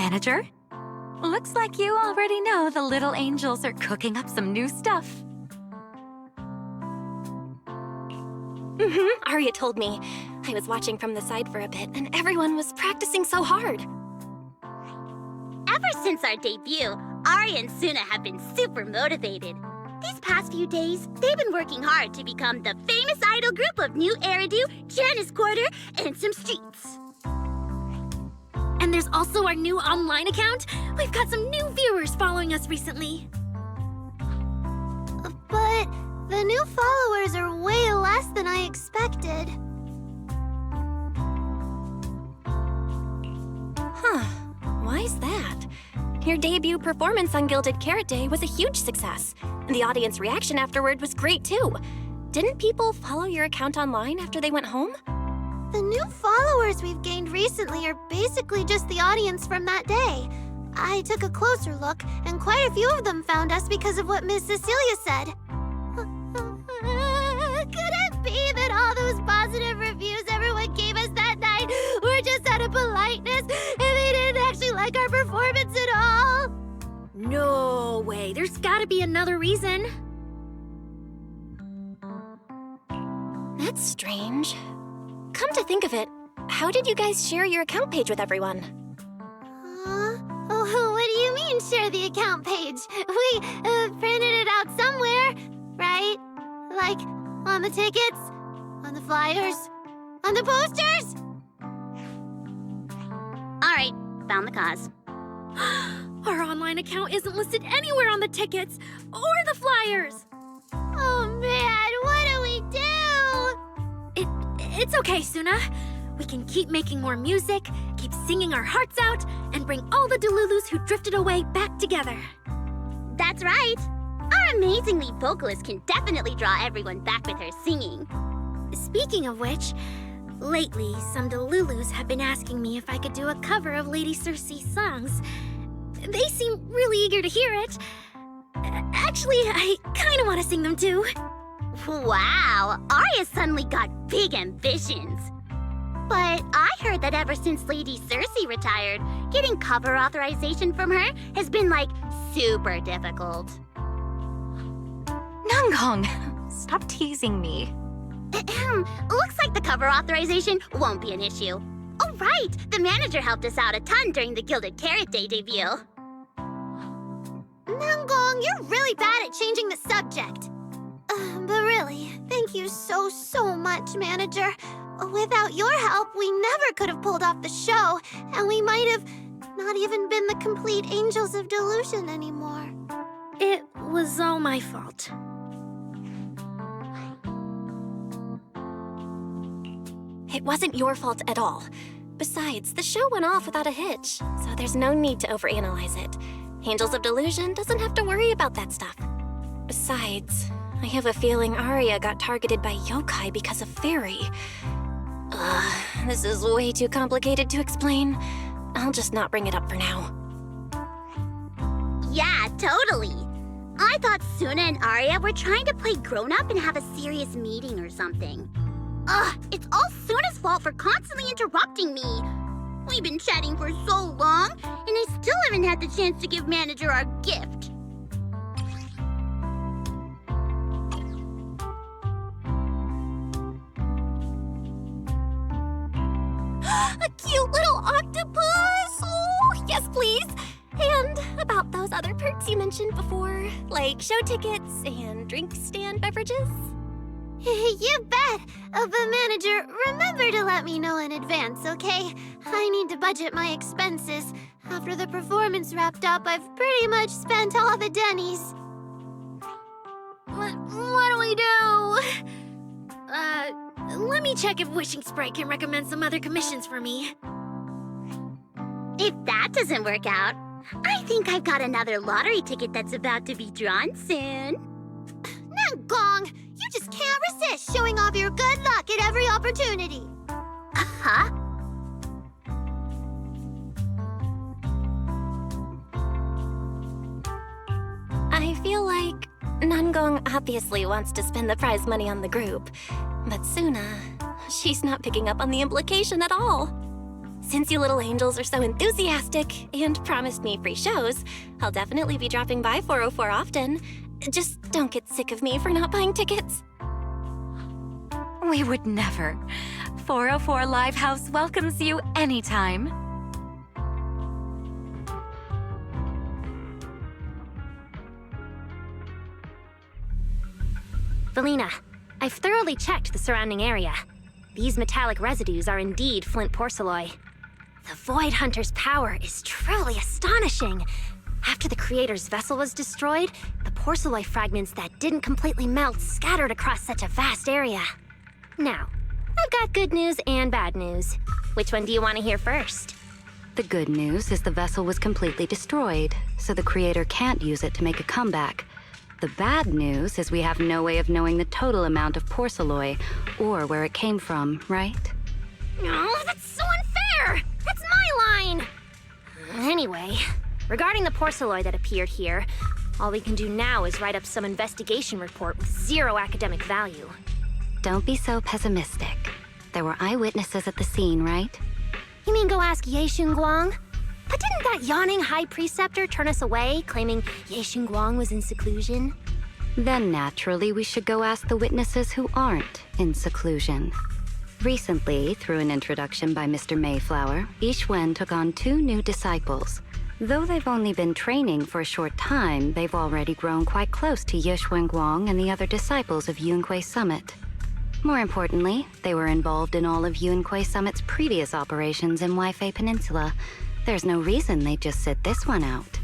Manager. Looks like you already know the little angels are cooking up some new stuff. Arya told me. I was watching from the side for a bit, and everyone was practicing so hard. Ever since our debut, Arya and Suna have been super motivated. These past few days, they've been working hard to become the famous idol group of New Eridu, Janice Quarter, and some streets. And there's also our new online account. We've got some new viewers following us recently. But the new followers are way less than I expected. Huh. Why is that? Your debut performance on Gilded Carrot Day was a huge success, and the audience reaction afterward was great too. Didn't people follow your account online after they went home? The new followers we've gained recently are basically just the audience from that day. I took a closer look, and quite a few of them found us because of what Miss Cecilia said. Could it be that all those positive reviews everyone gave us that night were just out of politeness, and they didn't actually like our performance at all? No way. There's gotta be another reason. That's strange. Come to think of it, how did you guys share your account page with everyone? Oh, what do you mean, share the account page? We printed it out somewhere, right? Like, on the tickets? On the flyers? On the posters? Alright, found the cause. Our online account isn't listed anywhere on the tickets or the flyers. Oh man, what do we do? It's okay, Suna. We can keep making more music, keep singing our hearts out, and bring all the Delulus who drifted away back together. That's right. Our amazingly vocalist can definitely draw everyone back with her singing. Speaking of which, lately some Delulus have been asking me if I could do a cover of Lady Circe's songs. They seem really eager to hear it. Actually, I kind of want to sing them too. Wow, Arya suddenly got big ambitions. But I heard that ever since Lady Circe retired, getting cover authorization from her has been, like, super difficult. Nanggong, stop teasing me. Looks like the cover authorization won't be an issue. Oh, right! The manager helped us out a ton during the Gilded Carrot Day debut. Nanggong, you're really bad at changing the subject. But really, thank you so much, Manager. Without your help, we never could have pulled off the show, and we might have not even been the complete Angels of Delusion anymore. It was all my fault. It wasn't your fault at all. Besides, the show went off without a hitch, so there's no need to overanalyze it. Angels of Delusion doesn't have to worry about that stuff. Besides, I have a feeling Arya got targeted by yokai because of Fairy. This is way too complicated to explain. I'll just not bring it up for now. Yeah, totally. I thought Suna and Arya were trying to play grown-up and have a serious meeting or something. It's all Suna's fault for constantly interrupting me. We've been chatting for so long, and I still haven't had the chance to give Manager our gift. A cute little octopus! Oh, yes, please! And about those other perks you mentioned before, like show tickets and drink stand beverages? You bet! But Manager, remember to let me know in advance, okay? I need to budget my expenses. After the performance wrapped up, I've pretty much spent all the Denny's. What do we do? Let me check if Wishing Sprite can recommend some other commissions for me. If that doesn't work out, I think I've got another lottery ticket that's about to be drawn soon. Nanggong, you just can't resist showing off your good luck at every opportunity. Huh? I feel like Nanggong obviously wants to spend the prize money on the group, but Suna, she's not picking up on the implication at all. since you little angels are so enthusiastic and promised me free shows, I'll definitely be dropping by 404 often. Just don't get sick of me for not buying tickets. We would never. 404 Livehouse welcomes you anytime. Felina, I've thoroughly checked the surrounding area. These metallic residues are indeed flint porcelloi. The Void Hunter's power is truly astonishing. After the creator's vessel was destroyed, the porcelloi fragments that didn't completely melt scattered across such a vast area. Now, I've got good news and bad news. Which one do you want to hear first? The good news is the vessel was completely destroyed, so the creator can't use it to make a comeback. The bad news is we have no way of knowing the total amount of porcelloi, or where it came from, right? Oh, that's so unfair! That's my line! Anyway, regarding the porcelloi that appeared here, all we can do now is write up some investigation report with zero academic value. Don't be so pessimistic. There were eyewitnesses at the scene, right? You mean go ask Ye Xinguang? But didn't that yawning high preceptor turn us away, claiming Ye Xinguang was in seclusion? Then naturally we should go ask the witnesses who aren't in seclusion. Recently, through an introduction by Mr. Mayflower, Yixuan took on 2 new disciples. Though they've only been training for a short time, they've already grown quite close to Ye Xuanguang and the other disciples of Yunque Summit. More importantly, they were involved in all of Yunque Summit's previous operations in Waifei Peninsula. There's no reason they'd just sit this one out.